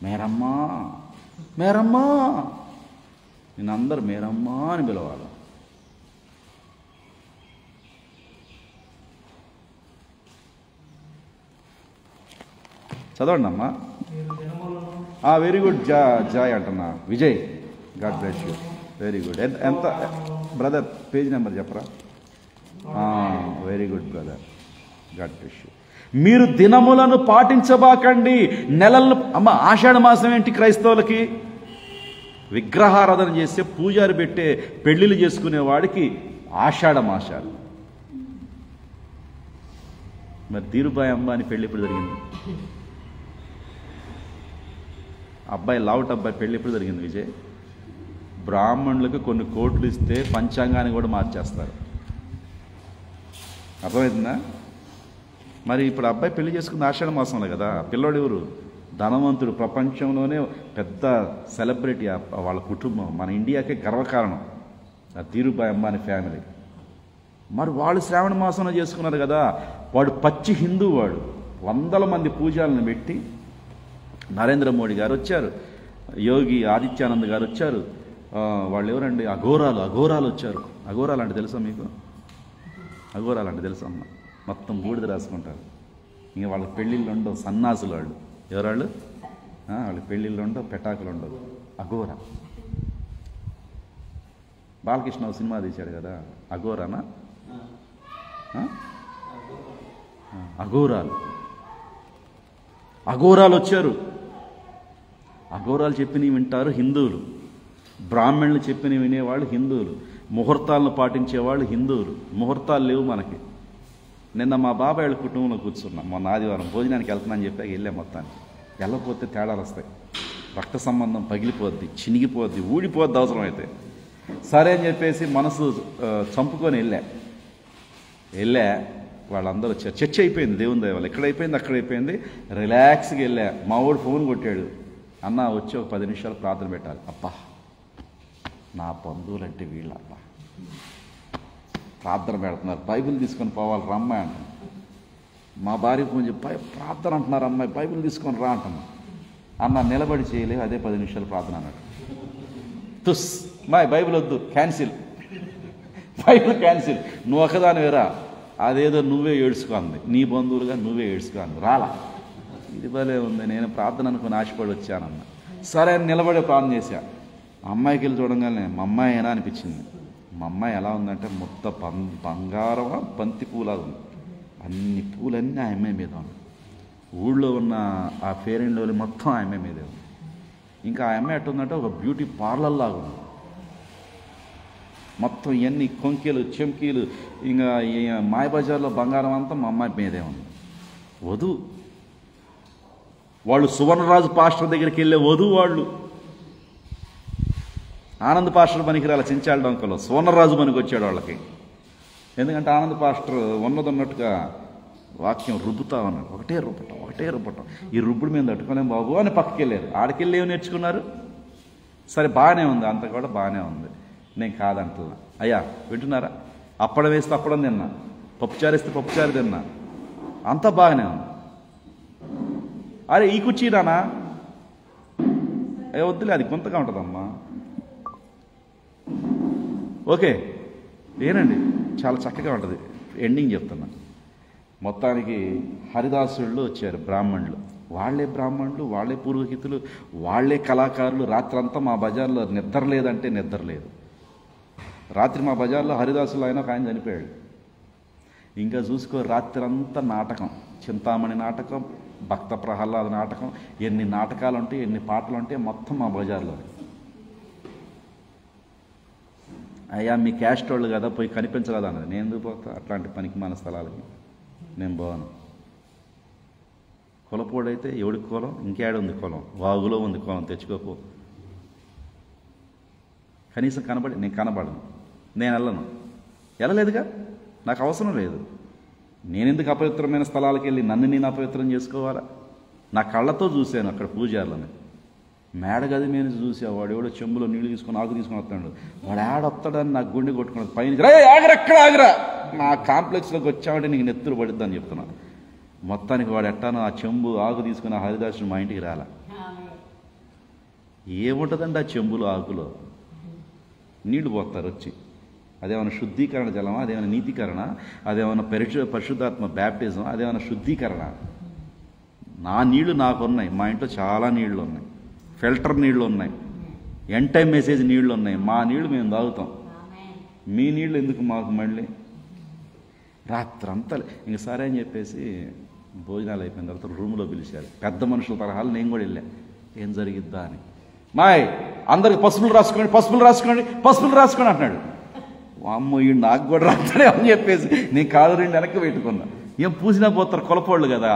మేరమ్మా నేను అందరు మేరమ్మా అని పిలవాలి. చదవండి అమ్మా. Very good. జాయ్ అంటున్నా. Vijay, God bless you. Very good. ఎంత బ్రదర్? పేజ్ నెంబర్ చెప్పరా? Very good brother, God bless you. మీరు దినములను పాటించబాకండి, నెలలను. అమ్మ, ఆషాఢ మాసం ఏంటి క్రైస్తవులకి? విగ్రహారాధన చేస్తే పూజారి పెట్టే పెళ్లిళ్ళు చేసుకునే వాడికి ఆషాఢ మాసాలు. మరి ధీరుభాయ్ అంబానీ పెళ్లి ఎప్పుడు జరిగింది? అబ్బాయి లావుట్ అబ్బాయి పెళ్లి ఎప్పుడు జరిగింది విజయ్? బ్రాహ్మణులకు కొన్ని కోట్లు ఇస్తే పంచాంగాన్ని కూడా మార్చేస్తారు. అర్థమవుతుందా? మరి ఇప్పుడు అబ్బాయి పెళ్లి చేసుకుంది ఆషాఢ మాసంలో కదా. పిల్లోడు ఎవరు? ధనవంతుడు, ప్రపంచంలోనే పెద్ద సెలబ్రిటీ వాళ్ళ కుటుంబం, మన ఇండియాకే గర్వకారణం ఆ ధీరుభాయ్ అంబానీ ఫ్యామిలీ. మరి వాళ్ళు శ్రావణ మాసంలో చేసుకున్నారు కదా. వాడు పచ్చి హిందూ, వాడు వందల మంది పూజాలను పెట్టి, నరేంద్ర మోడీ గారు వచ్చారు, యోగి ఆదిత్యానంద్ గారు వచ్చారు, వాళ్ళు ఎవరండి? అఘోరాలు వచ్చారు. అఘోరాలు అంటే తెలుసా మీకు? అఘోరాలు అంటే తెలుసా అమ్మ? మొత్తం బూడిద రాసుకుంటారు. ఇంక వాళ్ళ పెళ్ళిళ్ళు ఉండవు, సన్నాసులు వాళ్ళు. ఎవరాళ్ళు? వాళ్ళ పెళ్ళిళ్ళు ఉండవు, పెటాకులు ఉండవు. అఘోరా. బాలకృష్ణ సినిమా తీశాడు కదా, అఘోరానా? అఘోరాలు వచ్చారు. అఘోరాలు చెప్పినవి వింటారు హిందువులు, బ్రాహ్మణులు చెప్పినవి వినేవాళ్ళు హిందువులు, ముహూర్తాలను పాటించేవాళ్ళు హిందువులు. ముహూర్తాలు లేవు మనకి. నిన్న మా బాబాయ్ వాళ్ళ కుటుంబంలో కూర్చున్నాం. మొన్న ఆదివారం భోజనానికి వెళ్తున్నాను చెప్పాక వెళ్ళే మొత్తానికి. వెళ్ళకపోతే తేడాలు వస్తాయి, రక్త సంబంధం పగిలిపోద్ది, చినిగిపోద్ది, ఊడిపోద్ది అవసరం అయితే. సరే అని చెప్పేసి మనసు చంపుకొని వెళ్ళా. వాళ్ళందరూ వచ్చారు. చర్చ అయిపోయింది దేవుని దయ వల్ల. ఎక్కడైపోయింది అక్కడైపోయింది. రిలాక్స్గా వెళ్ళా. మా వాడు ఫోన్ కొట్టాడు, అన్న వచ్చి ఒక 10 నిమిషాలు ప్రార్థన పెట్టాలి. అబ్బా, నా బంధువులంటే వీళ్ళు అబ్బా ప్రార్థన పెడుతున్నారు, బైబిల్ తీసుకొని పోవాలి రమ్మ అంటాను. మా భార్య ఫోన్ చెప్పి ప్రార్థన అంటున్నారు, అమ్మాయి బైబిల్ తీసుకొని రా అంటున్నా. అన్న నిలబడి చేయలేవు, అదే 10 నిమిషాలు ప్రార్థన అన్నాడు. తుస్ మా బైబిల్ వద్దు, క్యాన్సిల్, బైబిల్ క్యాన్సిల్, నువ్వు ఒకదాని వేరా, అదేదో నువ్వే ఏడ్చుకో అంది, నీ బంధువులుగా నువ్వే ఏడ్చుకో అంది. రాలా, ఇది భలే ఉంది, నేను ప్రార్థన అనుకుని ఆశపడి వచ్చానన్న. సరే అని నిలబడే ప్రార్థన చేశా. అమ్మాయికి వెళ్ళి చూడంగానే మా అమ్మాయి అయినా అనిపించింది. మా అమ్మాయి ఎలా ఉందంటే మొత్తం బంగారం బంతి పూలాగా ఉంది. అన్ని పూలన్నీ ఆ అమ్మాయి మీద ఉంది. ఊళ్ళో ఉన్న ఆ ఫేర్ అండ్ లవ్లీ మొత్తం ఆ అమ్మాయి మీదే ఉంది. ఇంకా ఆ అమ్మాయి ఎట్టుందంటే ఒక బ్యూటీ పార్లర్ లాగా ఉంది. మొత్తం ఇవన్నీ కొంకెలు చెంకీలు, ఇంకా మాయబజార్లో బంగారం అంతా మా అమ్మాయి మీదే ఉంది. వధువు వాళ్ళు, సువర్ణరాజు పాస్టర్ దగ్గరికి వెళ్ళే వధువు వాళ్ళు. ఆనంద్ పాస్టర్ పనికిరాల చించాల డొంకలో సువర్ణరాజు పనికి వచ్చాడు వాళ్ళకి. ఎందుకంటే ఆనంద్ పాస్టర్ ఉన్నట్టుగా వాక్యం రుబ్బుతా ఉన్నాడు, ఒకటే రుబ్బటం. ఈ రుబ్బుడు మీద తట్టుకోలేం బాబు అని పక్కకి వెళ్ళారు. ఆడికెళ్ళి ఏమి నేర్చుకున్నారు? సరే బాగానే ఉంది, అంత కూడా బాగానే ఉంది, నేను కాదంటున్నా. అయ్యా వింటున్నారా? అప్పడం వేస్తే అప్పడం తిన్నా, పప్పుచారు వేస్తే పప్పుచారు తిన్నా, అంతా బాగానే ఉంది. అరే ఈ కుర్చీరానా? ఏ వద్దులే, అది కొంతగా ఉంటుందమ్మా. ఓకే ఏనండి, చాలా చక్కగా ఉంటుంది. ఎండింగ్ చెప్తున్నా. మొత్తానికి హరిదాసుళ్ళు వచ్చారు, బ్రాహ్మణులు. వాళ్ళే బ్రాహ్మణులు, వాళ్ళే పూర్వహితులు, వాళ్ళే కళాకారులు. రాత్రంతా మా బజార్లో నిద్ర లేదంటే నిద్ర లేదు. రాత్రి మా బజార్లో హరిదాసులు ఆయన ఒక ఆయన చనిపోయాడు. ఇంకా చూసుకో, రాత్రంతా నాటకం, చింతామణి నాటకం, భక్త ప్రహ్లాద నాటకం, ఎన్ని నాటకాలు ఉంటాయి, ఎన్ని పాటలు ఉంటాయి మొత్తం మా బజార్లో. అయ్యా మీ క్యాస్ట్ వాళ్ళు కదా, పోయి కనిపించరాదు అన్నది. నేను ఎందుకు పోతా అట్లాంటి పనికి మన స్థలాలకి, నేను పోను. కులపోడైతే ఎవడికి కులం, ఇంకేడుంది కులం, వాగులో ఉంది కులం, తెచ్చుకోపో. కనీసం నేను కనబడను, నేను వెళ్ళలేదుగా, నాకు అవసరం లేదు. నేనెందుకు అపవిత్రమైన స్థలాలకు వెళ్ళి నన్ను నేను అపవిత్రం చేసుకోవాలా? నా కళ్ళతో చూశాను అక్కడ పూజారులని. మేడగది మీద చూసా, వాడు ఎవడో చెంబులో నీళ్లు తీసుకొని ఆకు తీసుకొని వస్తాడు. వాడు ఆడొస్తాడని నాకు గుండె కొట్టుకున్నాడు. పైన ఆగరా, మా కాంప్లెక్స్లోకి వచ్చామంటే నీకు నెత్తురు పడిద్దని చెప్తున్నాను. మొత్తానికి వాడు ఎట్టానో ఆ చెంబు ఆకు తీసుకుని ఆ హరిదాసుని మా ఇంటికి రాలా. ఏముంటుందండి ఆ చెంబులో ఆకులో? నీళ్లు పోస్తారు వచ్చి. అదేమైనా శుద్ధీకరణ జలమా? అదేమైనా నీతికరణ? అదేమైనా పరిశుద్ధాత్మ బ్యాప్టిజం? అదేమైనా శుద్ధీకరణ? నా నీళ్లు నాకున్నాయి, మా ఇంట్లో చాలా నీళ్లు ఉన్నాయి, ఫిల్టర్ నీళ్లు ఉన్నాయి, ఎండ్ టైం మెసేజ్ నీళ్లు ఉన్నాయి. మా నీళ్లు మేము తాగుతాం, మీ నీళ్లు ఎందుకు మాకు? మళ్ళీ రాత్రంతా ఇంక సరే అని చెప్పేసి భోజనాలు అయిపోయిన తర్వాత రూమ్లో పిలిచారు. పెద్ద మనుషుల తరహాలు నేను కూడా వెళ్ళా, ఏం జరిగిద్దా అని. మాయ్ అందరికి పసుపులు రాసుకోండి అంటున్నాడు. అమ్మో ఈ నాకు కూడా రాస్తాడే అని చెప్పేసి నేను కాళ్ళు రెండు వెనక్కి పెట్టుకున్నా. ఏం పూసినా పోతారు, కొలపోళ్ళు కదా,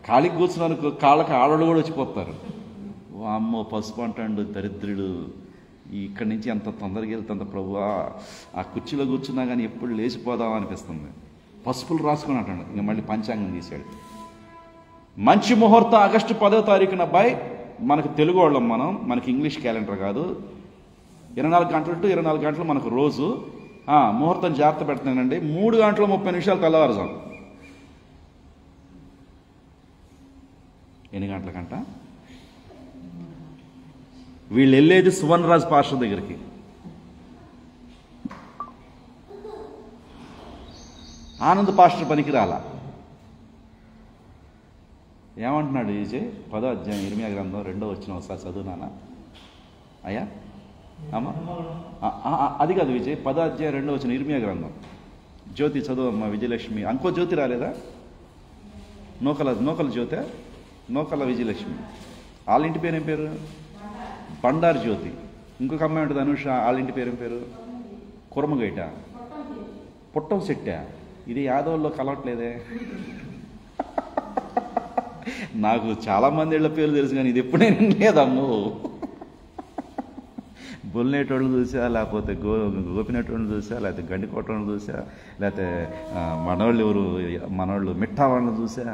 ఖాళీకి కూర్చున్నాను, కాళ్ళకి ఆడవాళ్ళు కూడా వచ్చిపోతారు. అమ్మో పసుపు అంటాడు దరిద్రుడు, ఇక్కడి నుంచి ఎంత తొందరగా వెళ్తుందా ప్రభు, ఆ కుర్చీలో కూర్చున్నా కానీ ఎప్పుడు లేచిపోదాం అనిపిస్తుంది. పసుపులు రాసుకుని అంటాడు. ఇంకా మళ్ళీ పంచాంగం తీశాడు. మంచి ముహూర్తం ఆగస్టు 10వ తారీఖున అబ్బాయి, మనకు తెలుగు వాళ్ళం మనం, మనకి ఇంగ్లీష్ క్యాలెండర్ కాదు. 24 గంటలు టు 24 గంటలు మనకు రోజు. ముహూర్తం జాగ్రత్త పెడుతున్నానండి. 3 గంటల 30 నిమిషాలు తెల్లవారుజాం. ఎన్ని గంటలకంట? వీళ్ళు వెళ్ళేది సువర్ణరాజు పాస్టర్ దగ్గరికి. ఆనంద్ పాస్టర్ పనికి రాలా. ఏమంటున్నాడు విజయ్? 10వ అధ్యాయం ఇర్మియా గ్రంథం 2వ వచనం ఒకసారి చదువునానా అయ్యా? అమ్మా అది కాదు విజయ్, 10వ అధ్యాయం 2వ వచనం ఇర్మియా గ్రంథం. జ్యోతి చదువు అమ్మా. విజయలక్ష్మి అంకో జ్యోతి రాలేదా? నూకల జ్యోతి, నూకల విజయలక్ష్మి. వాళ్ళ ఇంటి పేరు ఏం పేరు? బండారు జ్యోతి. ఇంకొక అమ్మాయి ఉంటుంది అనుష, వాళ్ళ ఇంటి పేరు ఏం పేరు? కురమగైట, పుట్టం శెట్టా. ఇది యాదవుల్లో కలవట్లేదే. నాకు చాలామంది ఇళ్ళ పేర్లు తెలుసు కానీ ఇది ఎప్పుడే లేదమ్మో. బొల్లినేటోళ్ళు చూసా, లేకపోతే గోపినటోళ్ళు చూసా, లేకపోతే గండికోటోళ్ళు చూసా, లేకపోతే మనోళ్ళు మిఠా వాళ్ళని చూసా,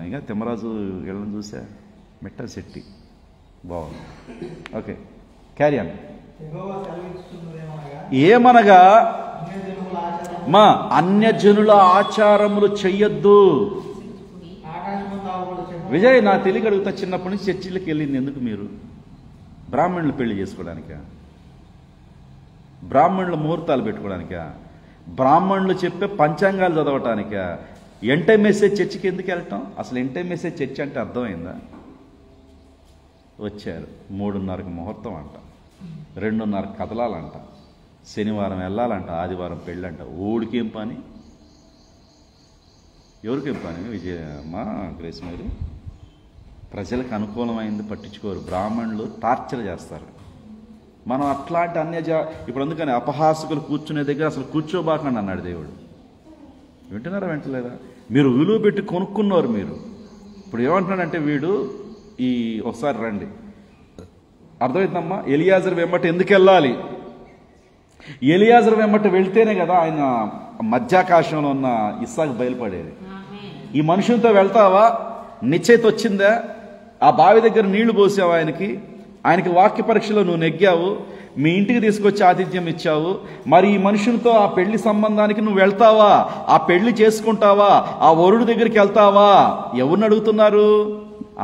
ఇంకా తిమ్మరాజు ఇళ్ళని చూసా, మిట్టా శెట్టి. బాగుంది. Okay carry on. ఏమనగా మా అన్యజనుల ఆచారములు చెయ్యొద్దు. విజయ్ నా తెలియక అడుగుతా, చిన్నప్పటి నుంచి చర్చిలకు వెళ్ళింది ఎందుకు మీరు? బ్రాహ్మణులు పెళ్లి చేసుకోవడానికా? బ్రాహ్మణుల ముహూర్తాలు పెట్టుకోవడానికా? బ్రాహ్మణులు చెప్పే పంచాంగాలు చదవటానికా? ఎంటైమెస్ఏ చర్చికి ఎందుకు వెళ్ళటం? అసలు ఎంటైమెస్ఏ చర్చ్ అంటే అర్థమైందా? వచ్చారు, 3:30కి ముహూర్తం అంట, 2:30కి కదలాలంట, శనివారం వెళ్ళాలంట, ఆదివారం పెళ్ళంట. ఊడికేం పని? ఎవరికేం పని? Vijayamma, Grace Mary. ప్రజలకు అనుకూలమైంది పట్టించుకోరు, బ్రాహ్మణులు టార్చర్ చేస్తారు. మనం అట్లాంటి ఇప్పుడు అందుకని అపహాసకులు కూర్చునే దగ్గర అసలు కూర్చోబాకండి అన్నాడు దేవుడు. వింటున్నారా వింటలేదా? మీరు విలువ పెట్టి కొనుక్కున్నారు మీరు. ఇప్పుడు ఏమంటున్నాడంటే వీడు ఒకసారి రండి, అర్థమవుతుందమ్మా? ఎలియాజరు వెంబట ఎందుకు వెళ్ళాలి? ఎలియాజరు వెంబట వెళ్తేనే కదా ఆయన మధ్యాకాశంలో ఉన్న ఇస్సాకు బయలుపడేది. ఈ మనుషులతో వెళ్తావా? నిశ్చయిత వచ్చిందా? ఆ బావి దగ్గర నీళ్లు పోసావా? ఆయనకి వాక్య పరీక్షలో నువ్వు నెగ్గావు, మీ ఇంటికి తీసుకొచ్చి ఆతిథ్యం ఇచ్చావు. మరి ఈ మనుషులతో ఆ పెళ్లి సంబంధానికి నువ్వు వెళ్తావా? ఆ పెళ్లి చేసుకుంటావా? ఆ వరుడు దగ్గరికి వెళ్తావా? ఎవరిని అడుగుతున్నారు?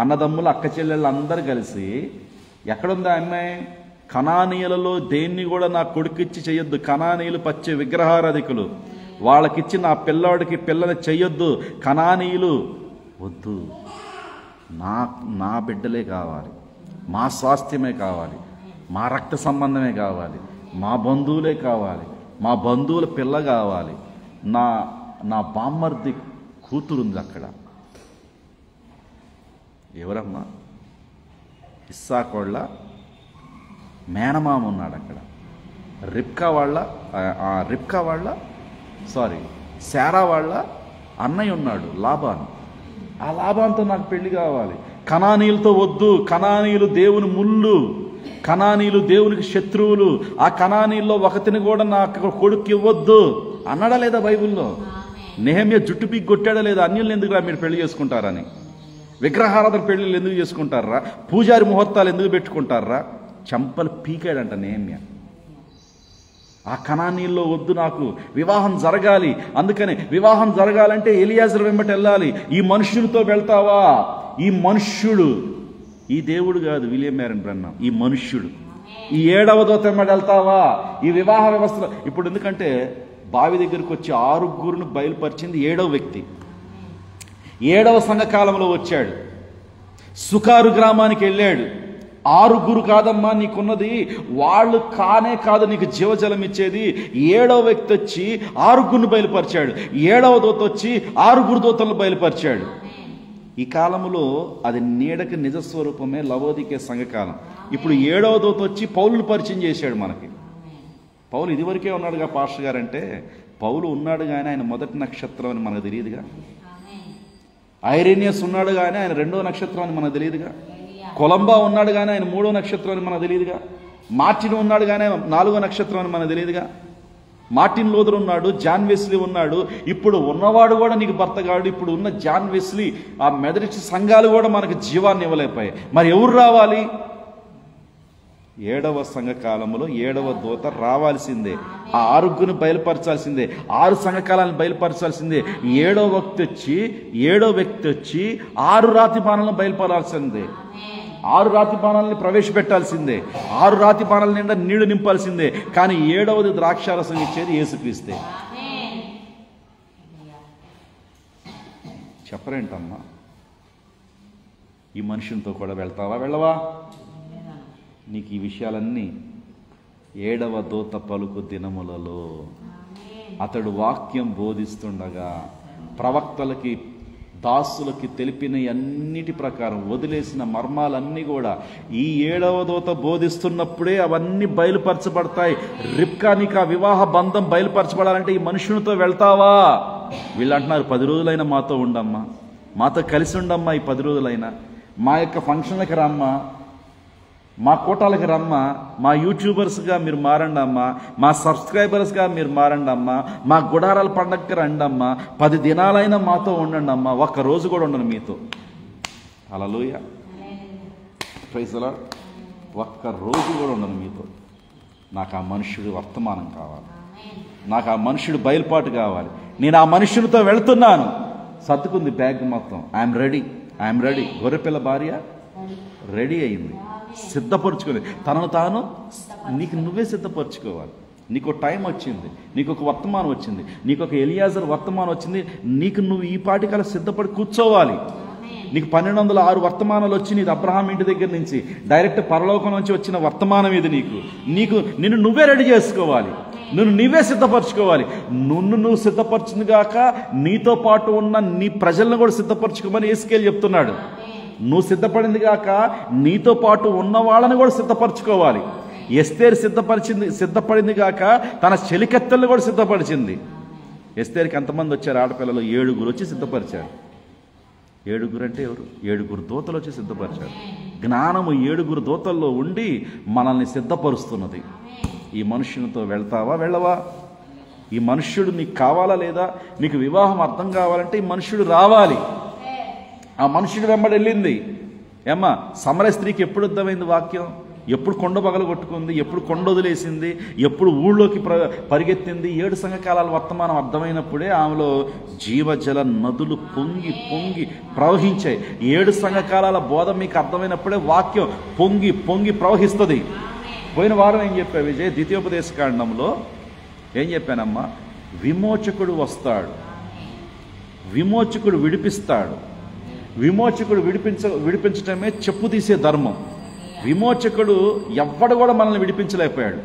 అన్నదమ్ములు, అక్క చెల్లెళ్ళు అందరూ కలిసి, ఎక్కడుందా అమ్మాయి? కనానీయులలో దేన్ని కూడా నా కొడుకిచ్చి చెయ్యొద్దు, కనానీయులు పచ్చే విగ్రహారాధికులు, వాళ్ళకిచ్చి నా పిల్లాడికి పిల్లని చెయ్యొద్దు, కనానీయులు వద్దు, నా బిడ్డలే కావాలి, మా స్వాస్థ్యమే కావాలి, మా రక్త సంబంధమే కావాలి, మా బంధువులే కావాలి, మా బంధువుల పిల్ల కావాలి, నా బామ్మర్ది కూతురుంది అక్కడ. ఎవరమ్మా? ఇస్సాకు వాళ్ళ మేనమామ ఉన్నాడు అక్కడ. శారా వాళ్ళ అన్నయ్య ఉన్నాడు లాబాను. ఆ లాబాన్తో నాకు పెళ్లి కావాలి. కనానీయులతో వద్దు, కనానీయులు దేవుని ముళ్ళు, కనానీయులు దేవునికి శత్రువులు, ఆ కనానీయుల్లో ఒకతిని కూడా నాకు కొడుకు ఇవ్వద్దు అన్నాడా లేదా బైబిల్లో? నెహెమ్యా జుట్టు పీకి కొట్టాడా లేదా? అన్యుల్ని ఎందుకురా మీరు పెళ్లి చేసుకుంటారని? విగ్రహారాధన పెళ్లిళ్ళు ఎందుకు చేసుకుంటారా? పూజారి ముహూర్తాలు ఎందుకు పెట్టుకుంటారా? చంపలు పీకాడంట నెహెమ్యా. ఆ కనానీయుల్లో వద్దు, నాకు వివాహం జరగాలి. అందుకని వివాహం జరగాలంటే ఎలియాజరు వెంబట వెళ్ళాలి. ఈ మనుష్యులతో వెళ్తావా? ఈ మనుష్యుడు, ఈ దేవుడు కాదు విలియం మ్యారన్ బ్రన్నాం, ఈ మనుష్యుడు, ఈ 7వ దూత వెంబట వెళ్తావా? ఈ వివాహ వ్యవస్థలో ఇప్పుడు ఎందుకంటే బావి దగ్గరికి వచ్చి 6 బయలుపరిచింది 7వ వ్యక్తి. 7వ సంఘకాలంలో వచ్చాడు, సుకారు గ్రామానికి వెళ్ళాడు. 6 కాదమ్మా నీకున్నది, వాళ్ళు కాదు నీకు జీవజలం ఇచ్చేది. 7వ వ్యక్తి వచ్చి 6 బయలుపరిచాడు. 7వ దూత వచ్చి 6 దూతలను బయలుపరిచాడు. ఈ కాలంలో అది నీడకి నిజస్వరూపమే లవోదికే సంఘకాలం. ఇప్పుడు 7వ దూత వచ్చి పౌలును పరిచయం చేశాడు మనకి. పౌలు ఇదివరకే ఉన్నాడుగా పాస్టర్ గారంటే, పౌలు ఉన్నాడు కానీ ఆయన మొదటి నక్షత్రం అని మనకు తెలియదుగా. ఐరేనియస్ ఉన్నాడు కానీ ఆయన 2వ నక్షత్రం అని మనకు తెలియదుగా. కొలంబా ఉన్నాడు కానీ ఆయన 3వ నక్షత్రం అని మనకు తెలియదుగా. మార్టిన్ ఉన్నాడు కానీ 4వ నక్షత్రం అని మనకు తెలియదుగా. మార్టిన్ లూథర్ ఉన్నాడు, జాన్ వెస్లీ ఉన్నాడు. ఇప్పుడు ఉన్నవాడు కూడా నీకు భర్త కాడు. ఇప్పుడు ఉన్న జాన్ వెస్లీ, ఆ మెదరిచి సంఘాలు కూడా మనకు జీవాన్ని ఇవ్వలేకపోయాయి. మరి ఎవరు రావాలి? 7వ సంఘకాలంలో 7వ దూత రావాల్సిందే. ఆ 6 బయలుపరచాల్సిందే. 6 సంఘకాలాలను బయలుపరచాల్సిందే. 7వ వ్యక్తి వచ్చి 6 రాతి బాణాలను బయలుపరాల్సిందే. 6 రాతి బాణాలని ప్రవేశపెట్టాల్సిందే. 6 రాతి బాణాల నిండా నీళ్లు నింపాల్సిందే. కానీ 7వది ద్రాక్షారసం ఇచ్చేది యేసుక్రీస్తే. చెప్పరేంటమ్మా? ఈ మనుషులతో కూడా వెళ్తావా వెళ్ళవా? నీకు ఈ విషయాలన్నీ 7వ దూత పలుకు దినములలో అతడు వాక్యం బోధిస్తుండగా ప్రవక్తలకి దాసులకి తెలిపిన అన్నిటి ప్రకారం వదిలేసిన మర్మాలన్నీ కూడా ఈ 7వ దూత బోధిస్తున్నప్పుడే అవన్నీ బయలుపరచబడతాయి. రిబ్కా నీకు ఆ వివాహ బంధం బయలుపరచబడాలంటే ఈ మనుషునితో వెళ్తావా? వీళ్ళు అంటున్నారు 10 రోజులైనా మాతో ఉండమ్మా, మాతో కలిసి ఉండమ్మా, ఈ 10 రోజులైనా మా యొక్క ఫంక్షన్లకి రమ్మా, మా కూటాలకి రమ్మా, మా యూట్యూబర్స్గా మీరు మారండి అమ్మా, మా సబ్స్క్రైబర్స్గా మీరు మారండి అమ్మా, మా గుడారాల పండగకి రండి అమ్మా, 10 దినాలైనా మాతో ఉండండి అమ్మా, ఒక్క రోజు కూడా ఉండను మీతో. హల్లెలూయా, ప్రైజ్ ది లార్డ్. ఒక్క రోజు కూడా ఉండను మీతో. నాకు ఆ మనుష్యుడు వర్తమానం కావాలి, నాకు ఆ మనుష్యుడు బయలుపాటు కావాలి. నేను ఆ మనుష్యుడితో వెళ్తున్నాను. సర్దుకుంది బ్యాగ్ మొత్తం. I'm ready. గొర్రెపిల్ల భార్య రెడీ అయింది. సిద్ధపరచుకోలేదు. తనను తాను నీకు నువ్వే సిద్ధపరచుకోవాలి. నీకు టైం వచ్చింది, నీకు ఒక వర్తమానం వచ్చింది, నీకు ఒక ఎలియాజర్ వర్తమానం వచ్చింది. నీకు నువ్వు ఈ పాటికలా సిద్ధపడి కూర్చోవాలి. నీకు 1206 వర్తమానాలు వచ్చి నీది అబ్రహాం ఇంటి దగ్గర నుంచి డైరెక్ట్ పరలోకం నుంచి వచ్చిన వర్తమానం ఇది. నిన్ను నువ్వే రెడీ చేసుకోవాలి, నువ్వే సిద్ధపరచుకోవాలి. నువ్వు సిద్ధపరచును గాక నీతో పాటు ఉన్న నీ ప్రజలను కూడా సిద్ధపరచుకోమని యేసుకేలు చెప్తున్నాడు. నువ్వు సిద్ధపడింది గాక నీతో పాటు ఉన్న వాళ్ళని కూడా సిద్ధపరచుకోవాలి. ఎస్తేరు సిద్ధపడింది గాక తన చెలికత్తెలను కూడా సిద్ధపరిచింది. ఎస్తేరుకి ఎంతమంది వచ్చారు? ఆడపిల్లలు 7 వచ్చి సిద్ధపరిచారు. 7 అంటే ఎవరు? 7 దూతలు వచ్చి సిద్ధపరిచారు. జ్ఞానము 7 దూతల్లో ఉండి మనల్ని సిద్ధపరుస్తున్నది. ఈ మనుష్యునితో వెళ్తావా వెళ్ళవా? ఈ మనుష్యుడు నీకు కావాలా లేదా? నీకు వివాహం అర్థం కావాలంటే ఈ మనుష్యుడు రావాలి. ఆ మనుష్యుడు వెంబడి వెళ్ళింది. ఏమ్మా, సమరయ స్త్రీకి ఎప్పుడు అర్థమైంది వాక్యం? ఎప్పుడు కొండ పగలు కొట్టుకుంది, ఎప్పుడు కొండ వదిలేసింది, ఎప్పుడు ఊళ్ళోకి పరిగెత్తింది. 7 సంఘకాలాల వర్తమానం అర్థమైనప్పుడే ఆమెలో జీవజల నదులు పొంగి పొంగి ప్రవహించాయి. 7 సంఘకాలాల బోధ మీకు అర్థమైనప్పుడే వాక్యం పొంగి పొంగి ప్రవహిస్తుంది. పోయిన వారం ఏం చెప్పా విజయ్? ద్వితీయోపదేశకాండంలో ఏం చెప్పానమ్మా? విమోచకుడు వస్తాడు, విమోచకుడు విడిపిస్తాడు. విమోచకుడు విడిపించటమే చెప్పు తీసే ధర్మం. విమోచకుడు ఎవ్వడు కూడా మనల్ని విడిపించలేకపోయాడు.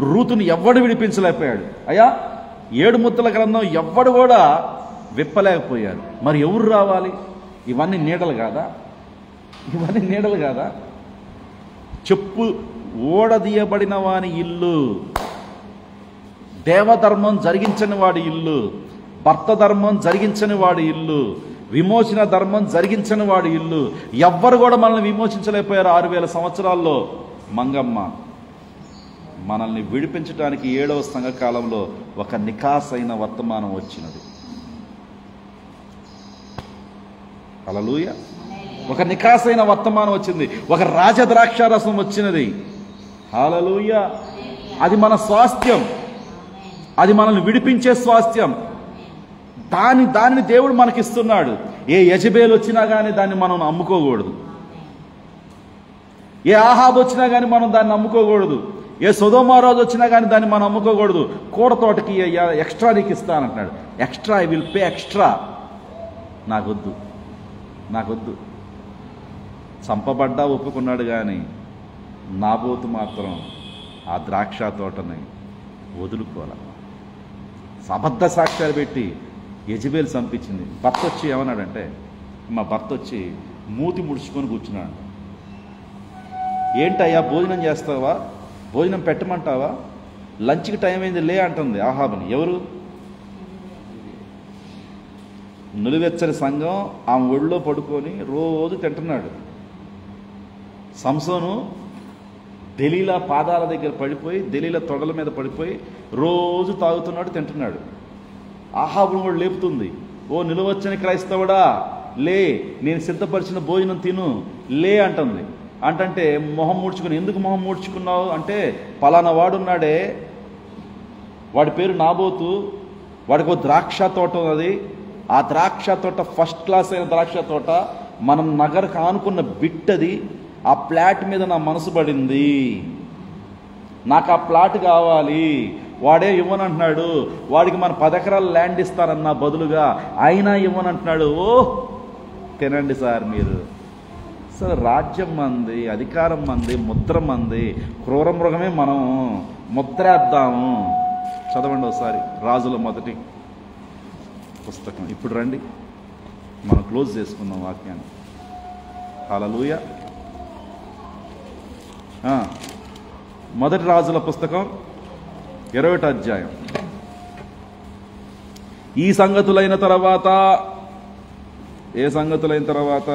రూతుని ఎవ్వడు విడిపించలేకపోయాడు. అయ్యా, 7 ముద్దల గ్రంథం ఎవ్వడు కూడా విప్పలేకపోయాడు. మరి ఎవరు రావాలి? ఇవన్నీ నీడలు కాదా? చెప్పు ఓడదీయబడిన వాని ఇల్లు, దేవధర్మం జరిగించని వాడి ఇల్లు, భర్త ధర్మం జరిగించని వాడి ఇల్లు, విమోచన ధర్మం జరిగించని వాడి ఇల్లు. ఎవ్వరు కూడా మనల్ని విమోచించలేకపోయారు. 6000 సంవత్సరాల్లో మంగమ్మ మనల్ని విడిపించడానికి 7వ సంఘకాలంలో ఒక నికాసైన వర్తమానం వచ్చినది. హల్లెలూయా! ఒక నికాసైన వర్తమానం వచ్చింది. ఒక రాజద్రాక్షారసం వచ్చినది. హల్లెలూయా! అది మన స్వాస్థ్యం, అది మనల్ని విడిపించే స్వాస్థ్యం. దానిని దేవుడు మనకిస్తున్నాడు. ఏ యెజబేలు వచ్చినా కానీ దాన్ని మనం అమ్ముకోకూడదు. ఏ ఆహాబు వచ్చినా కానీ మనం దాన్ని అమ్ముకోకూడదు. ఏ సొదొమ రాజు వచ్చినా కానీ దాన్ని మనం అమ్ముకోకూడదు. కూడతోటకి ఎక్స్ట్రా నీకు ఇస్తానంటున్నాడు. Extra, I will pay extra. నాకొద్దు. చంపబడ్డా ఒప్పుకున్నాడు కానీ నాబోతు మాత్రం ఆ ద్రాక్ష తోటని వదులుకోవాలి. అబద్ధ సాక్ష్యాలు పెట్టి యెజబేలు చంపించింది. భర్త వచ్చి ఏమన్నాడంటే, మా భర్త వచ్చి మూతి ముడుచుకొని కూర్చున్నాడు. ఏంటయ్యా, భోజనం చేస్తావా? భోజనం పెట్టమంటావా? లంచ్కి టైం అయింది లే అంటుంది ఆహాబుని. ఎవరు? నులివెచ్చని సంఘం ఆమె ఒళ్ళో పడుకొని రోజు తింటున్నాడు. సంసోను దెలీలా పాదాల దగ్గర పడిపోయి, దెలీలా తొడల మీద పడిపోయి రోజు తాగుతున్నాడు, తింటున్నాడు. ఆహాబును కూడా లేపుతుంది. ఓ నిలువచ్చని క్రైస్తవుడా, లే, నేను సిద్ధపరిచిన భోజనం తిను, లే అంటుంది. అంటే మొహం మూడ్చుకుని, ఎందుకు మొహం మూడ్చుకున్నావు అంటే, పలానా వాడున్నాడే, వాడి పేరు నాబోతు, వాడికి ఒక ద్రాక్ష తోట ఉన్నది. ఆ ద్రాక్ష తోట ఫస్ట్ క్లాస్ అయిన ద్రాక్ష తోట, మనం నగరకు ఆనుకున్న బిట్టది. ఆ ప్లాట్ మీద నా మనసు పడింది, నాకు ఆ ప్లాట్ కావాలి. వాడే ఇవ్వనంటున్నాడు. వాడికి మన 10 ఎకరాల ల్యాండ్ ఇస్తారన్న బదులుగా అయినా ఇవ్వనంటున్నాడు. ఓ తినండి సార్ మీరు. అసలు రాజ్యం మంది, అధికారం మంది, ముద్ర మంది, క్రూర మృగమే మనం ముద్రేద్దాము. చదవండి ఒకసారి రాజుల మొదటి పుస్తకం. ఇప్పుడు రండి మనం క్లోజ్ చేసుకుందాం వాక్యాన్ని. హల్లెలూయా. మొదటి రాజుల పుస్తకం 20వ అధ్యాయం. ఈ సంగతులైన తర్వాత, ఏ సంగతులైన తర్వాత?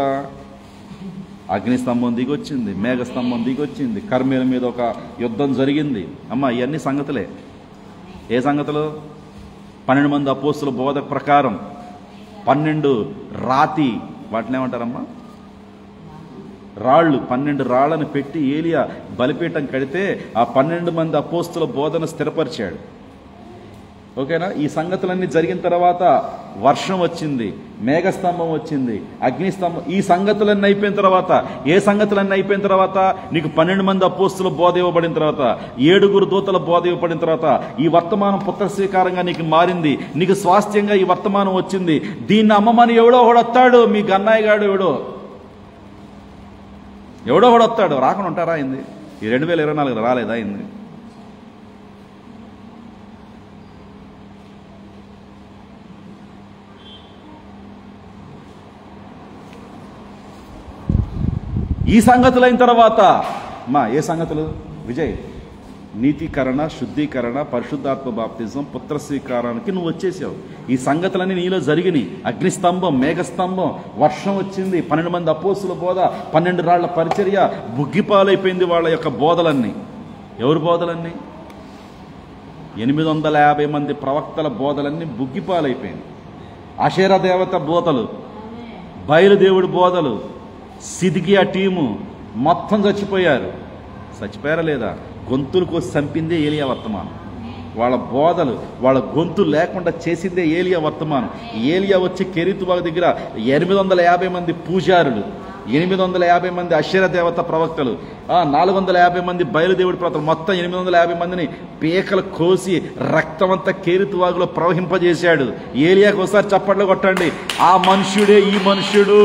అగ్నిస్తంభం దిగొచ్చింది, మేఘస్తంభం దిగొచ్చింది, కర్మేల మీద ఒక యుద్ధం జరిగింది. అమ్మ, ఇవన్నీ సంగతులే. ఏ సంగతులు? 12 మంది అపోస్తుల బోధ ప్రకారం 12 రాతి, వాటిని ఏమంటారమ్మా? రాళ్ళు. 12 రాళ్లను పెట్టి ఏలియా బలిపీఠం కడితే ఆ 12 మంది అపోస్తుల బోధన స్థిరపరిచాడు. ఓకేనా? ఈ సంగతులన్నీ జరిగిన తర్వాత వర్షం వచ్చింది, మేఘస్తంభం వచ్చింది, అగ్నిస్తంభం. ఈ సంగతులన్నీ అయిపోయిన తర్వాత, ఏ సంగతులన్నీ అయిపోయిన తర్వాత, నీకు 12 మంది అపోస్తుల బోధ ఇవ్వబడిన తర్వాత, 7 దూతల బోధ ఇవ్వబడిన తర్వాత, ఈ వర్తమానం పుత్ర స్వీకారంగా నీకు మారింది, నీకు స్వాస్థ్యంగా ఈ వర్తమానం వచ్చింది. దీన్ని అమ్మమని ఎవడో ఒకడు వస్తాడు, మీ గన్నయ్య గాడు ఎవడో ఒకడు వస్తాడు. రాకుండా ఉంటారా అయింది? ఈ 2024 రాలేదా అయింది? ఈ సంగతులు అయిన తర్వాత ఏ సంగతులు? విజయ్, నీతీకరణ, శుద్ధీకరణ, పరిశుద్ధాత్మ బాప్తిజం, పుత్ర స్వీకారానికి నువ్వు వచ్చేసావు. ఈ సంగతులన్నీ నీలో జరిగినాయి. అగ్నిస్తంభం, మేఘస్తంభం, వర్షం వచ్చింది, 12 మంది అపోస్తుల బోధ, 12 రాళ్ల పరిచర్య, బుగ్గిపాలైపోయింది వాళ్ళ యొక్క బోధలన్నీ. ఎవరి బోధలన్నీ? 850 మంది ప్రవక్తల బోధలన్నీ బుగ్గిపాలైపోయింది. అషేరా దేవత బోధలు, బయలుదేవుడి బోధలు, సిద్కియా టీము మొత్తం చచ్చిపోయారా లేదా? గొంతులు కోసి చంపిందే ఏలియా వర్తమానం. వాళ్ళ బోధలు, వాళ్ళ గొంతు లేకుండా చేసిందే ఏలియా వర్తమానం. ఏలియా వచ్చి కెరీతు బాగు దగ్గర 850 మంది పూజారులు, 850 మంది అషేరా దేవత ప్రవక్తలు, 450 మంది బయలుదేవుడి ప్రవక్తలు, మొత్తం 850 మందిని పీకలు కోసి రక్తమంతా కెరీతు వాగులో ప్రవహింపజేశాడు. ఏలియాకు ఒకసారి చప్పట్లు కొట్టండి. ఆ మనుష్యుడే ఈ మనుష్యుడు,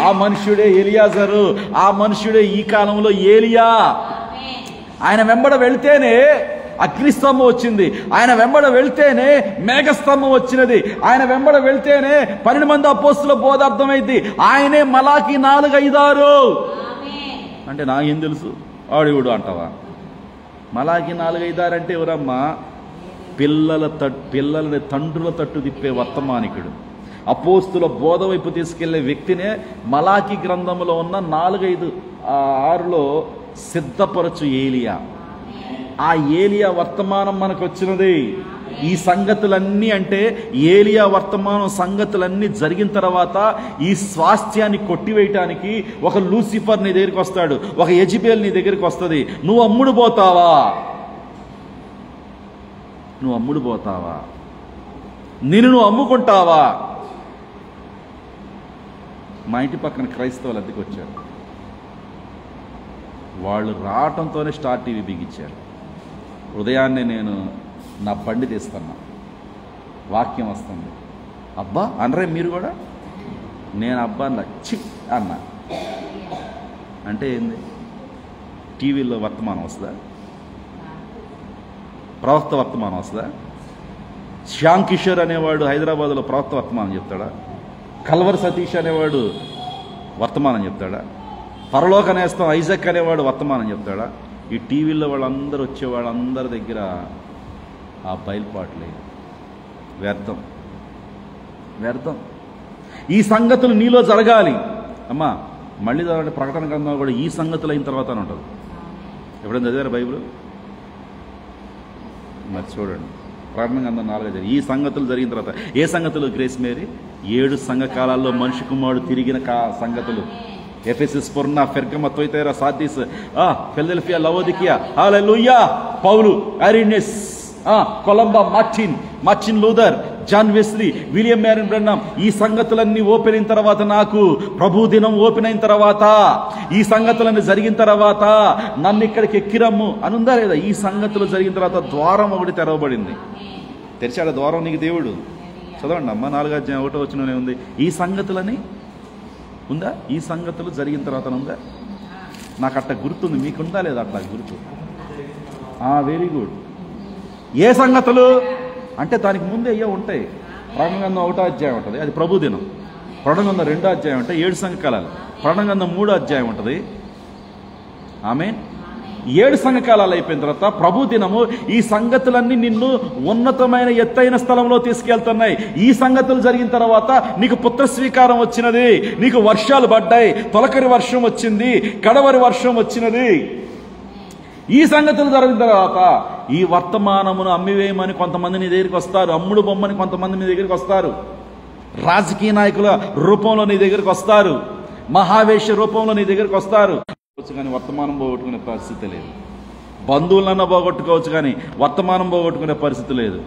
ఆ మనుష్యుడే ఎలియాజరు, ఆ మనుష్యుడే ఈ కాలంలో ఏలియా. ఆయన వెంబడ వెళ్తేనే అగ్నిస్తంభం వచ్చింది, ఆయన వెంబడ వెళ్తేనే మేఘస్తంభం వచ్చినది, ఆయన వెంబడ వెళ్తేనే 12 మంది అపోస్తుల బోధ అర్థమైంది. ఆయనే మలాకి 4:5-6 అంటే నాకేం తెలుసు ఆడివుడు అంటావా? మలాకి 4:5-6 అంటే ఎవరమ్మా? పిల్లలని తండ్రుల తట్టు తిప్పే వర్తమానికుడు, అపోస్తుల బోధ వైపు తీసుకెళ్లే వ్యక్తినే మలాకి గ్రంథంలో ఉన్న 4:5-6లో సిద్ధపరచు ఏలియా. ఆ ఏలియా వర్తమానం మనకు వచ్చినది. ఈ సంగతులన్నీ అంటే ఏలియా వర్తమానం సంగతులన్నీ జరిగిన తర్వాత ఈ స్వాస్థ్యాన్ని కొట్టివేయటానికి ఒక లూసిఫర్ నీ దగ్గరికి వస్తాడు, ఒక యెజబెల్ నీ దగ్గరికి వస్తుంది. నువ్వు అమ్ముడు పోతావా? నిన్ను అమ్ముకుంటావా? మా ఇంటి పక్కన క్రైస్తవులు అద్దెకి వచ్చారు. వాళ్ళు రావటంతోనే స్టార్ టీవీ బిగించారు. ఉదయాన్నే నేను నా బండి తీస్తున్నా, వాక్యం వస్తుంది. అబ్బా అనరే మీరు కూడా? నేను అబ్బా నచ్చి అన్నా. అంటే ఏంది? టీవీలో వర్తమానం వస్తుందా? ప్రవక్త వర్తమానం వస్తుందా? శ్యామ్ కిషోర్ అనేవాడు హైదరాబాద్లో ప్రవక్త వర్తమానం చెప్తాడా? కల్వర్ సతీష్ అనేవాడు వర్తమానం చెప్తాడా? పరలోక నేస్తం ఐజక్ అనేవాడు వర్తమానం చెప్తాడా? ఈ టీవీల్లో వాళ్ళందరూ వచ్చే వాళ్ళందరి దగ్గర ఆ బయలుపాట్లే వ్యర్థం. ఈ సంగతులు నీలో జరగాలి. అమ్మా మళ్ళీ చదవండి, ప్రకటన గ్రంథంలో కూడా ఈ సంగతులు అయిన తర్వాత అని ఉంటుంది. ఎప్పుడైనా చదివారా బైబిల్? మరి చూడండి, ప్రకటన గ్రంథం 4 ఈ సంగతులు జరిగిన తర్వాత. ఏ సంగతులు? గ్రేస్ మేరీ 7 సంఘకాలాల్లో మనిషి కుమారుడు తిరిగిన సంగతులు. Ephesus, Smyrna, Pergamum, Thyatira, Sardis, Philadelphia, Laodicea, hallelujah, Paul, అరినెస్, Columba, Martin Luther, John Wesley, William Marrion Branham. ఈ సంగతులన్నీ ఓపెన్ అయిన తర్వాత, నాకు ప్రభు దినం ఓపెన్ అయిన తర్వాత, ఈ సంగతులన్నీ జరిగిన తర్వాత నన్ను ఇక్కడికి ఎక్కిరమ్ము అనుందా లేదా? ఈ సంగతులు జరిగిన తర్వాత ద్వారం ఒకటి తెరవబడింది. తెరిచాడు ద్వారం నీకు దేవుడు. చదవండి అమ్మ, 4:1 ఉంది. ఈ సంగతులని ఉందా? ఈ సంగతులు జరిగిన తర్వాత ఉందా? నాకు అట్లా గుర్తుంది, మీకుందా లేదా అట్లా గుర్తు? Very good. ఏ సంగతులు అంటే దానికి ముందే అయ్యే ఉంటాయి. ప్రకటన గ్రంథం 1వ అధ్యాయం ఉంటుంది, అది ప్రభు దినం. ప్రకటన గ్రంథం 2వ అధ్యాయం అంటే 7 సంఘకాలాలు. ప్రకటన గ్రంథం 3వ అధ్యాయం ఉంటుంది. ఆమేన్. 7 సంఘకాలాలు అయిపోయిన తర్వాత ప్రభు దినము. ఈ సంగతులన్నీ నిన్ను ఉన్నతమైన ఎత్తైన స్థలంలో తీసుకెళ్తున్నాయి. ఈ సంగతులు జరిగిన తర్వాత నీకు పుత్ర స్వీకారం వచ్చినది, నీకు వర్షాలు పడ్డాయి, తొలకరి వర్షం వచ్చింది, కడవరి వర్షం వచ్చినది. ఈ సంగతులు జరిగిన తర్వాత ఈ వర్తమానమును అమ్మివేయమని కొంతమంది నీ దగ్గరికి వస్తారు, అమ్ముడు బొమ్మని కొంతమంది నీ దగ్గరికి వస్తారు, రాజకీయ నాయకుల రూపంలో నీ దగ్గరికి వస్తారు, మహావేశ రూపంలో నీ దగ్గరికి వస్తారు. కానీ వర్తమానం పోగొట్టుకునే పరిస్థితి లేదు. బంధువులన్నా పోగొట్టుకోవచ్చు కానీ వర్తమానం పోగొట్టుకునే పరిస్థితి లేదు.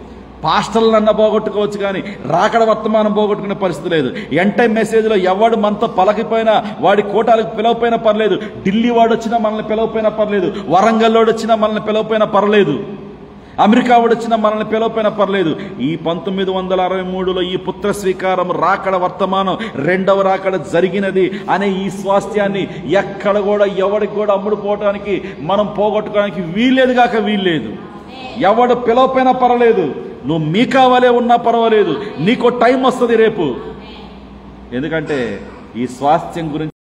పాస్టర్లన్నా పోగొట్టుకోవచ్చు, కానీ రాకడ వర్తమానం పోగొట్టుకునే పరిస్థితి లేదు. ఎంటై మెసేజ్లో ఎవడు మనతో పలకిపోయినా, వాడి కోటాలకు పిలవపోయినా పర్లేదు, ఢిల్లీ వాడు వచ్చినా మనల్ని పిలవపోయినా పర్లేదు, వరంగల్లోడు వచ్చినా మనల్ని పిలవపోయినా పర్లేదు, అమెరికా వాడు వచ్చినా మనల్ని పిలవపోయినా పర్లేదు. ఈ 1963లో ఈ పుత్ర స్వీకారం రాకడ వర్తమానం, రెండవ రాకడ జరిగినది అనే ఈ స్వాస్థ్యాన్ని ఎక్కడ కూడా ఎవడికి కూడా అమ్ముడుపోవటానికి, మనం పోగొట్టుకోవడానికి వీల్లేదు కాక వీల్లేదు. ఎవడు పిలవపోయినా పర్వాలేదు, నువ్వు మీ కావాలే ఉన్నా పర్వాలేదు, నీకో టైం వస్తుంది రేపు. ఎందుకంటే ఈ స్వాస్థ్యం గురించి